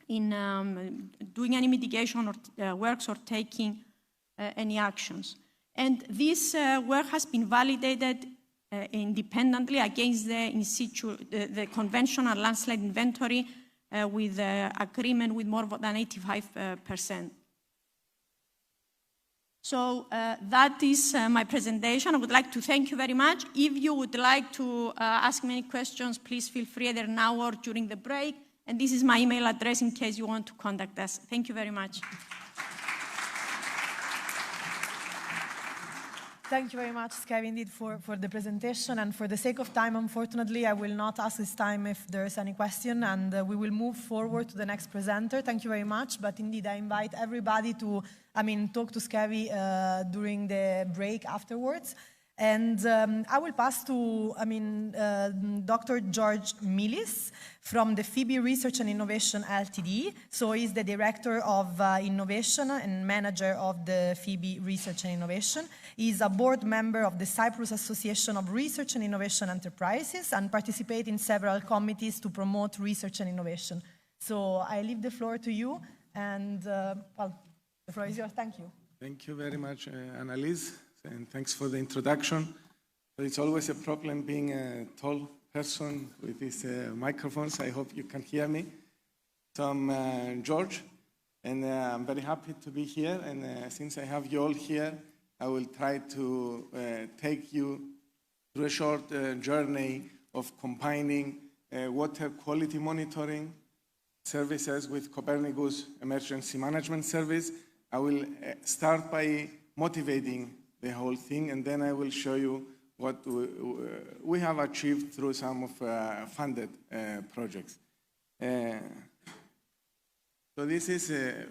doing any mitigation or works or taking any actions. And this work has been validated independently against the in situ, the conventional landslide inventory with agreement with more than 85%. So that is my presentation. I would like to thank you very much. If you would like to ask me any questions, please feel free either now or during the break. And this is my email address in case you want to contact us. Thank you very much. Thank you very much, Skevi, indeed, for the presentation. And for the sake of time, unfortunately, I will not ask this time if there's any question, and we will move forward to the next presenter. Thank you very much. But indeed, I invite everybody to, talk to Skevi during the break afterwards. And I will pass to, Dr. George Millis from the Phoebe Research and Innovation Ltd. So he's the Director of Innovation and Manager of the Phoebe Research and Innovation. He's a board member of the Cyprus Association of Research and Innovation Enterprises and participates in several committees to promote research and innovation. So I leave the floor to you, and well, the floor is yours. Thank you. Thank you very much, Annalise. And thanks for the introduction. It's always a problem being a tall person with these microphones. I hope you can hear me. So I'm George, and I'm very happy to be here. And since I have you all here, I will try to take you through a short journey of combining water quality monitoring services with Copernicus Emergency Management Service. I will start by motivating the whole thing, and then I will show you what we have achieved through some of funded projects. So this is a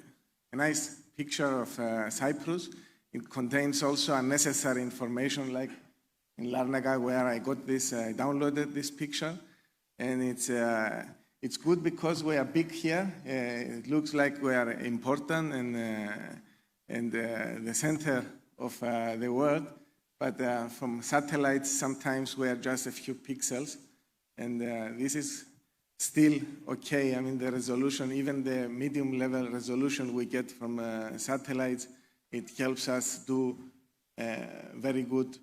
nice picture of Cyprus. It contains also unnecessary information, like in Larnaca, where I got this, I downloaded this picture, and it's good because we are big here. It looks like we are important and the center of the world, but from satellites sometimes we are just a few pixels, and this is still okay. The resolution, even the medium level resolution we get from satellites, it helps us do very good,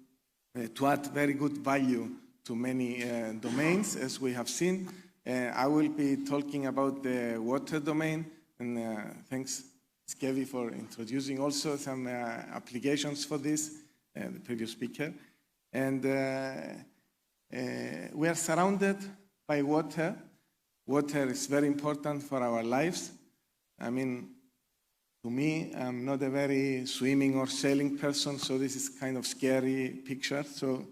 to add very good value to many domains, as we have seen. I will be talking about the water domain, and thanks Skevi for introducing also some applications for this, the previous speaker. And we are surrounded by water. Water is very important for our lives. To me, I'm not a very swimming or sailing person, so this is kind of scary picture. So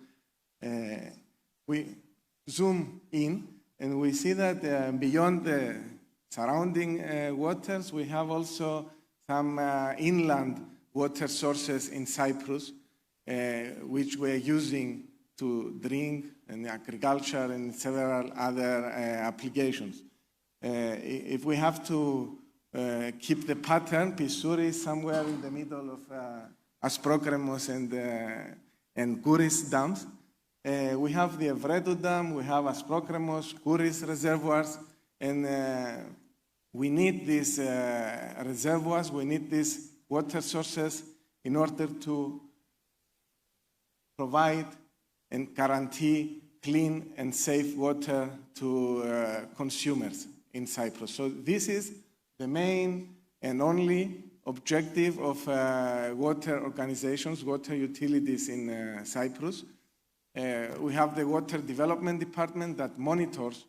we zoom in, and we see that beyond the surrounding waters, we have also some inland water sources in Cyprus, which we are using to drink and agriculture and several other applications. If we have to keep the pattern, Pissouri is somewhere in the middle of Asprokremos and Kouris dams. We have the Evretou Dam, we have Asprokremos, Kouris reservoirs, and we need these reservoirs, we need these water sources in order to provide and guarantee clean and safe water to consumers in Cyprus. So this is the main and only objective of water organizations, water utilities in Cyprus. We have the Water Development Department that monitors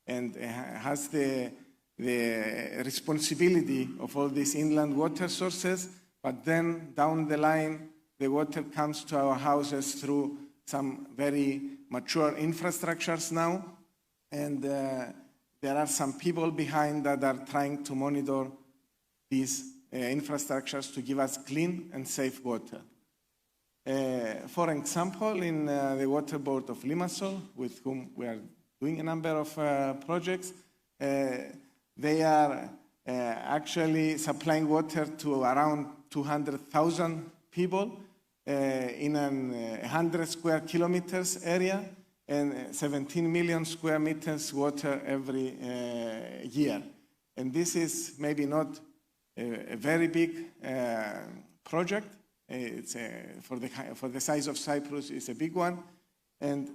and has the responsibility of all these inland water sources, but then down the line, the water comes to our houses through some very mature infrastructures now, and there are some people behind that are trying to monitor these infrastructures to give us clean and safe water. For example, in the Water Board of Limassol, with whom we are doing a number of projects, they are actually supplying water to around 200,000 people in a 100 square kilometers area and 17 million square meters water every year. And this is maybe not a very big project. It's for the size of Cyprus, it's a big one. And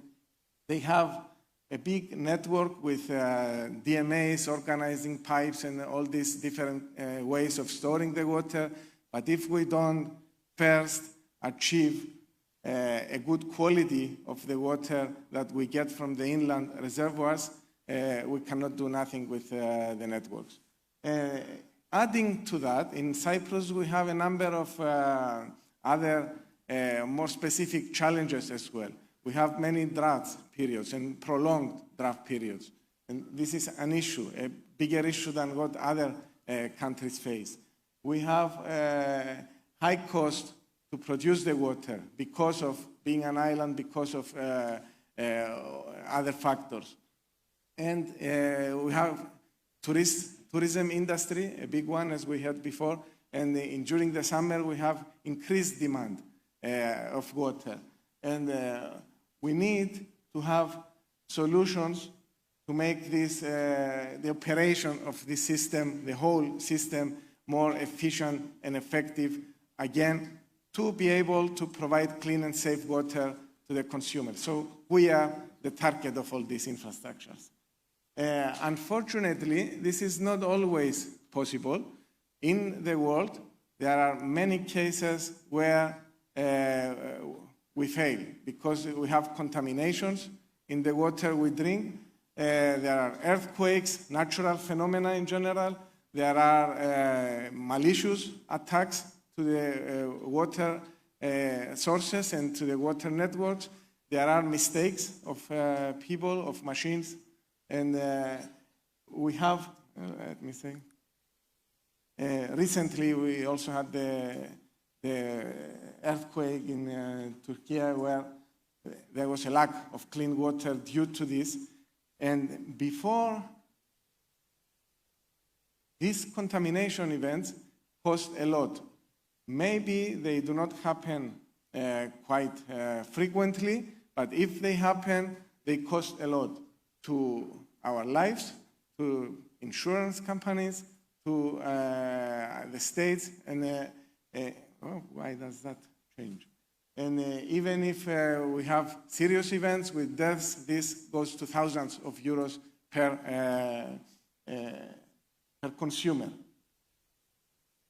they have a big network with DMAs, organizing pipes, and all these different ways of storing the water. But if we don't first achieve a good quality of the water that we get from the inland reservoirs, we cannot do nothing with the networks. Adding to that, in Cyprus we have a number of other more specific challenges as well. We have many drought periods and prolonged drought periods. And this is an issue, a bigger issue than what other countries face. We have high cost to produce the water because of being an island, because of other factors. And we have tourism industry, a big one, as we had before. And during the summer, we have increased demand of water. And we need to have solutions to make this, the operation of this system, the whole system, more efficient and effective, again, to be able to provide clean and safe water to the consumer. So we are the target of all these infrastructures. Unfortunately, this is not always possible. In the world, there are many cases where we fail because we have contaminations in the water we drink. There are earthquakes, natural phenomena in general. There are malicious attacks to the water sources and to the water networks. There are mistakes of people, of machines. And we have, let me say, recently we also had the earthquake in Turkey where there was a lack of clean water due to this. And before these contamination events cost a lot. Maybe they do not happen quite frequently, but if they happen, they cost a lot to our lives, to insurance companies, to the states, and oh, why does that change? And even if we have serious events with deaths, this goes to thousands of euros per consumer.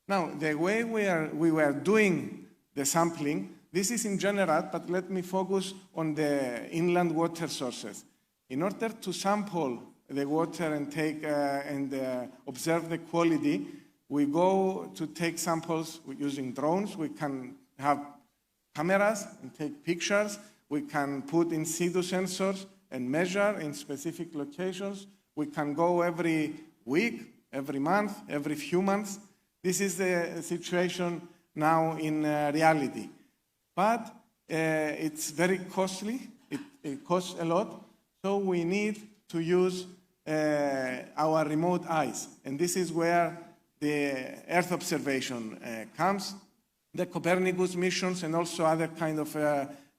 Now, the way we were doing the sampling, this is in general, but let me focus on the inland water sources. In order to sample the water and take and observe the quality, we go to take samples using drones. We can have cameras and take pictures. We can put in situ sensors and measure in specific locations. We can go every week, every month, every few months. This is the situation now in reality. But it's very costly. It costs a lot. So we need to use our remote eyes. And this is where the Earth observation comes, the Copernicus missions, and also other kind of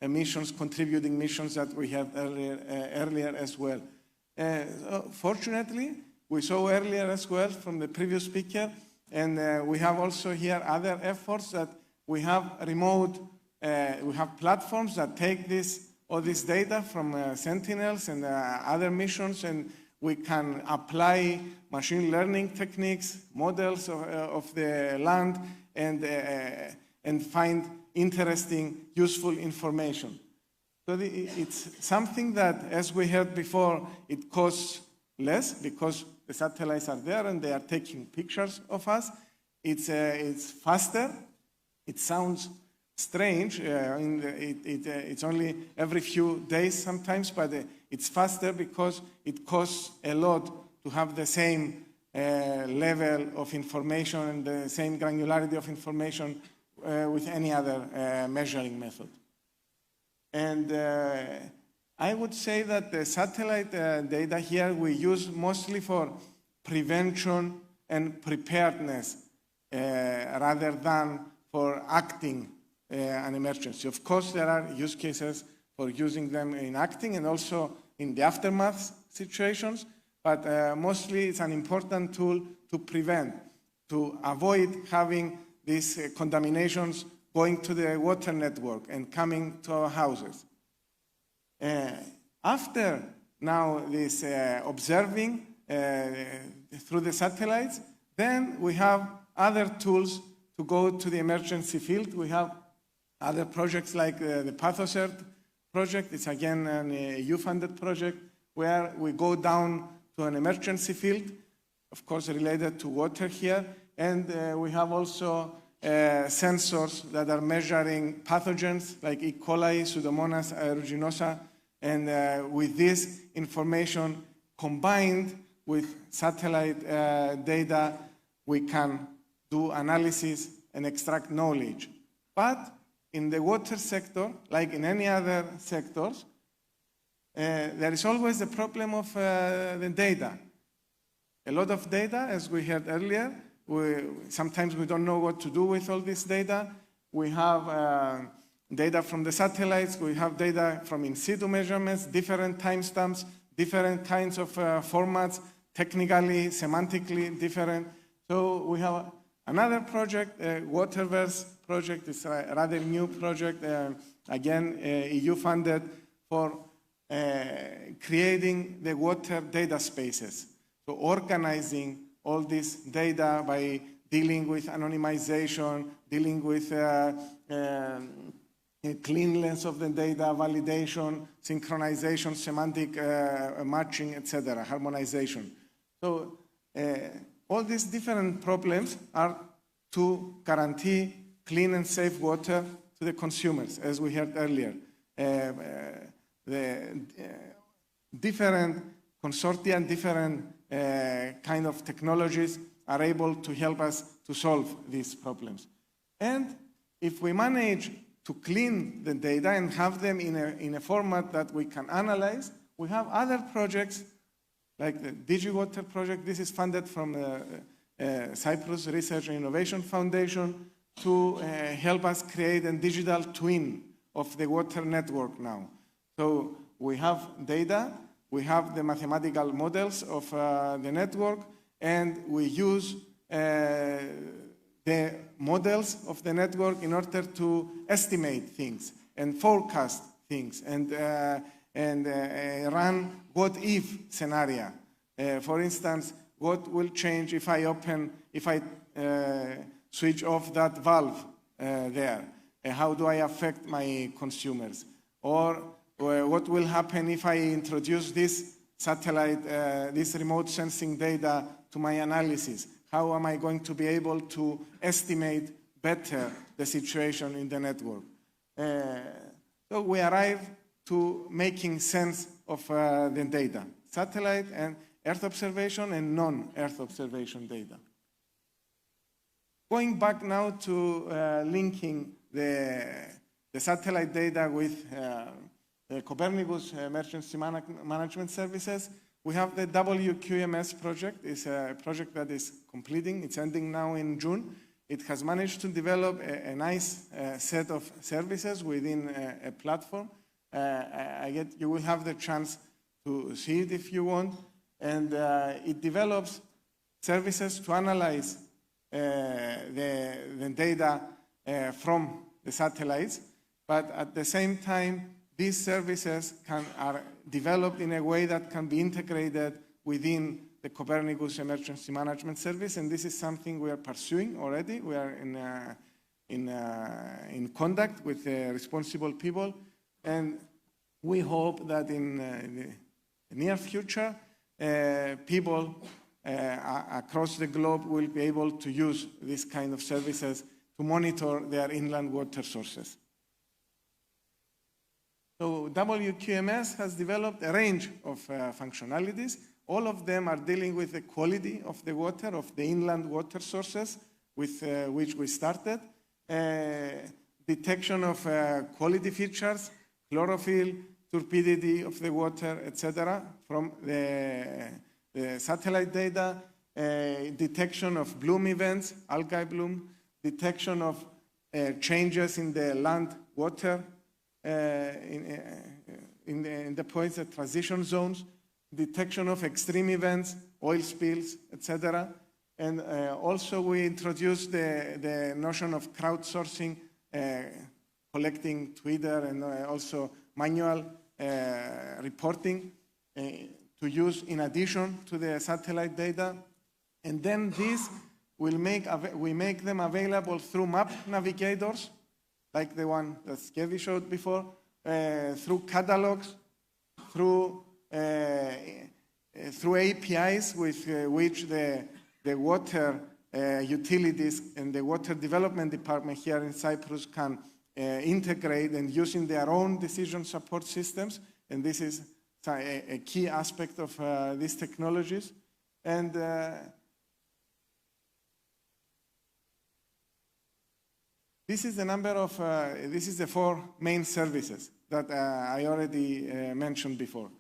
missions, contributing missions that we had earlier as well. Fortunately, we saw earlier as well from the previous speaker, and we have also here other efforts that we have remote, we have platforms that take all this data from Sentinels and other missions, and we can apply machine learning techniques, models of the land, and find interesting, useful information. So it's something that, as we heard before, it costs less because the satellites are there and they are taking pictures of us. It's faster. It sounds strange. It's only every few days sometimes, but it's faster because it costs a lot to have the same level of information and the same granularity of information with any other measuring method. And I would say that the satellite data here we use mostly for prevention and preparedness rather than for acting an emergency. Of course, there are use cases for using them in acting and also in the aftermath situations, but mostly it's an important tool to prevent, to avoid having these contaminations going to the water network and coming to our houses. After now this observing through the satellites. Then we have other tools to go to the emergency field. We have other projects like the Athos project. It's again an EU-funded project where we go down to an emergency field, of course related to water here, and we have also sensors that are measuring pathogens like E. coli, Pseudomonas aeruginosa, and with this information combined with satellite data, we can do analysis and extract knowledge. But in the water sector, like in any other sectors, there is always the problem of the data. A lot of data, as we heard earlier, sometimes we don't know what to do with all this data. We have data from the satellites, we have data from in situ measurements, different timestamps, different kinds of formats, technically, semantically different. So we have another project, Waterverse project. It's a rather new project, again, EU funded, for creating the water data spaces. So organizing all this data by dealing with anonymization, dealing with cleanliness of the data, validation, synchronization, semantic matching, etc., harmonization. So all these different problems are to guarantee clean and safe water to the consumers, as we heard earlier. The different consortia and different kind of technologies are able to help us to solve these problems. And if we manage to clean the data and have them in a format that we can analyze, we have other projects like the DigiWater project. This is funded from the Cyprus Research and Innovation Foundation to help us create a digital twin of the water network now. So we have data, we have the mathematical models of the network, and we use the models of the network in order to estimate things and forecast things and run what-if scenario. For instance, what will change if I switch off that valve there? How do I affect my consumers? Or what will happen if I introduce this satellite, this remote sensing data to my analysis? How am I going to be able to estimate better the situation in the network? So we arrive to making sense of the data, satellite and Earth observation and non-Earth observation data. Going back now to linking the satellite data with the Copernicus Emergency Management Services, we have the WQMS project. It's a project that is completing. It's ending now in June. It has managed to develop a nice set of services within a platform. You will have the chance to see it if you want. And it develops services to analyze the data from the satellites, but at the same time, these services are developed in a way that can be integrated within the Copernicus Emergency Management Service, and this is something we are pursuing already. We are in contact with responsible people, and we hope that in the near future, people across the globe will be able to use this kind of services to monitor their inland water sources. So WQMS has developed a range of functionalities. All of them are dealing with the quality of the water, of the inland water sources with which we started. Detection of quality features, chlorophyll, turbidity of the water, etc. from the satellite data, detection of bloom events, algae bloom, detection of changes in the land water, in the points, the transition zones, detection of extreme events, oil spills, etc. And also we introduced the notion of crowdsourcing, collecting Twitter and also manual reporting to use in addition to the satellite data. And then this we make them available through map navigators, like the one that Skevi showed before, through catalogs, through APIs with which the water utilities and the water development department here in Cyprus can integrate and use in their own decision support systems. And this is a key aspect of these technologies. And this is the number of, this is the 4 main services that I already mentioned before.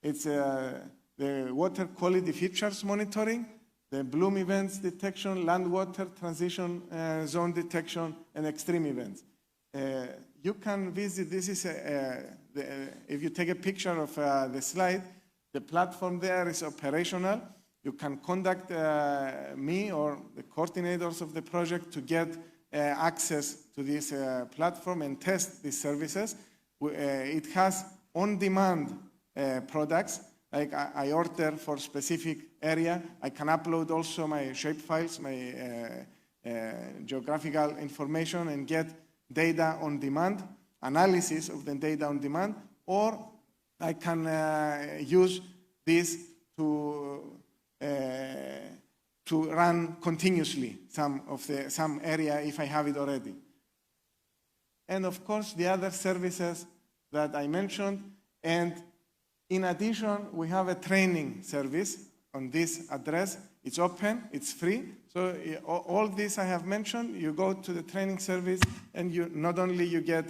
It's the water quality features monitoring, the bloom events detection, land water transition zone detection, and extreme events. You can visit, this is, if you take a picture of the slide, the platform there is operational. You can contact me or the coordinators of the project to get access to this platform and test these services. It has on-demand products, like I order for specific area. I can upload also my shapefiles, my geographical information, and get data on demand, analysis of the data on demand, or I can use this to run continuously some area if I have it already. And of course, the other services that I mentioned. And in addition, we have a training service on this address. It's open, it's free. So all this I have mentioned, you go to the training service and you not only you get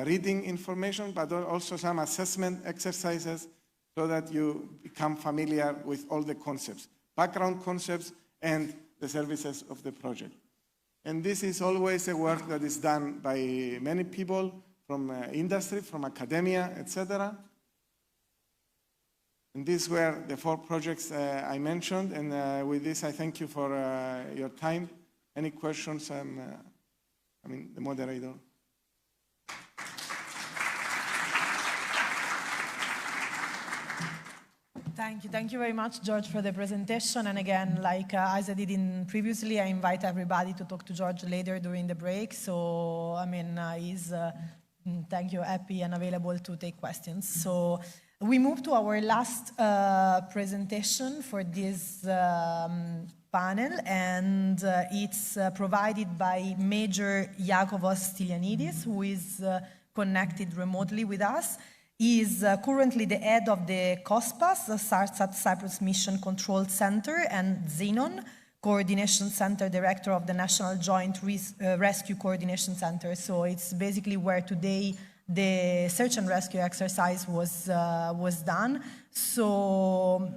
reading information, but also some assessment exercises so that you become familiar with all the concepts, background concepts, and the services of the project. And this is always a work that is done by many people from industry, from academia, etc. And these were the 4 projects I mentioned. And with this, I thank you for your time. Any questions? I mean, the moderator. Thank you very much, George, for the presentation. And again, like as I did previously, I invite everybody to talk to George later during the break. So, I mean, he's, thank you, happy and available to take questions. So we move to our last presentation for this panel, and it's provided by Major Iakovos Stylianidis, who is connected remotely with us. He is currently the head of the COSPAS, the SARSAT Cyprus Mission Control Center, and Xenon Coordination Center, director of the National Joint Rescue Coordination Center. So it's basically where today the search and rescue exercise was done. So,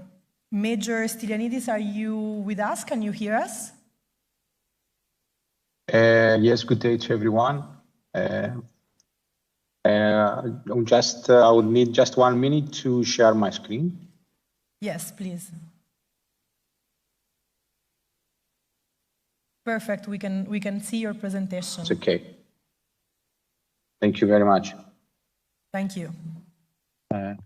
Major Stylianidis, are you with us? Can you hear us? Yes, good day to everyone. I would need just 1 minute to share my screen. Yes, please. Perfect. We can see your presentation. It's okay. Thank you very much. Thank you. The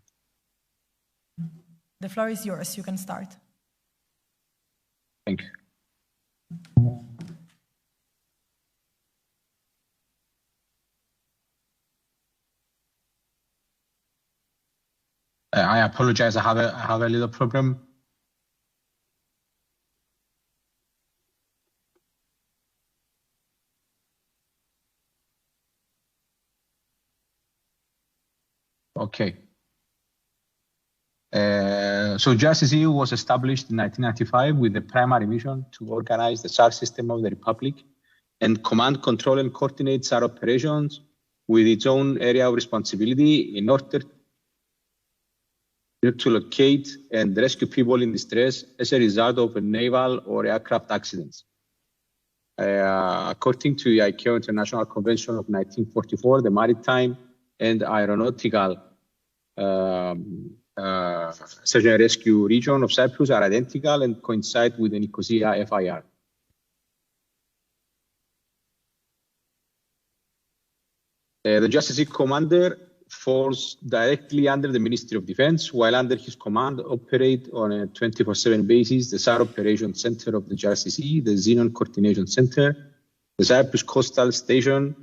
floor is yours. You can start. Thank you. I apologize. I have a little problem. Okay. So Justice EU was established in 1995 with the primary mission to organize the SAR system of the Republic and command, control, and coordinate SAR operations with its own area of responsibility in order to locate and rescue people in distress as a result of naval or aircraft accidents. According to the ICAO International Convention of 1944, the maritime and aeronautical search and rescue region of Cyprus are identical and coincide with the Nicosia FIR. The Justice Commander falls directly under the Ministry of Defense, while under his command operate on a 24/7 basis the SAR Operation Center of the JRCC, the Xenon Coordination Center, the Cyprus Coastal Station,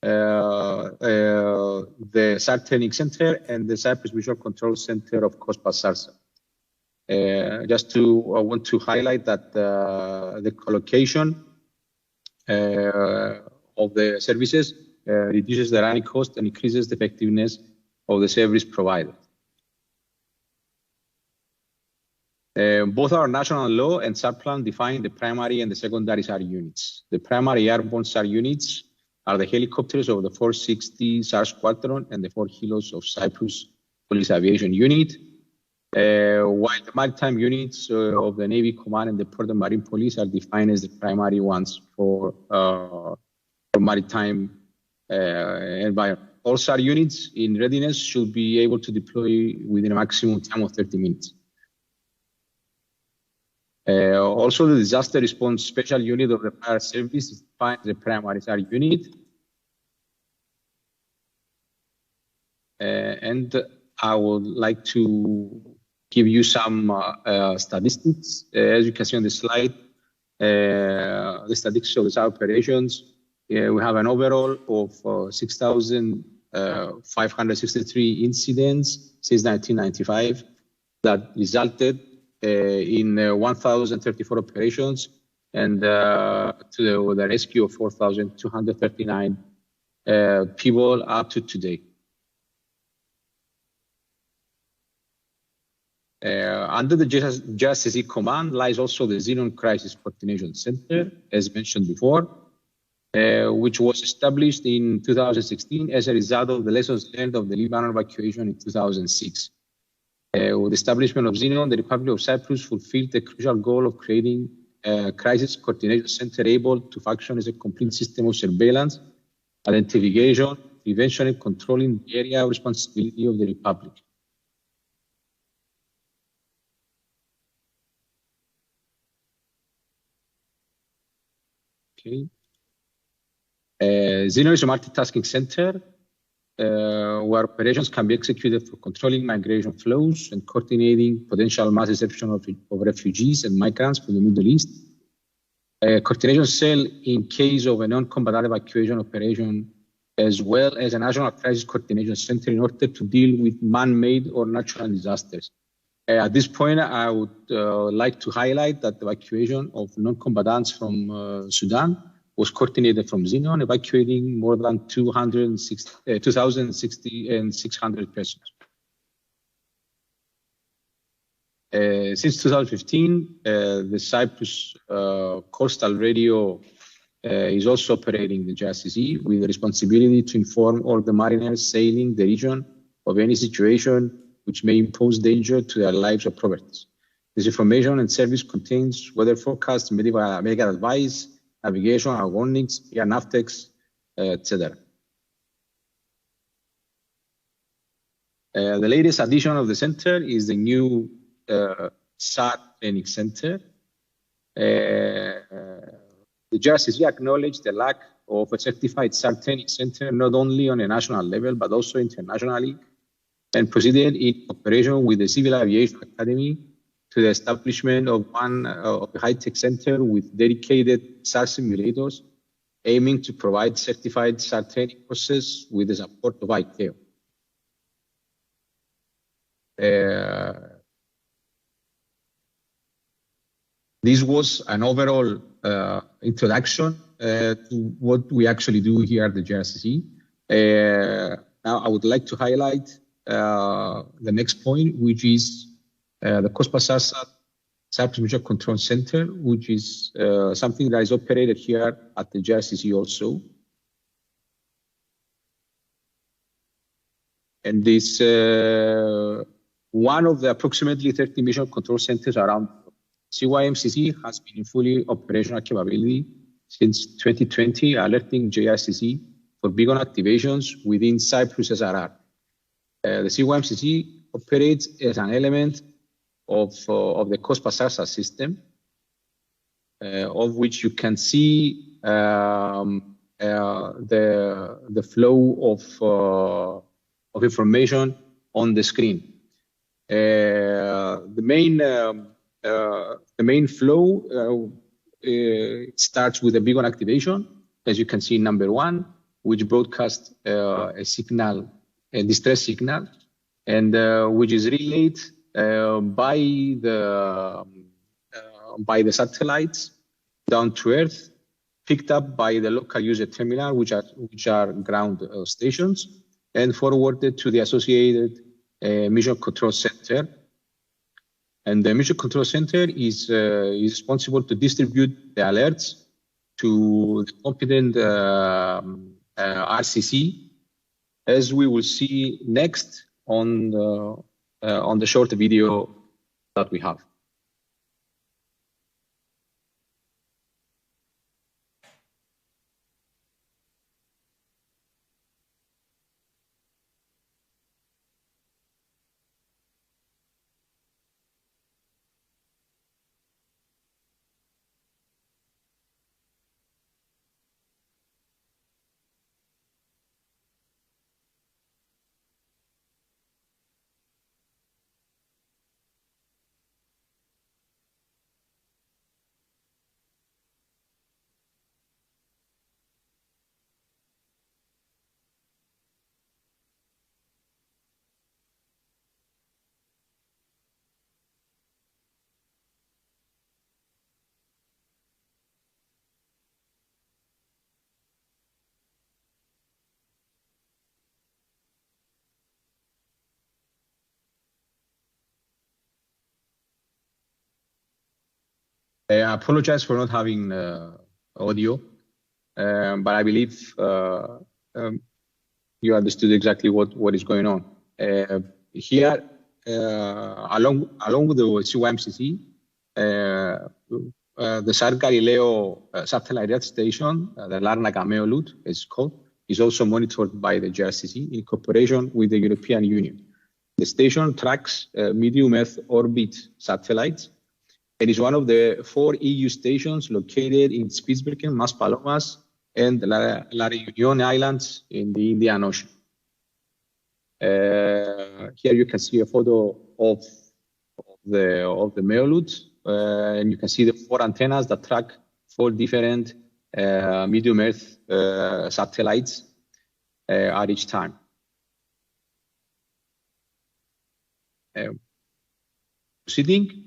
the SAR Training Center, and the Cyprus Mission Control Center of COSPA SARSA. I want to highlight that the collocation of the services reduces the running cost and increases the effectiveness of the service provided. Both our national law and SAR plan define the primary and the secondary SAR units. The primary airborne SAR units are the helicopters of the 460 SAR Squadron and the 4 Hilos of Cyprus Police Aviation Unit, while the maritime units of the Navy Command and the Port and Marine Police are defined as the primary ones for maritime environment. All SAR units in readiness should be able to deploy within a maximum time of 30 minutes. Also, the Disaster Response Special Unit of the Fire Service is defined as the primary SAR unit. And I would like to give you some statistics. As you can see on the slide, the statistics of the SAR operations. We have an overall of 6,563 incidents since 1995 that resulted in 1,034 operations and to the rescue of 4,239 people up to today. Under the JRCC command lies also the Xenon Crisis Coordination Center, as mentioned before, which was established in 2016 as a result of the lessons learned of the Lebanon evacuation in 2006. With the establishment of Xenon, the Republic of Cyprus fulfilled the crucial goal of creating a crisis coordination center able to function as a complete system of surveillance, identification, prevention, and controlling the area of responsibility of the Republic. Okay. Xenon is a multitasking center where operations can be executed for controlling migration flows and coordinating potential mass reception of refugees and migrants from the Middle East. A coordination cell in case of a non-combatant evacuation operation, as well as a national crisis coordination center in order to deal with man-made or natural disasters. At this point, I would like to highlight that the evacuation of non-combatants from Sudan was coordinated from Xenon, evacuating more than 2,600 persons. Since 2015, the Cyprus Coastal Radio is also operating the JRCC with the responsibility to inform all the mariners sailing the region of any situation which may impose danger to their lives or properties. This information and service contains weather forecasts, medical advice, navigation, warnings, navtex, etc. The latest addition of the center is the new SAR Training Center. The JRCC acknowledged the lack of a certified SAR Training Center not only on a national level but also internationally, and proceeded in cooperation with the Civil Aviation Academy to the establishment of one high-tech center with dedicated SAR simulators, aiming to provide certified SAR training courses with the support of ICAO. This was an overall introduction to what we actually do here at the JRCC. Now I would like to highlight the next point, which is the COSPA SARSA Cyprus Mission Control Center, which is something that is operated here at the JRCC also. And this one of the approximately 30 mission control centers around. CYMCC has been in fully operational capability since 2020, alerting JRCC for beacon activations within Cyprus SRR. The CYMCC operates as an element of the COSPA SARSA system, of which you can see the flow of information on the screen. The main flow starts with a beacon activation, as you can see in number 1, which broadcasts a signal, a distress signal, and which is relayed by the satellites down to Earth, picked up by the local user terminal, which are ground stations, and forwarded to the associated mission control center. And the mission control center is responsible to distribute the alerts to the competent RCC, as we will see next on the short video that we have. I apologize for not having audio, but I believe you understood exactly what is going on. Here, along with the CYMCC, the SAR Galileo satellite Earth station, the Larnaca Meolud, is called, is also monitored by the GRCC in cooperation with the European Union. The station tracks medium Earth orbit satellites and is one of the 4 EU stations located in Spitsbergen, Maspalomas, and La Reunion Islands in the Indian Ocean. Here you can see a photo of the Meolud, and you can see the 4 antennas that track 4 different medium Earth satellites at each time. Proceeding.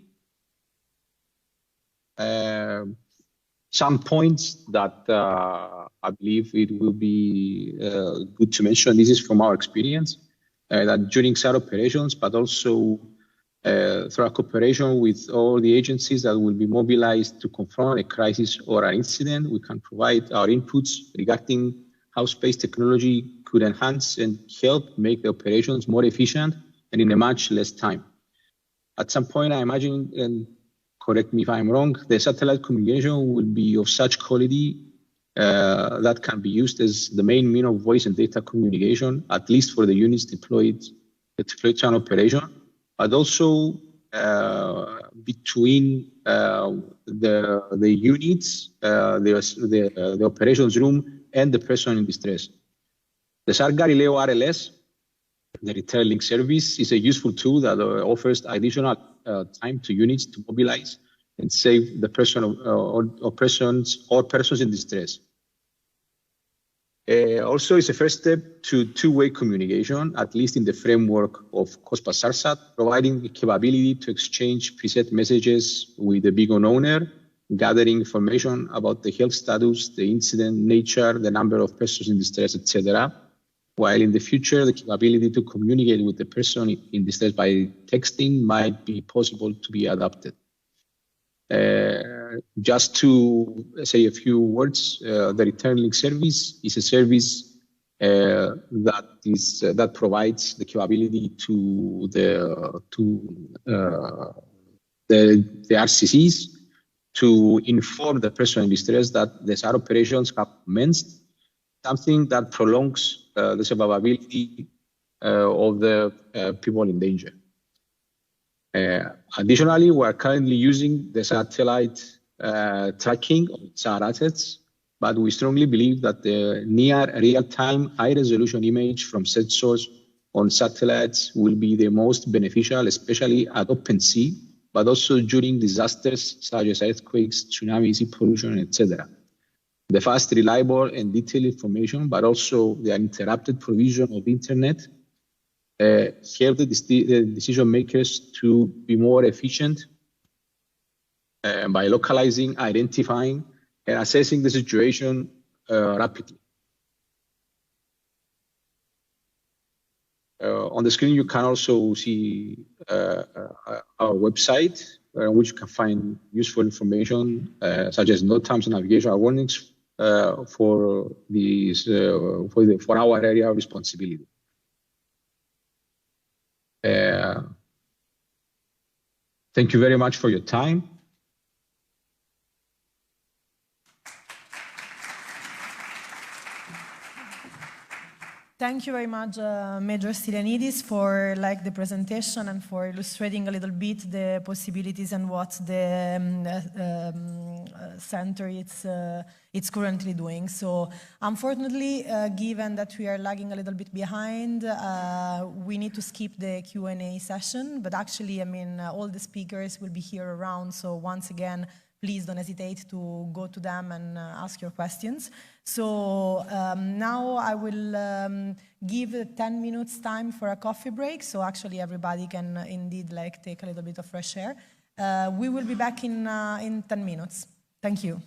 Some points that I believe it will be good to mention. This is from our experience, that during SAR operations, but also through a cooperation with all the agencies that will be mobilized to confront a crisis or an incident, we can provide our inputs regarding how space technology could enhance and help make the operations more efficient and in a much less time. At some point, I imagine, and correct me if I'm wrong, the satellite communication will be of such quality that can be used as the main mean of voice and data communication, at least for the units deployed to an operation, but also between the units, the operations room, and the person in distress. The SAR Galileo RLS, the return link service, is a useful tool that offers additional time to units to mobilize and save the person or persons in distress. Also, it's a first step to two-way communication, at least in the framework of COSPA SARSAT, providing the capability to exchange preset messages with the beacon owner, gathering information about the health status, the incident nature, the number of persons in distress, etc. While in the future, the capability to communicate with the person in distress by texting might be possible to be adapted. Just to say a few words, the return link service is a service that provides the capability to the RCCs to inform the person in distress that the SAR operations have commenced, something that prolongs the survivability of the people in danger. Additionally, we are currently using the satellite tracking of SAR assets, but we strongly believe that the near real-time high-resolution image from sensors on satellites will be the most beneficial, especially at open sea, but also during disasters such as earthquakes, tsunamis, sea pollution, etc. The fast, reliable, and detailed information, but also the uninterrupted provision of internet help the decision makers to be more efficient by localizing, identifying, and assessing the situation rapidly. On the screen, you can also see our website, which you can find useful information such as no terms and navigational warnings for our area of responsibility. Thank you very much for your time. Thank you very much, Major Stylianidis, for the presentation and for illustrating a little bit the possibilities and what the center it's currently doing. So, unfortunately, given that we are lagging a little bit behind, we need to skip the Q&A session. But actually, I mean, all the speakers will be here around. So once again, please don't hesitate to go to them and ask your questions. So now I will give 10 minutes time for a coffee break. So actually everybody can indeed take a little bit of fresh air. We will be back in 10 minutes. Thank you.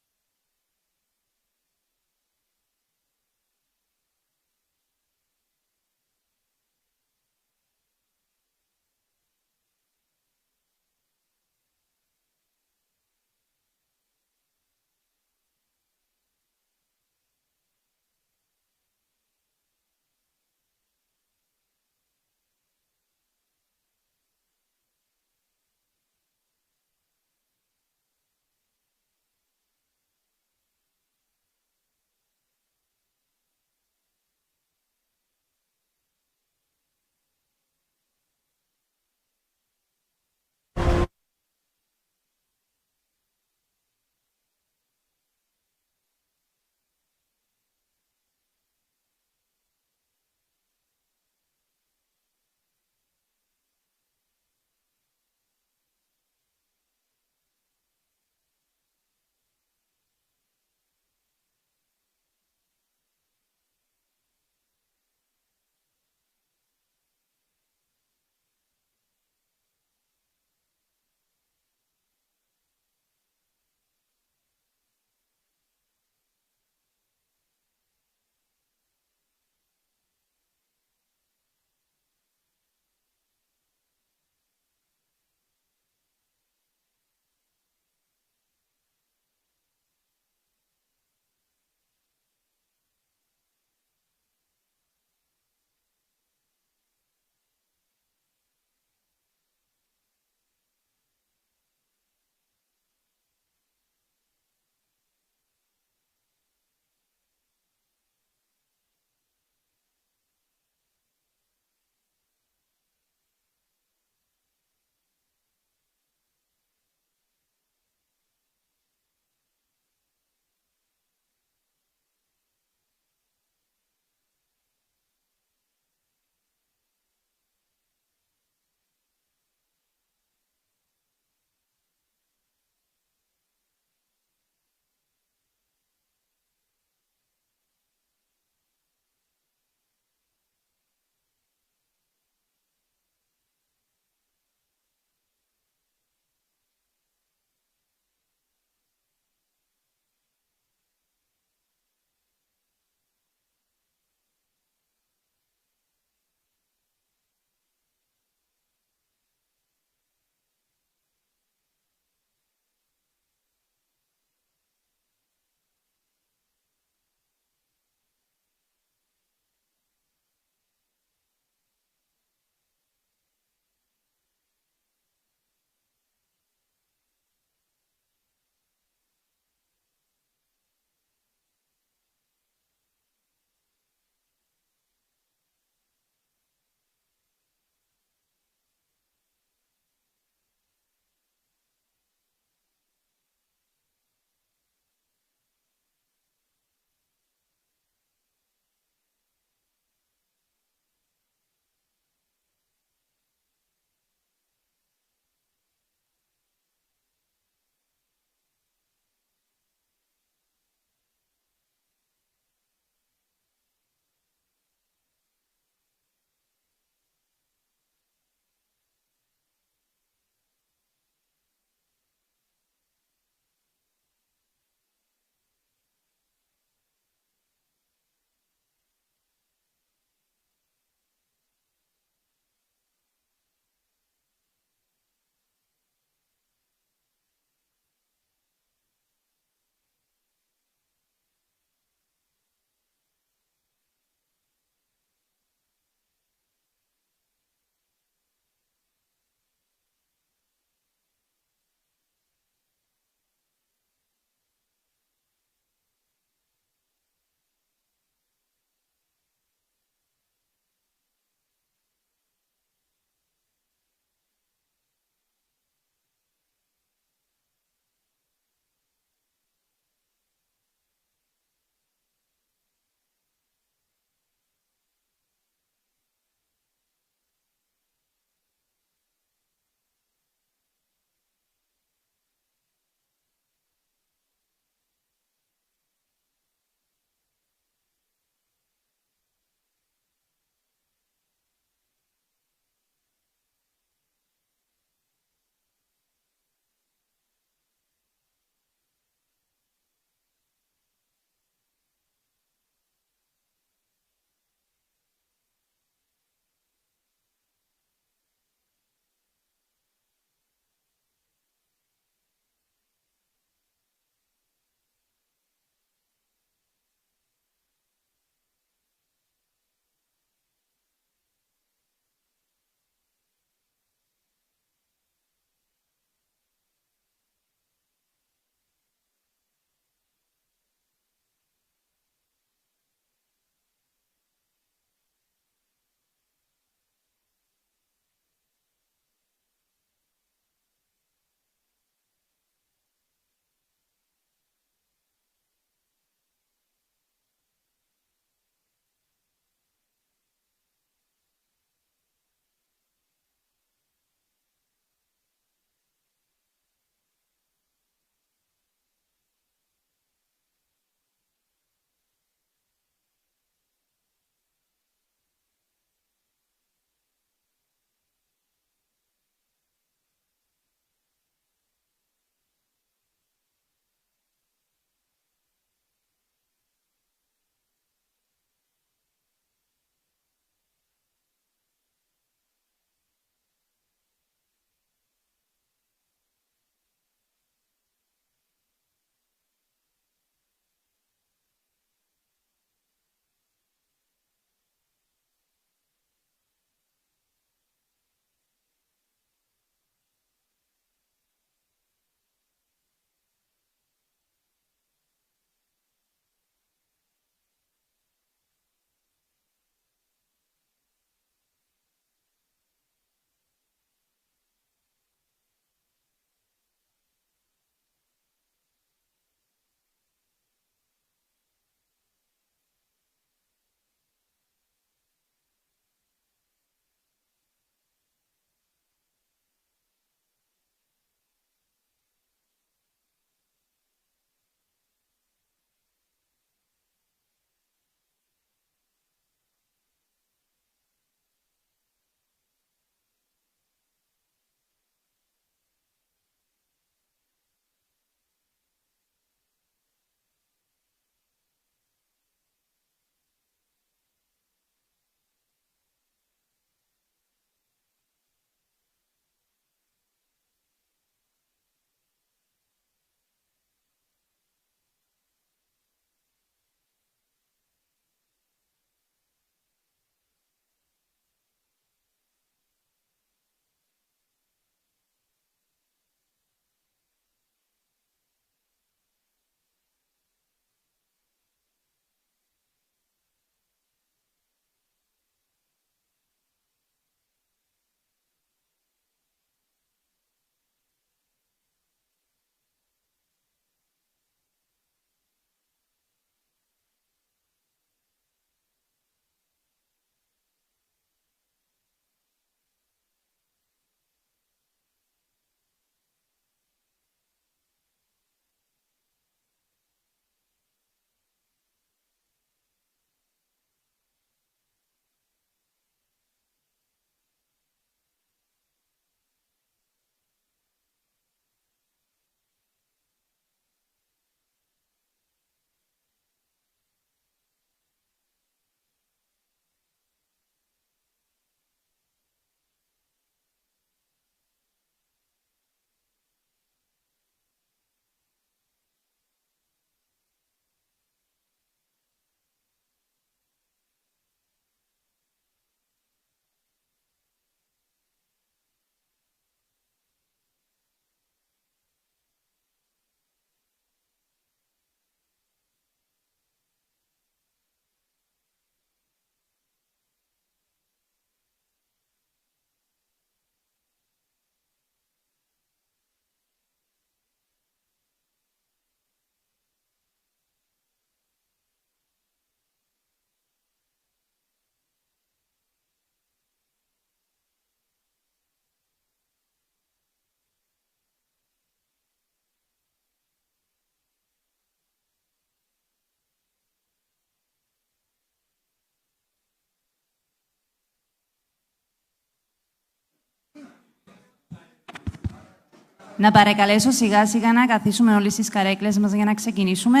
Να παρακαλέσω σιγά σιγά να καθίσουμε όλοι στις καρέκλες μας για να ξεκινήσουμε.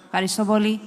Ευχαριστώ πολύ.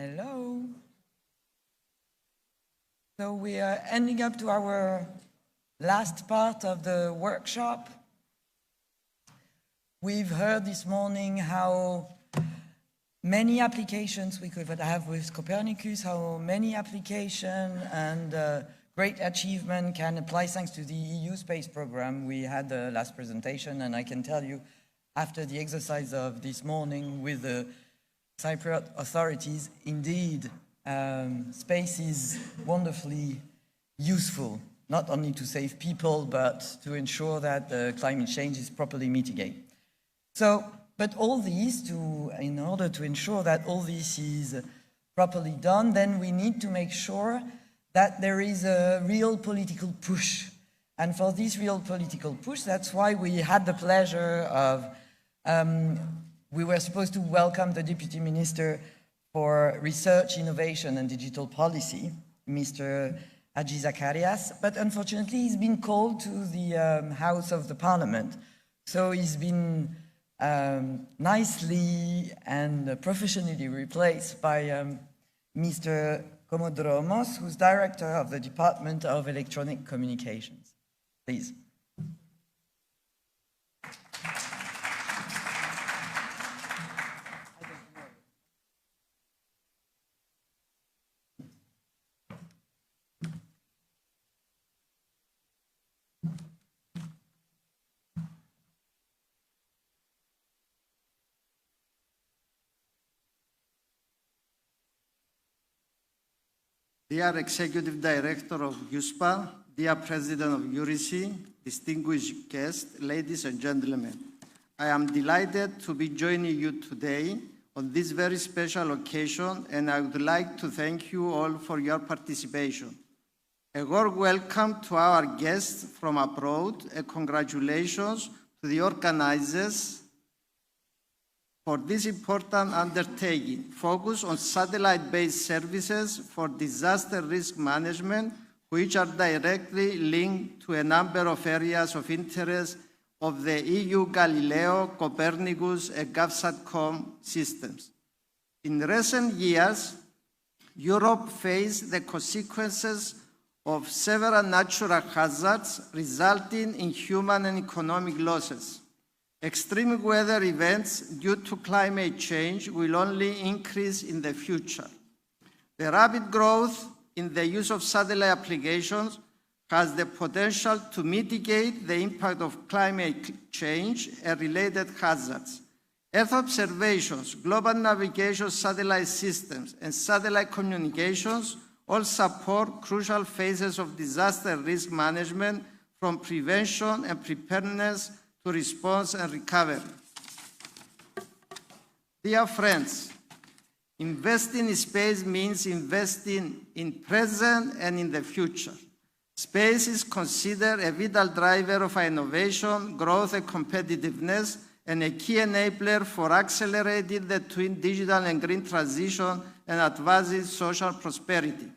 Hello. So we are ending up to our last part of the workshop. We've heard this morning how many applications we could have with Copernicus, how many applications and great achievement can apply thanks to the EU space program. We had the last presentation, and I can tell you, after the exercise of this morning with the Cypriot authorities, indeed, space is wonderfully useful, not only to save people, but to ensure that climate change is properly mitigated. So, but all these, in order to ensure that all this is properly done, then we need to make sure that there is a real political push. And for this real political push, that's why we had the pleasure of we were supposed to welcome the Deputy Minister for Research, Innovation and Digital Policy, Mr. Haji Zacharias, but unfortunately he's been called to the House of the Parliament. So he's been nicely and professionally replaced by Mr. Komodromos, who's Director of the Department of Electronic Communications. Please. Dear Executive Director of EUSPA, dear President of Eurisy, distinguished guests, ladies and gentlemen, I am delighted to be joining you today on this very special occasion, and I would like to thank you all for your participation. A warm welcome to our guests from abroad, and congratulations to the organizers for this important undertaking, focused on satellite-based services for disaster risk management, which are directly linked to a number of areas of interest of the EU Galileo, Copernicus, and GovSatcom systems. In recent years, Europe faced the consequences of several natural hazards resulting in human and economic losses. Extreme weather events due to climate change will only increase in the future. The rapid growth in the use of satellite applications has the potential to mitigate the impact of climate change and related hazards. Earth observations, global navigation satellite systems, and satellite communications all support crucial phases of disaster risk management, from prevention and preparedness to response and recovery. Dear friends, investing in space means investing in present and in the future. Space is considered a vital driver of innovation, growth, and competitiveness, and a key enabler for accelerating the twin digital and green transition and advancing social prosperity.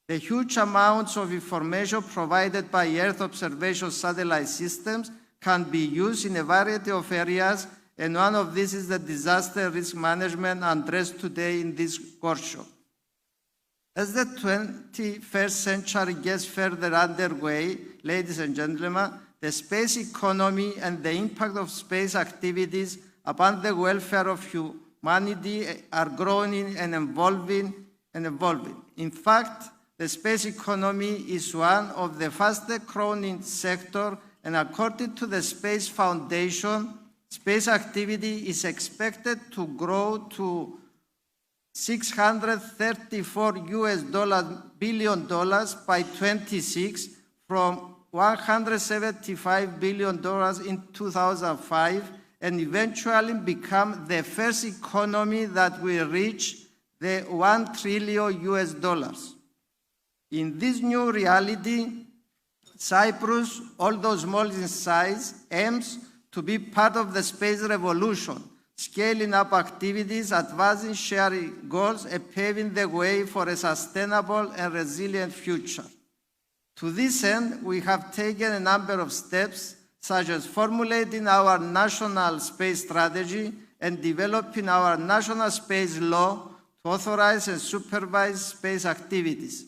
The huge amounts of information provided by Earth observation satellite systems can be used in a variety of areas, and one of these is the disaster risk management addressed today in this workshop. As the 21st century gets further underway, ladies and gentlemen, the space economy and the impact of space activities upon the welfare of humanity are growing and evolving. In fact, the space economy is one of the fastest growing sectors, and according to the Space Foundation, space activity is expected to grow to $634 billion by 2026 from $175 billion in 2005, and eventually become the first economy that will reach the $1 trillion. In this new reality, Cyprus, although small in size, aims to be part of the space revolution, scaling up activities, advancing sharing goals, and paving the way for a sustainable and resilient future. To this end, we have taken a number of steps, such as formulating our national space strategy and developing our national space law to authorize and supervise space activities.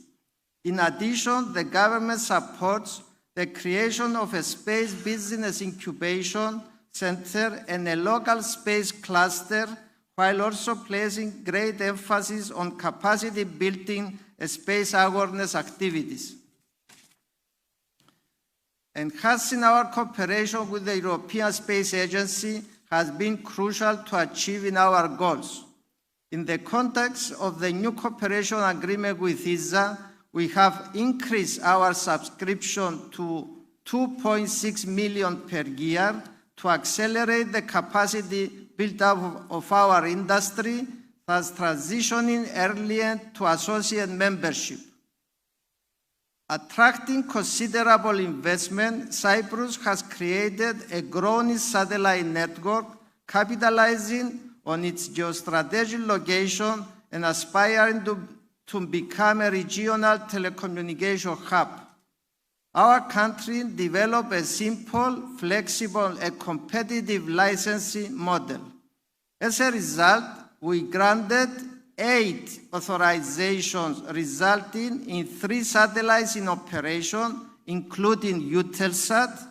In addition, the government supports the creation of a space business incubation center and a local space cluster, while also placing great emphasis on capacity building and space awareness activities. Enhancing our cooperation with the European Space Agency has been crucial to achieving our goals. In the context of the new cooperation agreement with ESA, we have increased our subscription to 2.6 million per year to accelerate the capacity build-up of our industry, thus transitioning earlier to associate membership. Attracting considerable investment, Cyprus has created a growing satellite network, capitalizing on its geostrategic location and aspiring to become a regional telecommunication hub. Our country developed a simple, flexible, and competitive licensing model. As a result, we granted 8 authorizations, resulting in 3 satellites in operation, including Eutelsat.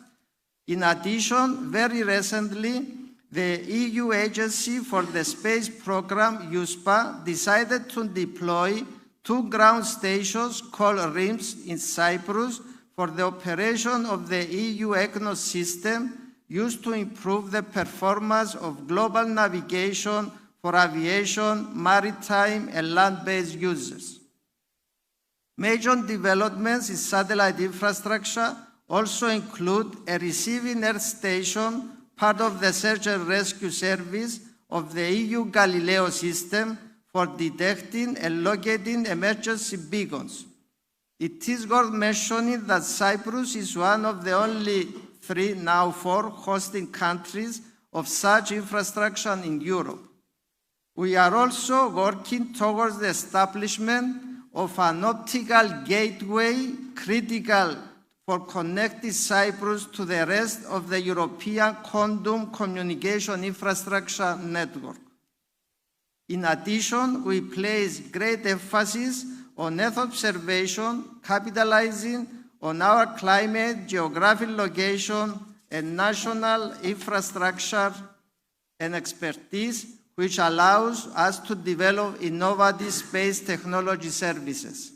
In addition, very recently, the EU Agency for the Space Programme, EUSPA, decided to deploy 2 ground stations called RIMS in Cyprus for the operation of the EU EGNOS system, used to improve the performance of global navigation for aviation, maritime, and land-based users. Major developments in satellite infrastructure also include a receiving earth station, part of the search and rescue service of the EU Galileo system for detecting and locating emergency beacons. It is worth mentioning that Cyprus is one of the only 3, now 4, hosting countries of such infrastructure in Europe. We are also working towards the establishment of an optical gateway critical for connecting Cyprus to the rest of the European quantum communication infrastructure network. In addition, we place great emphasis on Earth observation, capitalizing on our climate, geographic location, and national infrastructure and expertise, which allows us to develop innovative space technology services.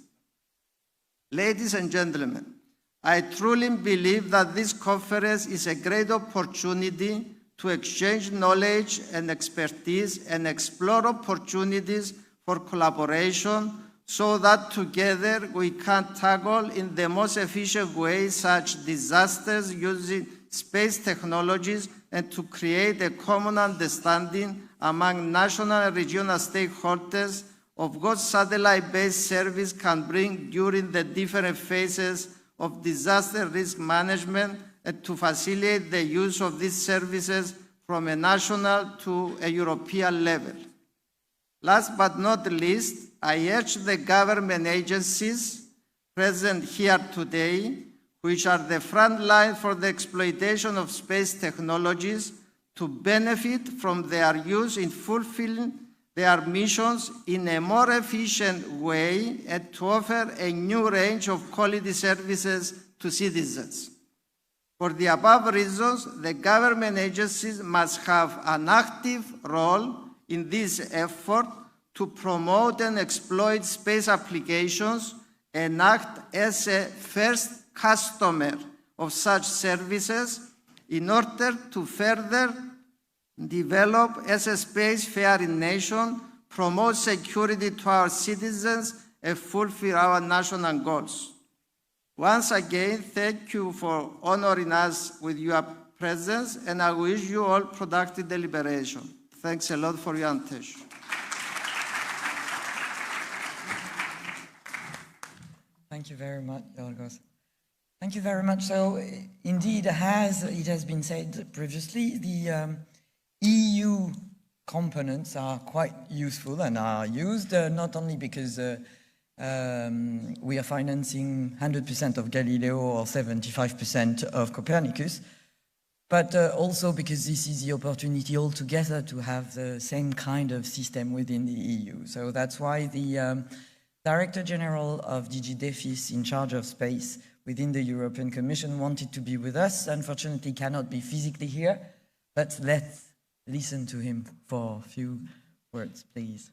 Ladies and gentlemen, I truly believe that this conference is a great opportunity to exchange knowledge and expertise and explore opportunities for collaboration so that together we can tackle in the most efficient way such disasters using space technologies and to create a common understanding among national and regional stakeholders of what satellite-based service can bring during the different phases of disaster risk management and to facilitate the use of these services from a national to a European level. Last but not least, I urge the government agencies present here today, which are the front line for the exploitation of space technologies, to benefit from their use in fulfilling their missions in a more efficient way and to offer a new range of quality services to citizens. For the above reasons, the government agencies must have an active role in this effort to promote and exploit space applications and act as a first customer of such services in order to further develop as a space-faring nation, promote security to our citizens, and fulfill our national goals. Once again, thank you for honoring us with your presence, and I wish you all productive deliberation. Thanks a lot for your attention. Thank you very much, Yorgos. Thank you very much. So, indeed, as it has been said previously, the EU components are quite useful and are used not only because we are financing 100% of Galileo or 75% of Copernicus, but also because this is the opportunity altogether to have the same kind of system within the EU. So that's why the Director General of DG DEFIS in charge of space within the European Commission wanted to be with us. Unfortunately, cannot be physically here, but let's listen to him for a few words, please.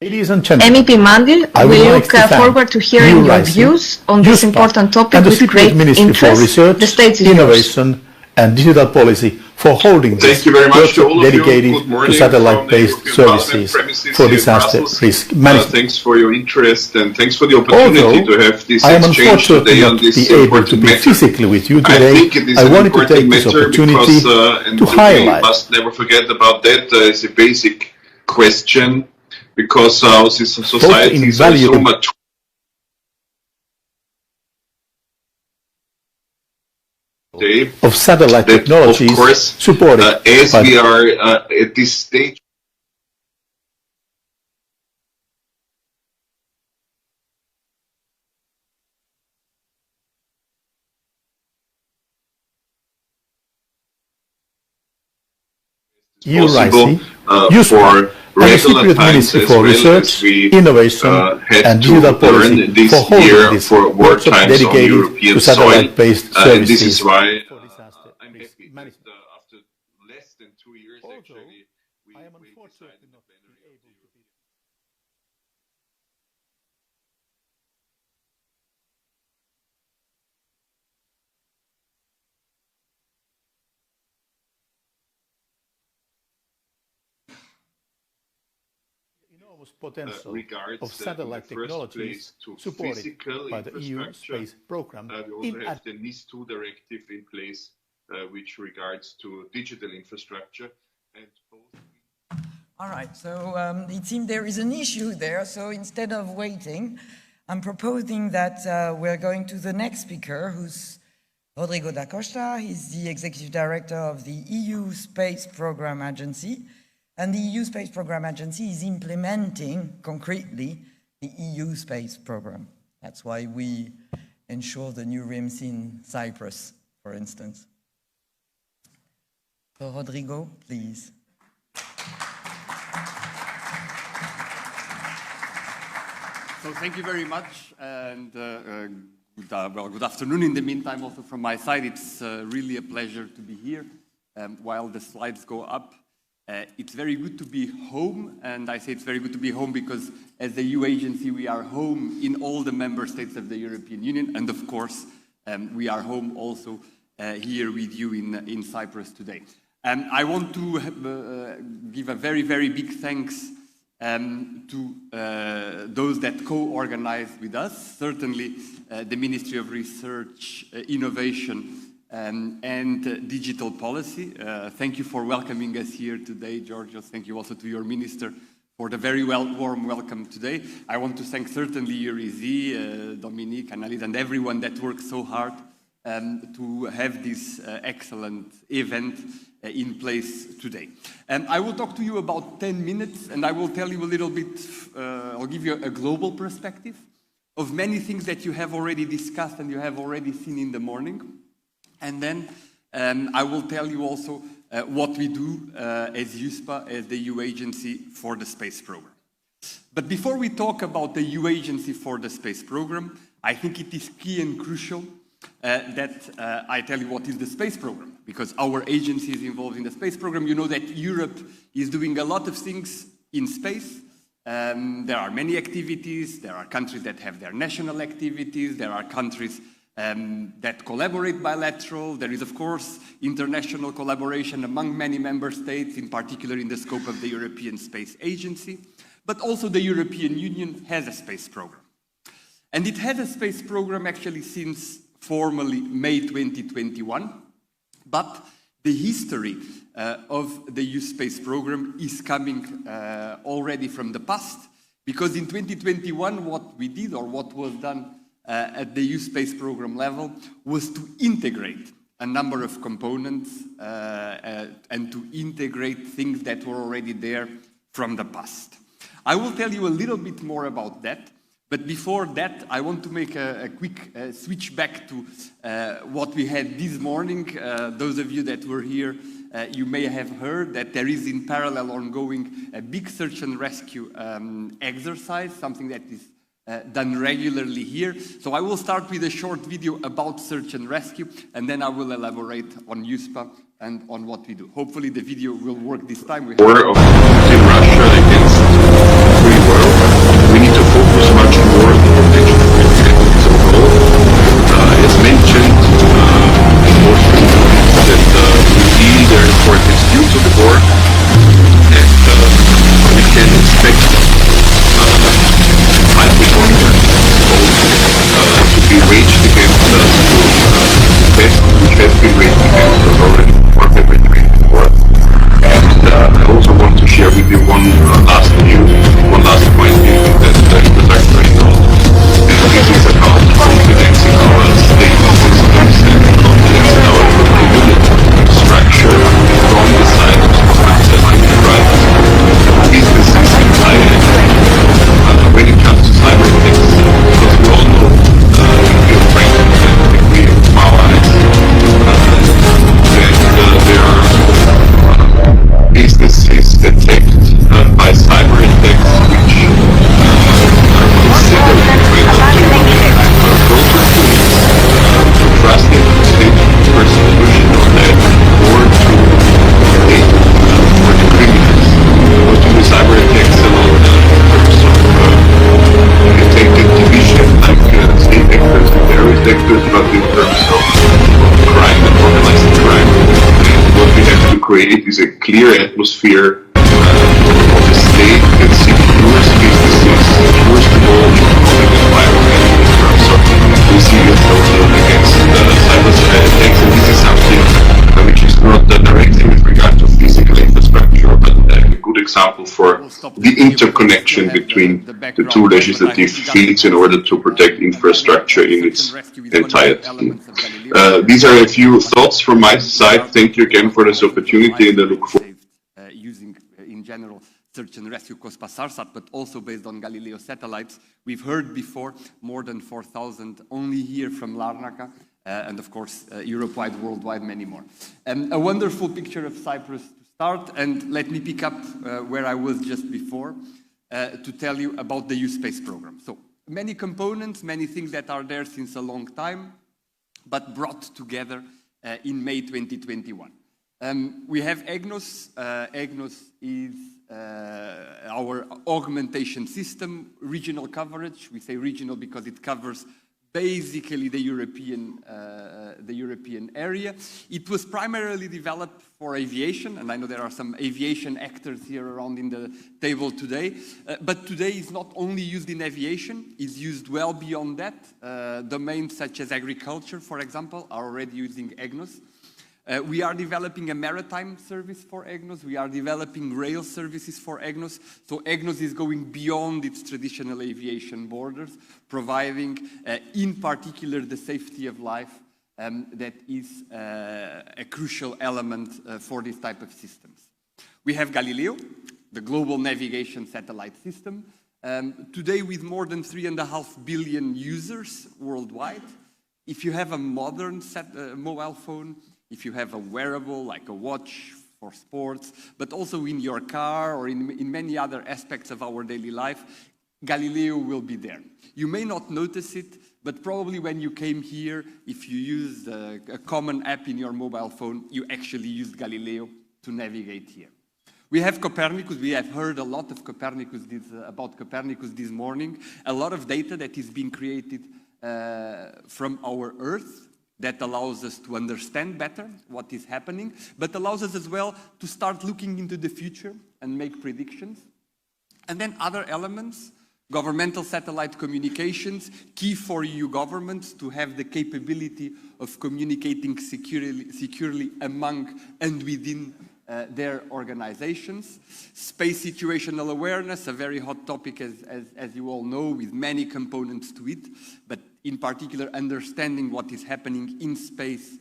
Ladies and gentlemen, MEP Mandil, we look forward to hearing your views on this important topic with great interest. The stage is Innovation and Digital Policy for holding this workshop dedicated to satellite-based services for disaster risk management. Thanks for your interest and thanks for the opportunity to have this exchange today on this important matter. Physically with you today, I think it is an important matter because, and we must never forget about that, it's a basic question because our societies are so much of satellite technologies, of course, supported as we are at this stage. Eurisy, for regular times as well Research, as we Innovation had and to Digital Policy learn this for holding year this for war workshop times on dedicated European to soil. satellite-based And this services. is why I'm happy that after less than 2 years actually we decided in the plenary of the European regards of satellite in the first technologies place to supported physical by the EU infrastructure. space program. We also have the NIS2 directive in place, which regards to digital infrastructure. And both. All right, so it seems there is an issue there. So instead of waiting, I'm proposing that we're going to the next speaker, who's Rodrigo da Costa. He's the Executive Director of the EU Space Program Agency. And the EU Space Program Agency is implementing concretely the EU Space Program. That's why we ensure the new RIMS in Cyprus, for instance. So Rodrigo, please. So thank you very much, and good afternoon in the meantime also from my side. It's really a pleasure to be here while the slides go up. It's very good to be home, and I say it's very good to be home because as the EU agency we are home in all the member states of the European Union, and of course we are home also here with you in Cyprus today. I want to give a very, very big thanks to those that co-organized with us, certainly the Ministry of Research, Innovation and Digital Policy. Thank you for welcoming us here today, Georgios. Thank you also to your Minister for the very warm welcome today. I want to thank certainly Eurisy, Dominique, Annalise, and everyone that worked so hard to have this excellent event in place today. I will talk to you about 10 minutes, and I will tell you a little bit, I'll give you a global perspective of many things that you have already discussed and you have already seen in the morning. And then I will tell you also what we do as EUSPA, as the EU agency for the space program. But before we talk about the EU agency for the space program, I think it is key and crucial that I tell you what is the space program, because our agency is involved in the space program. You know that Europe is doing a lot of things in space. There are many activities. There are countries that have their national activities. There are countries that collaborate bilateral. There is, of course, international collaboration among many member states, in particular in the scope of the European Space Agency. But also the European Union has a space program. And it has a space program actually since formally May 2021. But the history of the EU space program is coming already from the past, because in 2021 what we did, or what was done at the EU space program level, was to integrate a number of components and to integrate things that were already there from the past. I will tell you a little bit more about that. But before that, I want to make a quick switch back to what we had this morning. Those of you that were here, you may have heard that there is in parallel ongoing a big search and rescue exercise, something that is done regularly here. So I will start with a short video about search and rescue, and then I will elaborate on EUSPA and on what we do. Hopefully the video will work this time. We War of Russia against the free world. We need to focus much more on the protection of independence overall. As mentioned, most that we see their importance due to the war, and we can expect hybrid warfare to be waged against us to best which has been waged against us already for February 24. And I also want to share with you one last point that introductory note. This is about confidence in our state systems and confidence in our community structure from the side of governments and enterprises. Businesses when it comes to cyber attacks, because we all know we are frightened and we are allies, that there are businesses attacked by cyber attacks which are considered to trust in the state for solution of that, or to pay for the criminals, or to do cyber attacks alone in terms of detected division like state actors and terrorist actors, but in terms of crime and organized crime. And what we have to create is a clear atmosphere of a state that secures the interconnection between the two legislative fields in order to protect infrastructure in its entirety. These are a few thoughts from my side. Thank you again for this opportunity, and I look forward. Using, in general, search and rescue COSPA SARSAT, but also based on Galileo satellites. We've heard before more than 4,000 only here from Larnaca, and of course, Europe-wide, worldwide, many more. A wonderful picture of Cyprus to start, and let me pick up where I was just before to tell you about the EUSpace program. So many components, many things that are there since a long time, but brought together in May 2021. We have EGNOS. EGNOS is our augmentation system, regional coverage. We say regional because it covers basically the European area. It was primarily developed for aviation, and I know there are some aviation actors here around in the table today, but today it's not only used in aviation, it's used well beyond that. Domains such as agriculture, for example, are already using EGNOS. We are developing a maritime service for EGNOS. We are developing rail services for EGNOS. So EGNOS is going beyond its traditional aviation borders, providing, in particular, the safety of life that is a crucial element for this type of systems. We have Galileo, the global navigation satellite system, today with more than 3.5 billion users worldwide. If you have a modern mobile phone, if you have a wearable like a watch for sports, but also in your car or in many other aspects of our daily life, Galileo will be there. You may not notice it, but probably when you came here, if you used a common app in your mobile phone, you actually used Galileo to navigate here. We have Copernicus. We have heard a lot of Copernicus about Copernicus this morning. A lot of data that is being created from our Earth, that allows us to understand better what is happening, but allows us as well to start looking into the future and make predictions. And then other elements, governmental satellite communications, key for EU governments to have the capability of communicating securely among and within their organizations. Space situational awareness, a very hot topic as you all know, with many components to it, but in particular understanding what is happening in space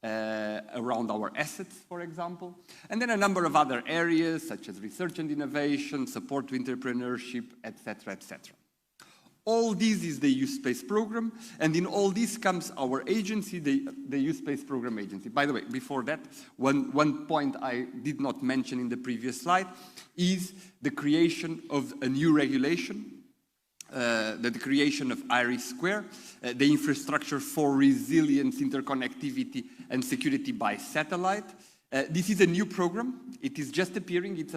around our assets, for example. And then a number of other areas such as research and innovation, support to entrepreneurship, etc., etc. All this is the EUSpace program, and in all this comes our agency, the EUSpace Program Agency. By the way, before that, one point I did not mention in the previous slide is the creation of a new regulation, the creation of IRIS², the infrastructure for resilience, interconnectivity, and security by satellite. This is a new program. It is just appearing. It's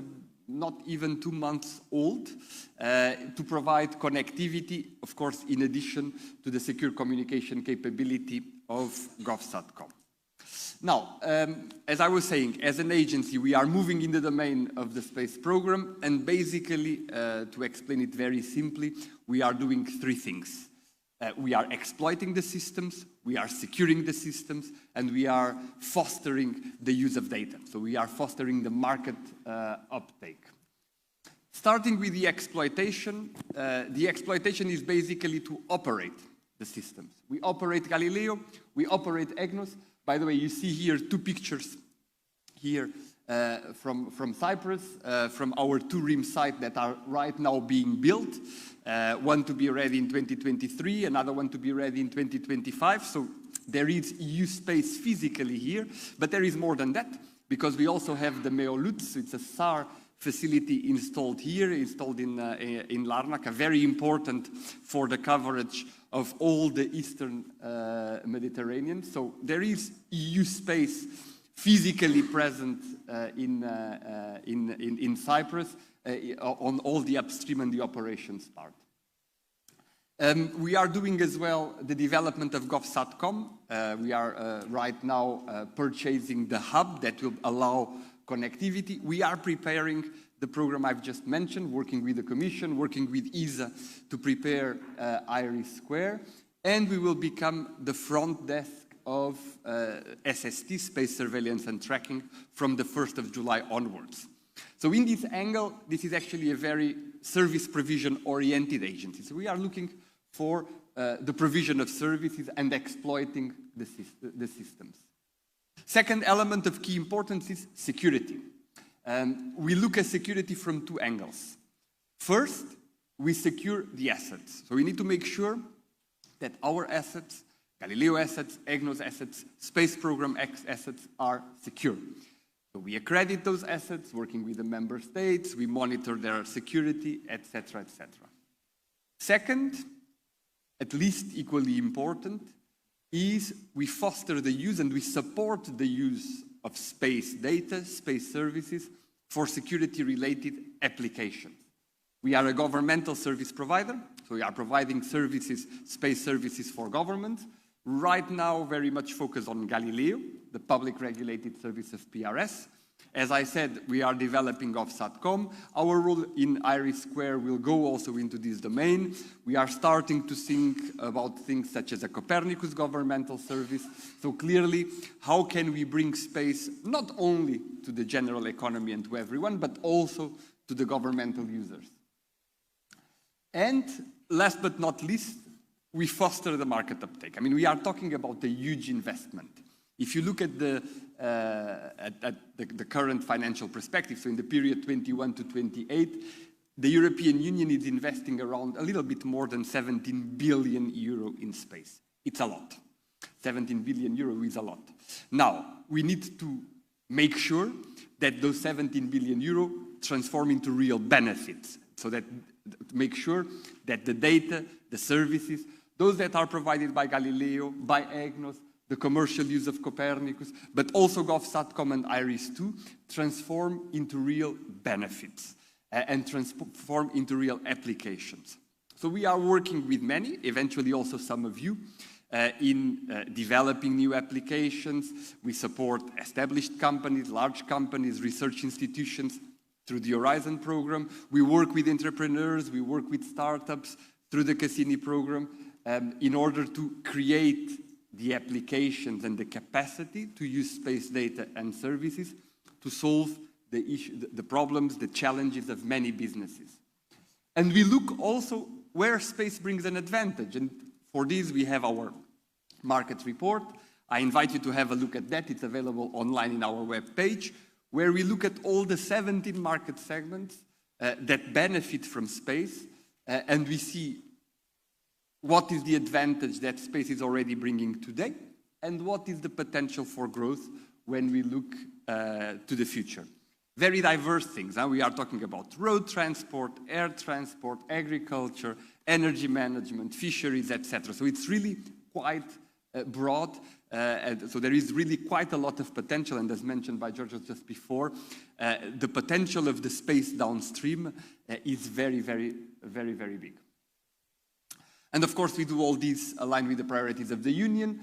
not even 2 months old, to provide connectivity, of course, in addition to the secure communication capability of GovSatcom. Now, as I was saying, as an agency, we are moving in the domain of the space program, and basically, to explain it very simply, we are doing 3 things. We are exploiting the systems, we are securing the systems, and we are fostering the use of data. So we are fostering the market uptake. Starting with the exploitation is basically to operate the systems. We operate Galileo, we operate EGNOS. By the way, you see here 2 pictures here from Cyprus, from our 2 RIM sites that are right now being built. One to be ready in 2023, another one to be ready in 2025. So there is EUSpace physically here, but there is more than that, because we also have the Meolutz. It's a SAR facility installed here, installed in Larnaca, very important for the coverage of all the Eastern Mediterranean. So there is EUSpace physically present in Cyprus on all the upstream and the operations part. We are doing as well the development of GovSatcom. We are right now purchasing the hub that will allow connectivity. We are preparing the program I've just mentioned, working with the Commission, working with ESA to prepare IRIS², and we will become the front desk of SST, Space Surveillance and Tracking, from the 1st of July onwards. So in this angle, this is actually a very service provision-oriented agency. So we are looking for the provision of services and exploiting the systems. Second element of key importance is security. We look at security from two angles. First, we secure the assets. So we need to make sure that our assets, Galileo assets, EGNOS assets, Space Program X assets are secure. So we accredit those assets, working with the member states, we monitor their security, etc., etc. Second, at least equally important, is we foster the use and we support the use of space data, space services for security-related applications. We are a governmental service provider, so we are providing services, space services for governments. Right now, very much focused on Galileo, the public regulated service of PRS. As I said, we are developing GovSatcom. Our role in Iris Square will go also into this domain. We are starting to think about things such as a Copernicus governmental service. So clearly, how can we bring space not only to the general economy and to everyone, but also to the governmental users? And last but not least, we foster the market uptake. I mean, we are talking about a huge investment. If you look at the current financial perspective, so in the period 21 to 28, the European Union is investing around a little bit more than 17 billion euro in space. It's a lot. 17 billion euro is a lot. Now, we need to make sure that those 17 billion euro transform into real benefits, so that make sure that the data, the services, those that are provided by Galileo, by EGNOS, the commercial use of Copernicus, but also GovSatcom and IRIS2, transform into real benefits and transform into real applications. So we are working with many, eventually also some of you, in developing new applications. We support established companies, large companies, research institutions through the Horizon program. We work with entrepreneurs, we work with startups through the Cassini program in order to create the applications and the capacity to use space data and services to solve the problems, the challenges of many businesses. And we look also where space brings an advantage. And for this, we have our market report. I invite you to have a look at that. It's available online in our webpage, where we look at all the 17 market segments that benefit from space, and we see what is the advantage that space is already bringing today, and what is the potential for growth when we look to the future. Very diverse things. We are talking about road transport, air transport, agriculture, energy management, fisheries, etc. So it's really quite broad. So there is really quite a lot of potential, and as mentioned by Georgios just before, the potential of the space downstream is very, very, very, very big. And of course, we do all these aligned with the priorities of the Union.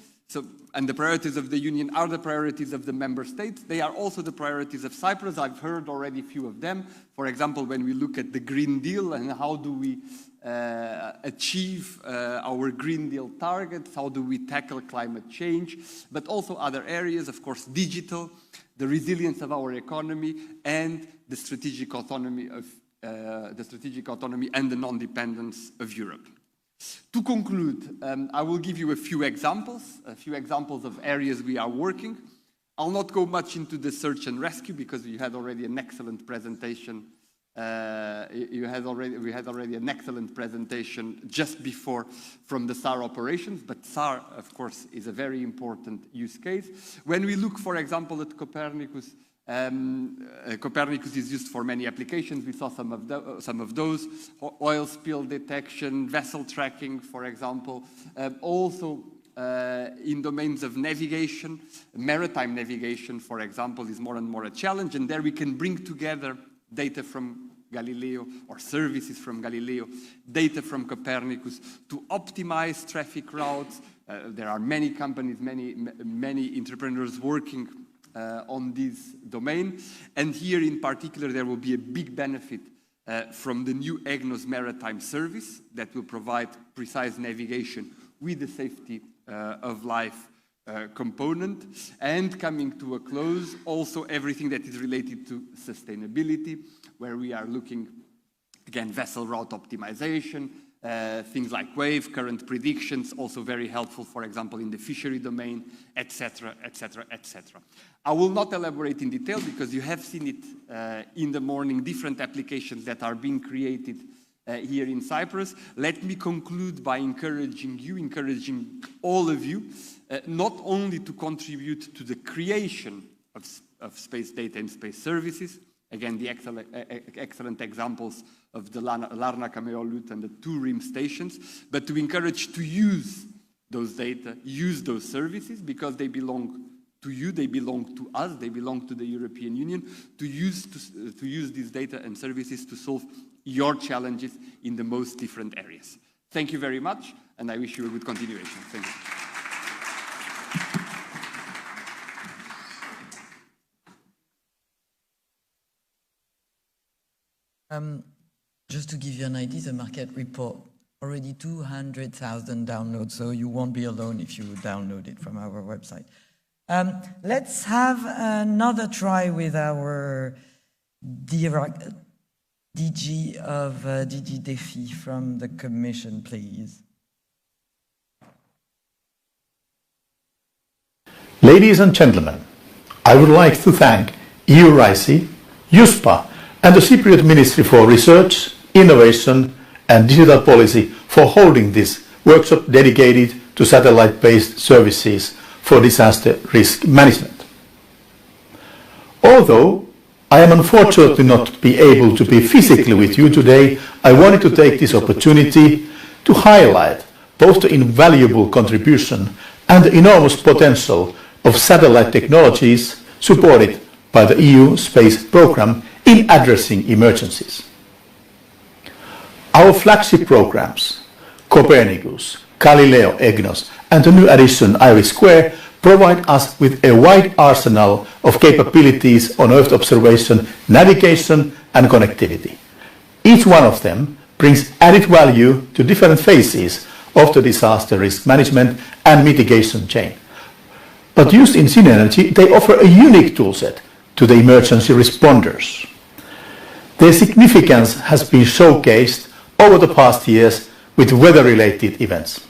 And the priorities of the Union are the priorities of the member states. They are also the priorities of Cyprus. I've heard already a few of them. For example, when we look at the Green Deal and how do we achieve our Green Deal targets, how do we tackle climate change, but also other areas, of course, digital, the resilience of our economy, and the strategic autonomy and the non-dependence of Europe. To conclude, I will give you a few examples of areas we are working. I'll not go much into the search and rescue because you had already an excellent presentation. We had already an excellent presentation just before from the SAR operations, but SAR, of course, is a very important use case. When we look, for example, at Copernicus, Copernicus is used for many applications. We saw some of those, oil spill detection, vessel tracking, for example. Also in domains of navigation, maritime navigation, for example, is more and more a challenge. And there we can bring together data from Galileo or services from Galileo, data from Copernicus to optimize traffic routes. There are many companies, many entrepreneurs working on this domain. And here in particular, there will be a big benefit from the new EGNOS maritime service that will provide precise navigation with the safety of life component. And coming to a close, also everything that is related to sustainability, where we are looking, again, vessel route optimization, things like wave, current predictions, also very helpful, for example, in the fishery domain, etc., etc., etc. I will not elaborate in detail because you have seen it in the morning, different applications that are being created here in Cyprus. Let me conclude by encouraging all of you, not only to contribute to the creation of space data and space services, again, the excellent examples of the Larnaca Meolut and the 2 RIM stations, but to encourage to use those data, use those services, because they belong to you, they belong to us, they belong to the European Union, to use these data and services to solve your challenges in the most different areas. Thank you very much, and I wish you a good continuation. Thank you. Just to give you an idea, the market report, already 200,000 downloads, so you won't be alone if you download it from our website. Let's have another try with our DG of DG Defi from the Commission, please. Ladies and gentlemen, I would like to thank Eurisy, EUSPA, and the Cypriot Ministry for Research, Innovation and Digital Policy for holding this workshop dedicated to satellite-based services for disaster risk management. Although I am unfortunately not be able to be physically with you today, I wanted to take this opportunity to highlight both the invaluable contribution and the enormous potential of satellite technologies supported by the EU space program in addressing emergencies. Our flagship programs, Copernicus, Galileo, EGNOS, and the new addition IRIS² provide us with a wide arsenal of capabilities on Earth observation, navigation, and connectivity. Each one of them brings added value to different phases of the disaster risk management and mitigation chain. But used in synergy, they offer a unique toolset to the emergency responders. Their significance has been showcased over the past years with weather-related events.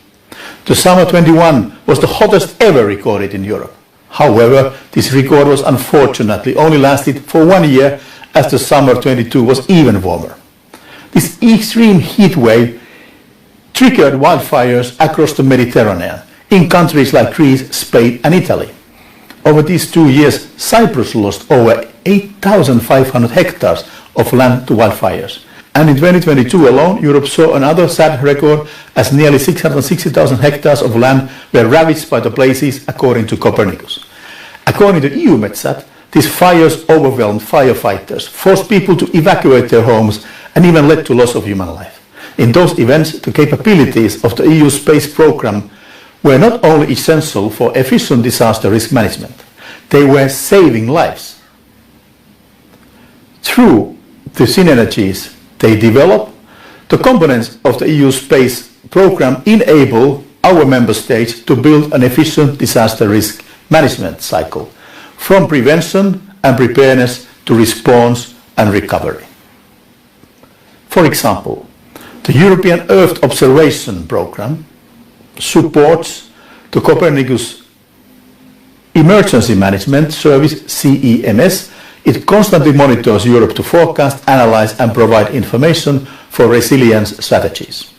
The summer 21 was the hottest ever recorded in Europe. However, this record was unfortunately only lasted for 1 year, as the summer 22 was even warmer. This extreme heat wave triggered wildfires across the Mediterranean in countries like Greece, Spain and Italy. Over these 2 years, Cyprus lost over 8,500 hectares of land to wildfires. And in 2022 alone, Europe saw another sad record as nearly 660,000 hectares of land were ravaged by the blazes, according to Copernicus. According to EUMETSAT, these fires overwhelmed firefighters, forced people to evacuate their homes, and even led to loss of human life. In those events, the capabilities of the EU space program were not only essential for efficient disaster risk management, they were saving lives. Through the synergies they develop, the components of the EU space program enable our member states to build an efficient disaster risk management cycle, from prevention and preparedness to response and recovery. For example, the European Earth Observation Programme supports the Copernicus Emergency Management Service, CEMS. It constantly monitors Europe to forecast, analyze and provide information for resilience strategies.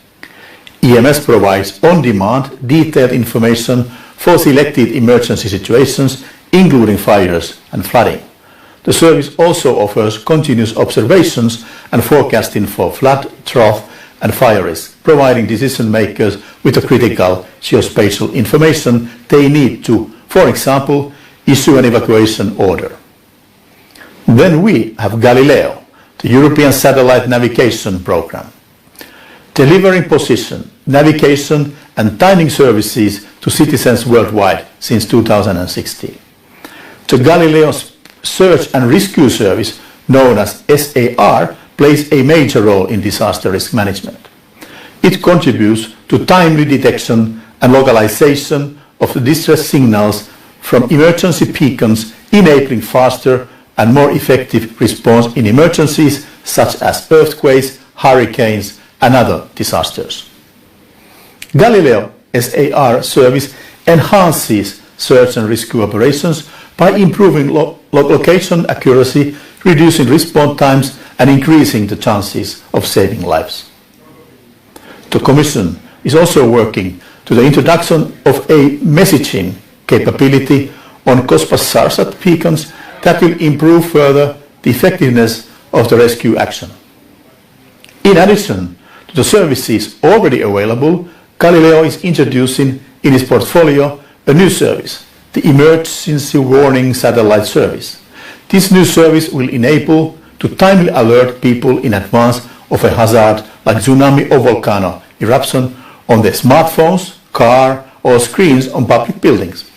EMS provides on-demand, detailed information for selected emergency situations, including fires and flooding. The service also offers continuous observations and forecasting for flood, drought and fire risk, providing decision makers with the critical geospatial information they need to, for example, issue an evacuation order. Then we have Galileo, the European Satellite Navigation Programme, delivering position, navigation and timing services to citizens worldwide since 2016. The Galileo Search and Rescue Service, known as SAR, plays a major role in disaster risk management. It contributes to timely detection and localization of the distress signals from emergency beacons, enabling faster and more effective response in emergencies such as earthquakes, hurricanes, and other disasters. Galileo SAR service enhances search and rescue operations by improving location accuracy, reducing response times, and increasing the chances of saving lives. The Commission is also working to the introduction of a messaging capability on COSPAS SARSAT beacons that will improve further the effectiveness of the rescue action. In addition to the services already available, Galileo is introducing in its portfolio a new service, the Emergency Warning Satellite Service. This new service will enable to timely alert people in advance of a hazard like tsunami or volcano eruption on their smartphones, car, or screens on public buildings.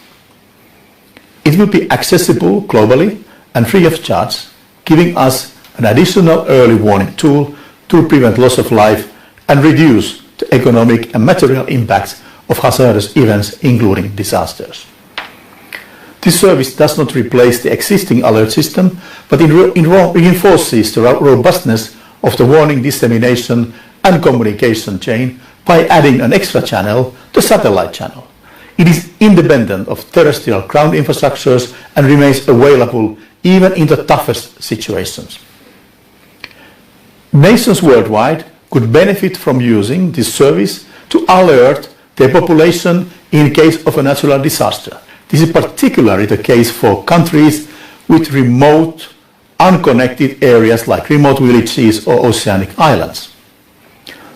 It will be accessible globally and free of charge, giving us an additional early warning tool to prevent loss of life and reduce the economic and material impacts of hazardous events, including disasters. This service does not replace the existing alert system, but it reinforces the robustness of the warning dissemination and communication chain by adding an extra channel, the satellite channel. It is independent of terrestrial ground infrastructures and remains available even in the toughest situations. Nations worldwide could benefit from using this service to alert their population in case of a natural disaster. This is particularly the case for countries with remote, unconnected areas like remote villages or oceanic islands.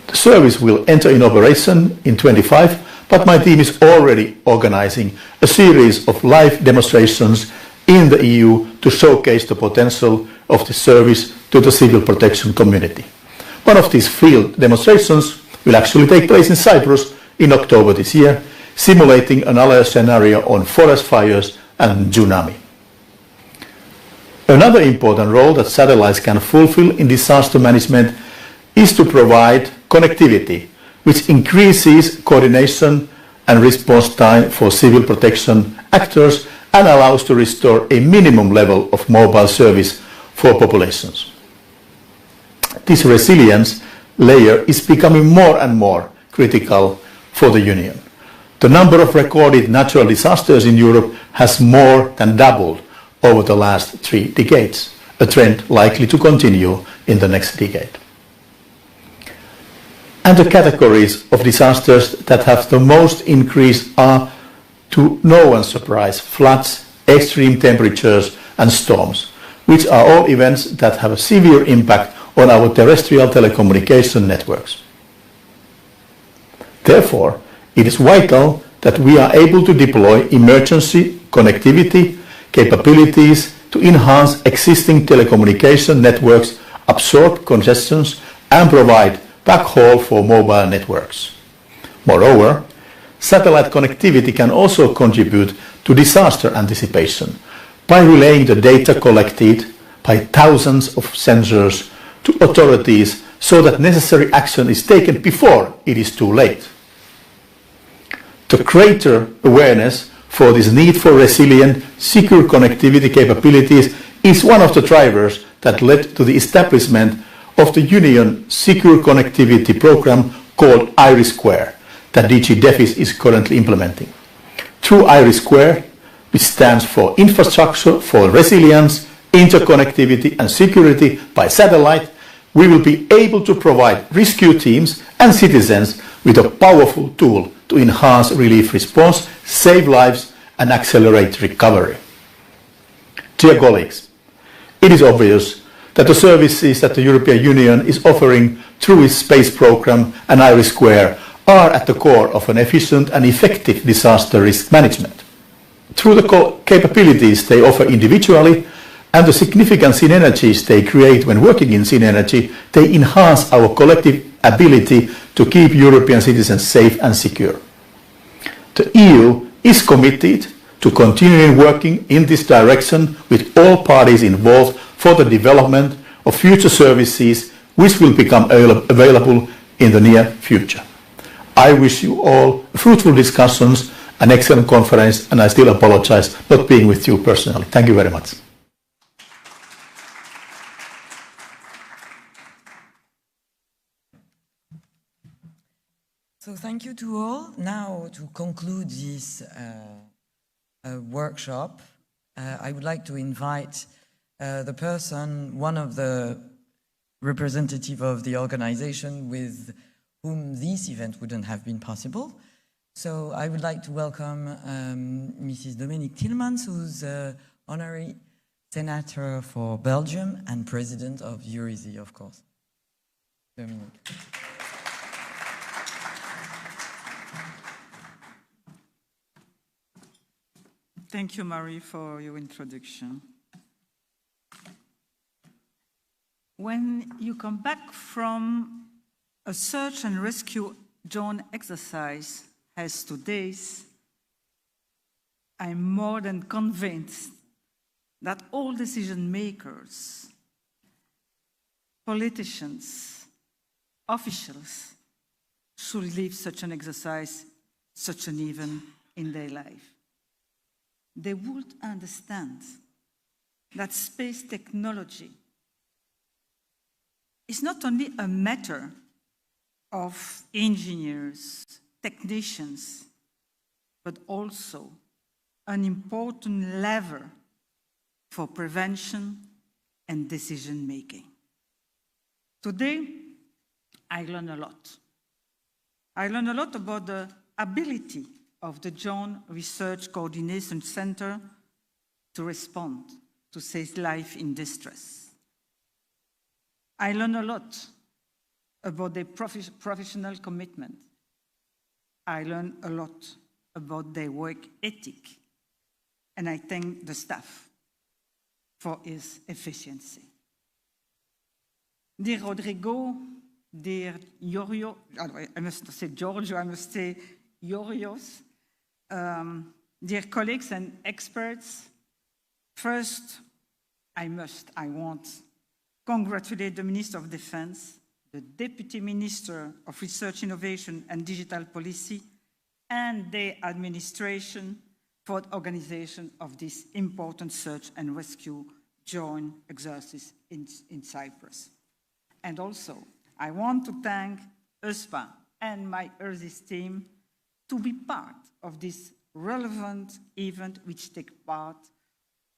The service will enter in operation in 2025, but my team is already organizing a series of live demonstrations in the EU to showcase the potential of the service to the civil protection community. One of these field demonstrations will actually take place in Cyprus in October this year, simulating an alert scenario on forest fires and tsunami. Another important role that satellites can fulfill in disaster management is to provide connectivity, which increases coordination and response time for civil protection actors and allows to restore a minimum level of mobile service for populations. This resilience layer is becoming more and more critical for the Union. The number of recorded natural disasters in Europe has more than doubled over the last 3 decades, a trend likely to continue in the next decade. And the categories of disasters that have the most increase are, to no one's surprise, floods, extreme temperatures and storms, which are all events that have a severe impact on our terrestrial telecommunication networks. Therefore, it is vital that we are able to deploy emergency connectivity capabilities to enhance existing telecommunication networks, absorb congestions, and provide backhaul for mobile networks. Moreover, satellite connectivity can also contribute to disaster anticipation by relaying the data collected by thousands of sensors to authorities so that necessary action is taken before it is too late. The greater awareness for this need for resilient, secure connectivity capabilities is one of the drivers that led to the establishment of the Union Secure Connectivity Programme called IRIS2, that DG DEFIS is currently implementing. Through IRIS2, which stands for Infrastructure for Resilience, Interconnectivity and Security by Satellite, we will be able to provide rescue teams and citizens with a powerful tool to enhance relief response, save lives, and accelerate recovery. Dear colleagues, it is obvious that the services that the European Union is offering through its space programme and IRIS2 are at the core of an efficient and effective disaster risk management. Through the capabilities they offer individually and the significant synergies they create when working in synergy, they enhance our collective ability to keep European citizens safe and secure. The EU is committed to continuing working in this direction with all parties involved for the development of future services which will become available in the near future. I wish you all fruitful discussions an excellent conference, and I still apologize not being with you personally. Thank you very much. So thank you to all. Now, to conclude this workshop, I would like to invite the person, one of the representative of the organization with whom this event wouldn't have been possible. So I would like to welcome Mrs. Dominique Tillmans, who's honorary senator for Belgium and president of Eurisy, of course. Dominique. Thank you, Marie, for your introduction. When you come back from a search and rescue drone exercise as today's, I'm more than convinced that all decision makers, politicians, officials should live such an exercise, such an event in their life. They would understand that space technology is not only a matter of engineers, technicians, but also an important lever for prevention and decision making. Today, I learned a lot. I learned a lot about the ability of the Joint Research Coordination Center to respond to save life in distress. I learned a lot about their professional commitment. I learned a lot about their work ethic, and I thank the staff for its efficiency. Dear Rodrigo, dear Yorio, I must say Giorgio, I must say Yorios, dear colleagues and experts, first, I want congratulate the Minister of Defense, the Deputy Minister of Research, Innovation and Digital Policy, and the administration for the organization of this important search and rescue joint exercise in Cyprus. And also, I want to thank EUSPA and my Eurisy team to be part of this relevant event which takes part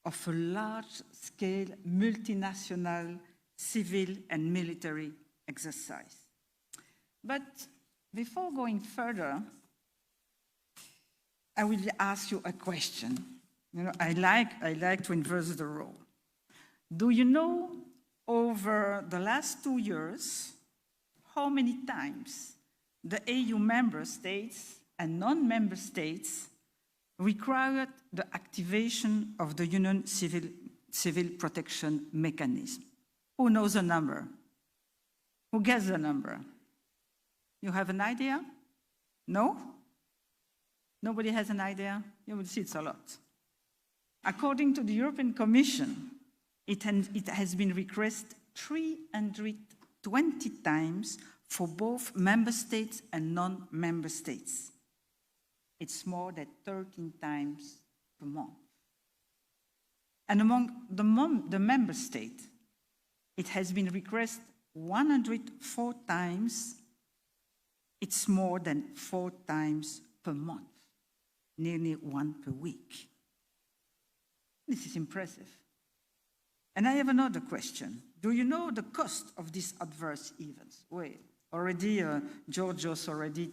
of a large-scale multinational civil and military exercise. But before going further, I will ask you a question. You know, I like to inverse the role. Do you know over the last 2 years how many times the EU member states and non-member states required the activation of the Union Civil Protection Mechanism? Who knows the number? Who gets the number? You have an idea? No? Nobody has an idea? You will see it's a lot. According to the European Commission, it has been requested 320 times for both member states and non-member states. It's more than 13 times per month. And among the member states, it has been requested 104 times. It's more than 4 times per month, nearly 1 per week. This is impressive. And I have another question. Do you know the cost of these adverse events? Wait, already, Georgios already,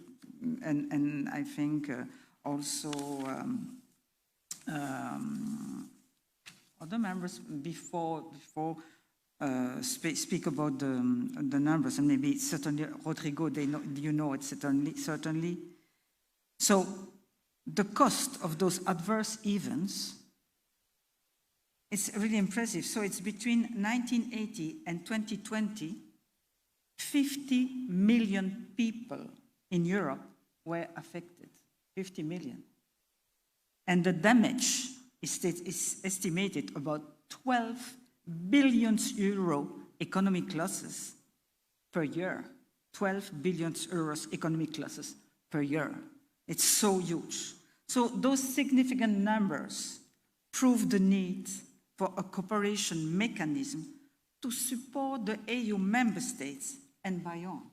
and I think also other members before speak about the numbers, and maybe certainly Rodrigo, you know it certainly. So the cost of those adverse events, it's really impressive. So it's between 1980 and 2020, 50 million people in Europe were affected, 50 million. And the damage is estimated about 12 billion euro economic losses per year. 12 billion euros economic losses per year. It's so huge. So those significant numbers prove the need for a cooperation mechanism to support the EU member states and beyond,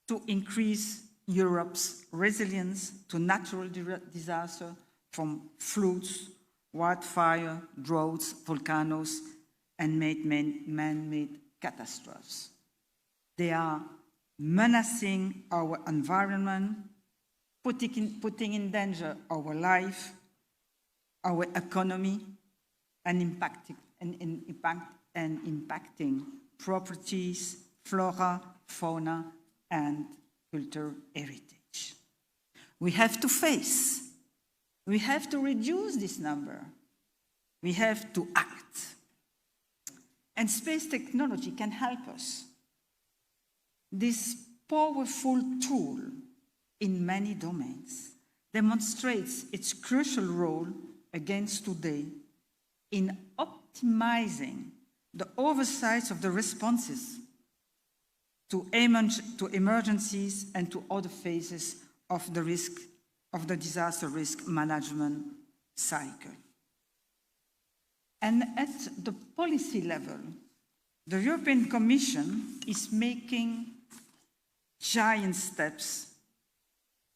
to increase Europe's resilience to natural disaster from floods, wildfire, droughts, volcanoes, and man-made catastrophes. They are menacing our environment, putting in danger our life, our economy, and impacting properties, flora, fauna, and cultural heritage. We have to reduce this number. We have to act. And space technology can help us. This powerful tool in many domains demonstrates its crucial role against today in optimizing the oversight of the responses to emergencies and to other phases of the disaster risk management cycle. And at the policy level, the European Commission is making giant steps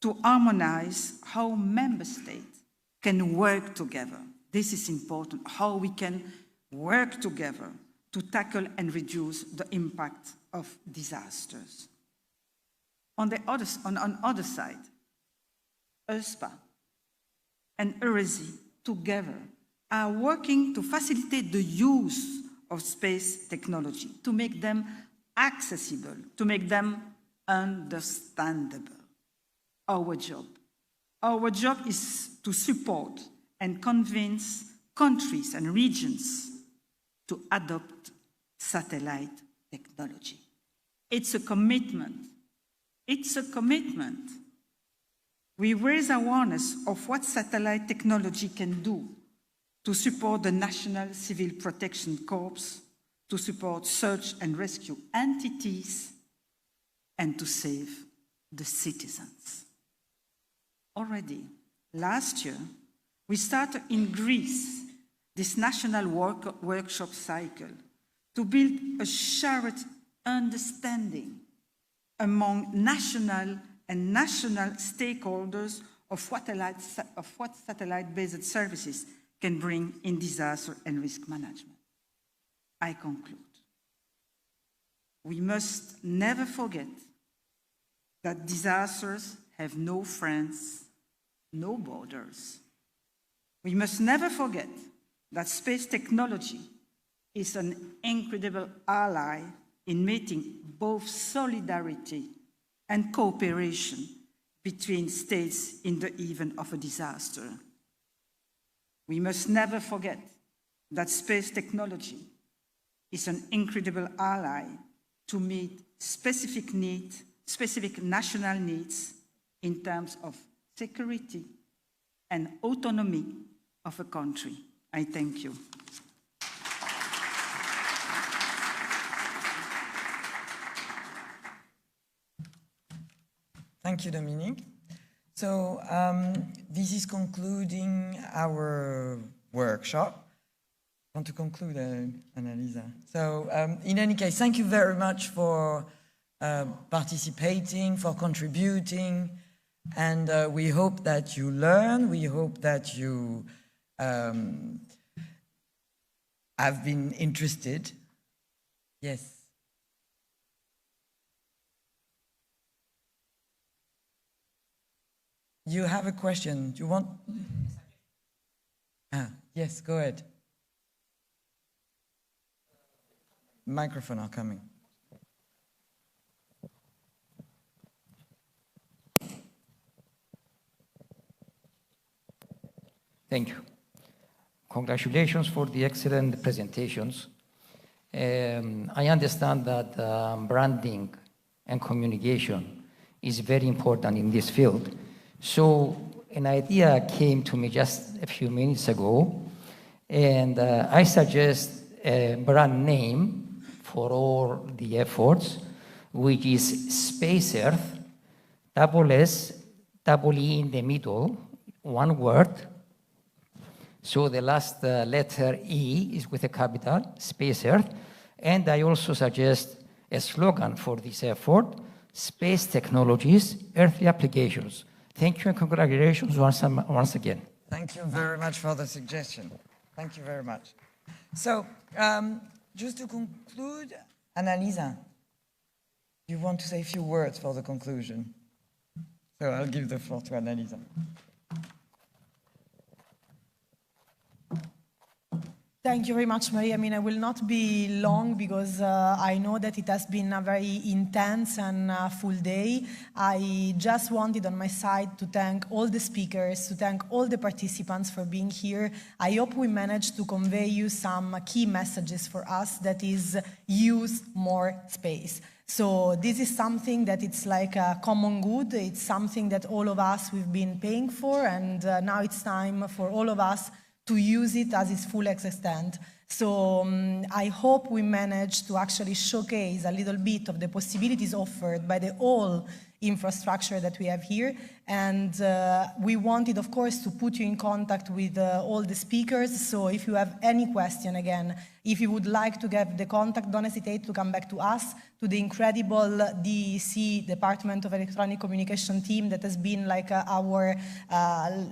to harmonize how member states can work together. This is important, how we can work together to tackle and reduce the impact of disasters. On the other side, EUSPA and Eurisy together are working to facilitate the use of space technology, to make them accessible, to make them understandable. Our job is to support and convince countries and regions to adopt satellite technology. It's a commitment. It's a commitment. We raise awareness of what satellite technology can do to support the National Civil Protection Corps, to support search and rescue entities, and to save the citizens. Already, last year, we started in Greece this national workshop cycle to build a shared understanding among national stakeholders of what satellite-based services can bring in disaster and risk management. I conclude. We must never forget that disasters have no friends, no borders. We must never forget that space technology is an incredible ally in meeting both solidarity and cooperation between states in the event of a disaster. We must never forget that space technology is an incredible ally to meet specific national needs in terms of security and autonomy of a country. I thank you. Thank you, Dominique. So this is concluding our workshop. I want to conclude, Annalisa. So in any case, thank you very much for participating, for contributing, and we hope that you learn, we hope that you have been interested. Yes. You have a question. Do you want? Yes, go ahead. Microphone are coming. Thank you. Congratulations for the excellent presentations. I understand that branding and communication is very important in this field. So an idea came to me just a few minutes ago, and I suggest a brand name for all the efforts, which is Space Earth, double S, double E in the middle, one word. So the last letter E is with a capital, Space Earth. And I also suggest a slogan for this effort, Space Technologies, Earthly Applications. Thank you and congratulations once again. Thank you very much for the suggestion. Thank you very much. So, just to conclude, Annalisa, you want to say a few words for the conclusion? So I'll give the floor to Annalisa. Thank you very much, Maria. I mean, I will not be long because I know that it has been a very intense and full day. I just wanted on my side to thank all the speakers, to thank all the participants for being here. I hope we managed to convey you some key messages for us, that is, use more space. So this is something that it's like a common good. It's something that all of us we've been paying for, and now it's time for all of us to use it as its full extent. So I hope we manage to actually showcase a little bit of the possibilities offered by the whole infrastructure that we have here. And we wanted, of course, to put you in contact with all the speakers. So if you have any question, again, if you would like to get the contact, don't hesitate to come back to us, to the incredible DEC, Department of Electronic Communication team that has been like our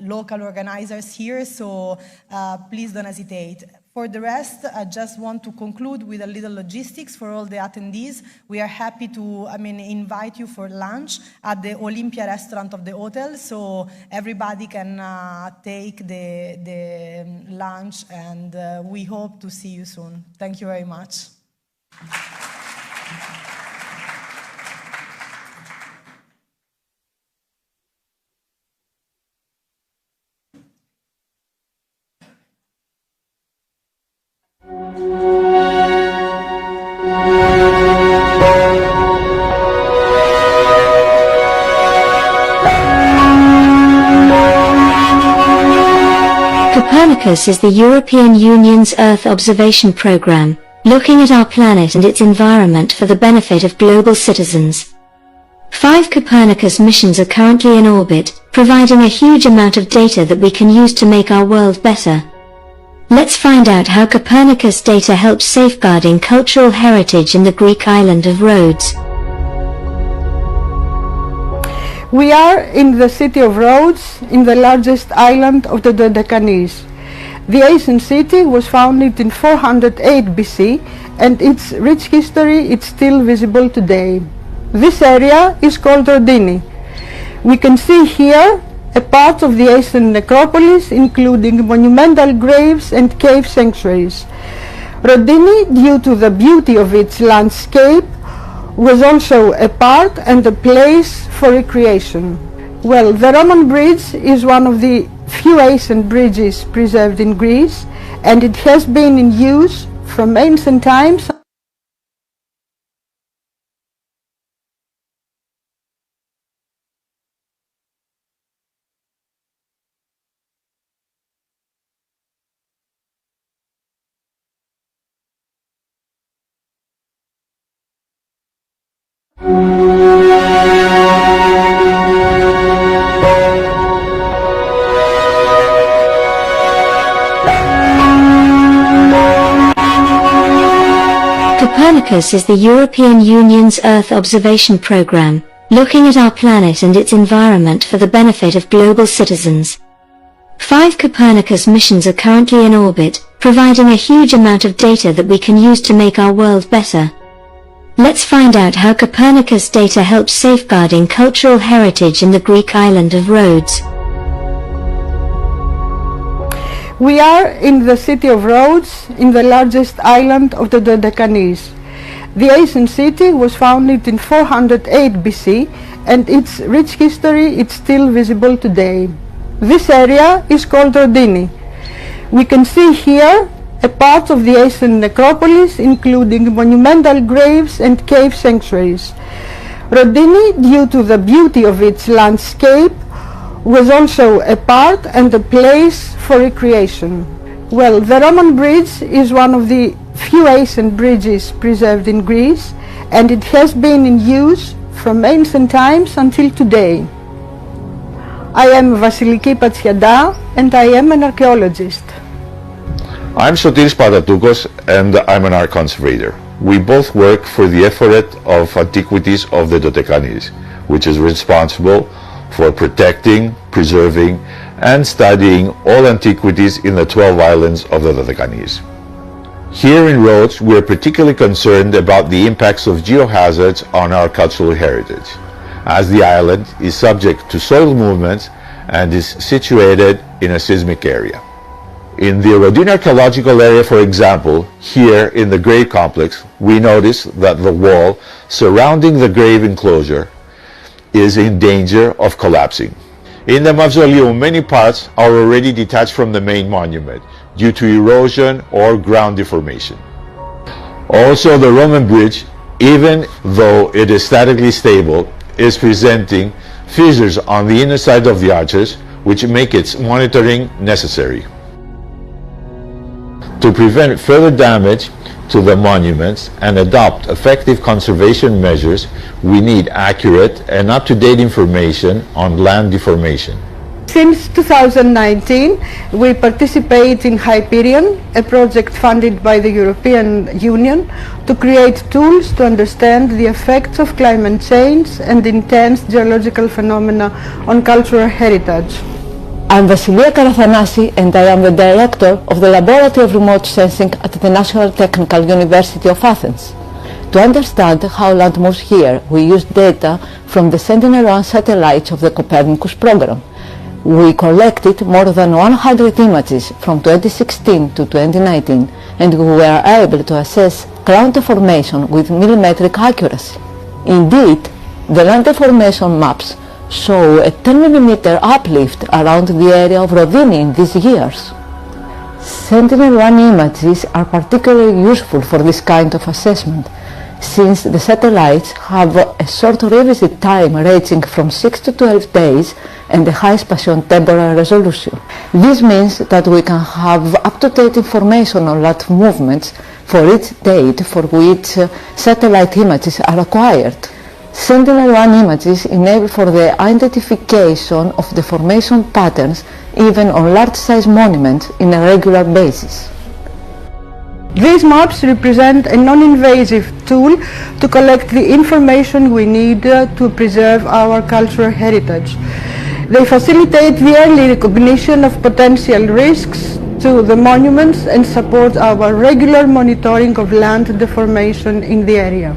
local organizers here. So please don't hesitate. For the rest, I just want to conclude with a little logistics for all the attendees. We are happy to, invite you for lunch at the Olympia restaurant of the hotel, so everybody can take the lunch, and we hope to see you soon. Thank you very much. Copernicus is the European Union's Earth observation program, looking at our planet and its environment for the benefit of global citizens. 5 Copernicus missions are currently in orbit, providing a huge amount of data that we can use to make our world better. Let's find out how Copernicus data helps safeguarding cultural heritage in the Greek island of Rhodes. We are in the city of Rhodes, in the largest island of the Dodecanese. The ancient city was founded in 408 BC, and its rich history is still visible today. This area is called Rhodini. We can see here a part of the ancient necropolis, including monumental graves and cave sanctuaries. Rhodini, due to the beauty of its landscape, was also a park and a place for recreation. Well, the Roman bridge is one of the few ancient bridges preserved in Greece, and it has been in use from ancient times. Copernicus is the European Union's Earth observation program, looking at our planet and its environment for the benefit of global citizens. 5 Copernicus missions are currently in orbit, providing a huge amount of data that we can use to make our world better. Let's find out how Copernicus data helps safeguarding cultural heritage in the Greek island of Rhodes. We are in the city of Rhodes, in the largest island of the Dodecanese. The ancient city was founded in 408 BC, and its rich history is still visible today. This area is called Rhodini. We can see here a part of the ancient necropolis, including monumental graves and cave sanctuaries. Rhodini, due to the beauty of its landscape, was also a park and a place for recreation. Well, the Roman bridge is one of the few ancient bridges preserved in Greece, and it has been in use from ancient times until today. I am Vasiliki Patsiada and I am an archaeologist. I'm Sotiris Patatoucos and I'm an art conservator. We both work for the Effort of Antiquities of the Dodecanese, which is responsible for protecting, preserving, and studying all antiquities in the 12 islands of the Dodecanese. Here in Rhodes, we are particularly concerned about the impacts of geohazards on our cultural heritage, as the island is subject to soil movements and is situated in a seismic area. In the Rodin archaeological area, for example, here in the grave complex, we notice that the wall surrounding the grave enclosure is in danger of collapsing. In the mausoleum, many parts are already detached from the main monument due to erosion or ground deformation. Also, the Roman bridge, even though it is statically stable, is presenting fissures on the inner side of the arches, which make its monitoring necessary. To prevent further damage to the monuments and adopt effective conservation measures, we need accurate and up-to-date information on land deformation. Since 2019, we participate in Hyperion, a project funded by the European Union to create tools to understand the effects of climate change and intense geological phenomena on cultural heritage. I'm Vasilia Karathanasi and I am the director of the Laboratory of Remote Sensing at the National Technical University of Athens. To understand how land moves here, we used data from the Sentinel-1 satellites of the Copernicus program. We collected more than 100 images from 2016 to 2019 and we were able to assess ground deformation with millimetric accuracy. Indeed, the land deformation maps show a 10 mm uplift around the area of Rodini in these years. Sentinel-1 images are particularly useful for this kind of assessment, since the satellites have a short revisit time ranging from 6 to 12 days and a high spatiotemporal resolution. This means that we can have up-to-date information on land movements for each date for which satellite images are acquired. Sentinel-1 images enable for the identification of deformation patterns even on large-size monuments in a regular basis. These maps represent a non-invasive tool to collect the information we need to preserve our cultural heritage. They facilitate the early recognition of potential risks to the monuments and support our regular monitoring of land deformation in the area.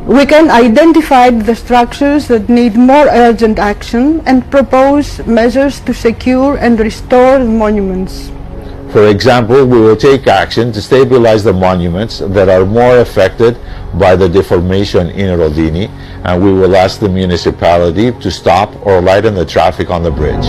We can identify the structures that need more urgent action and propose measures to secure and restore the monuments. For example, we will take action to stabilize the monuments that are more affected by the deformation in Rodini, and we will ask the municipality to stop or lighten the traffic on the bridge.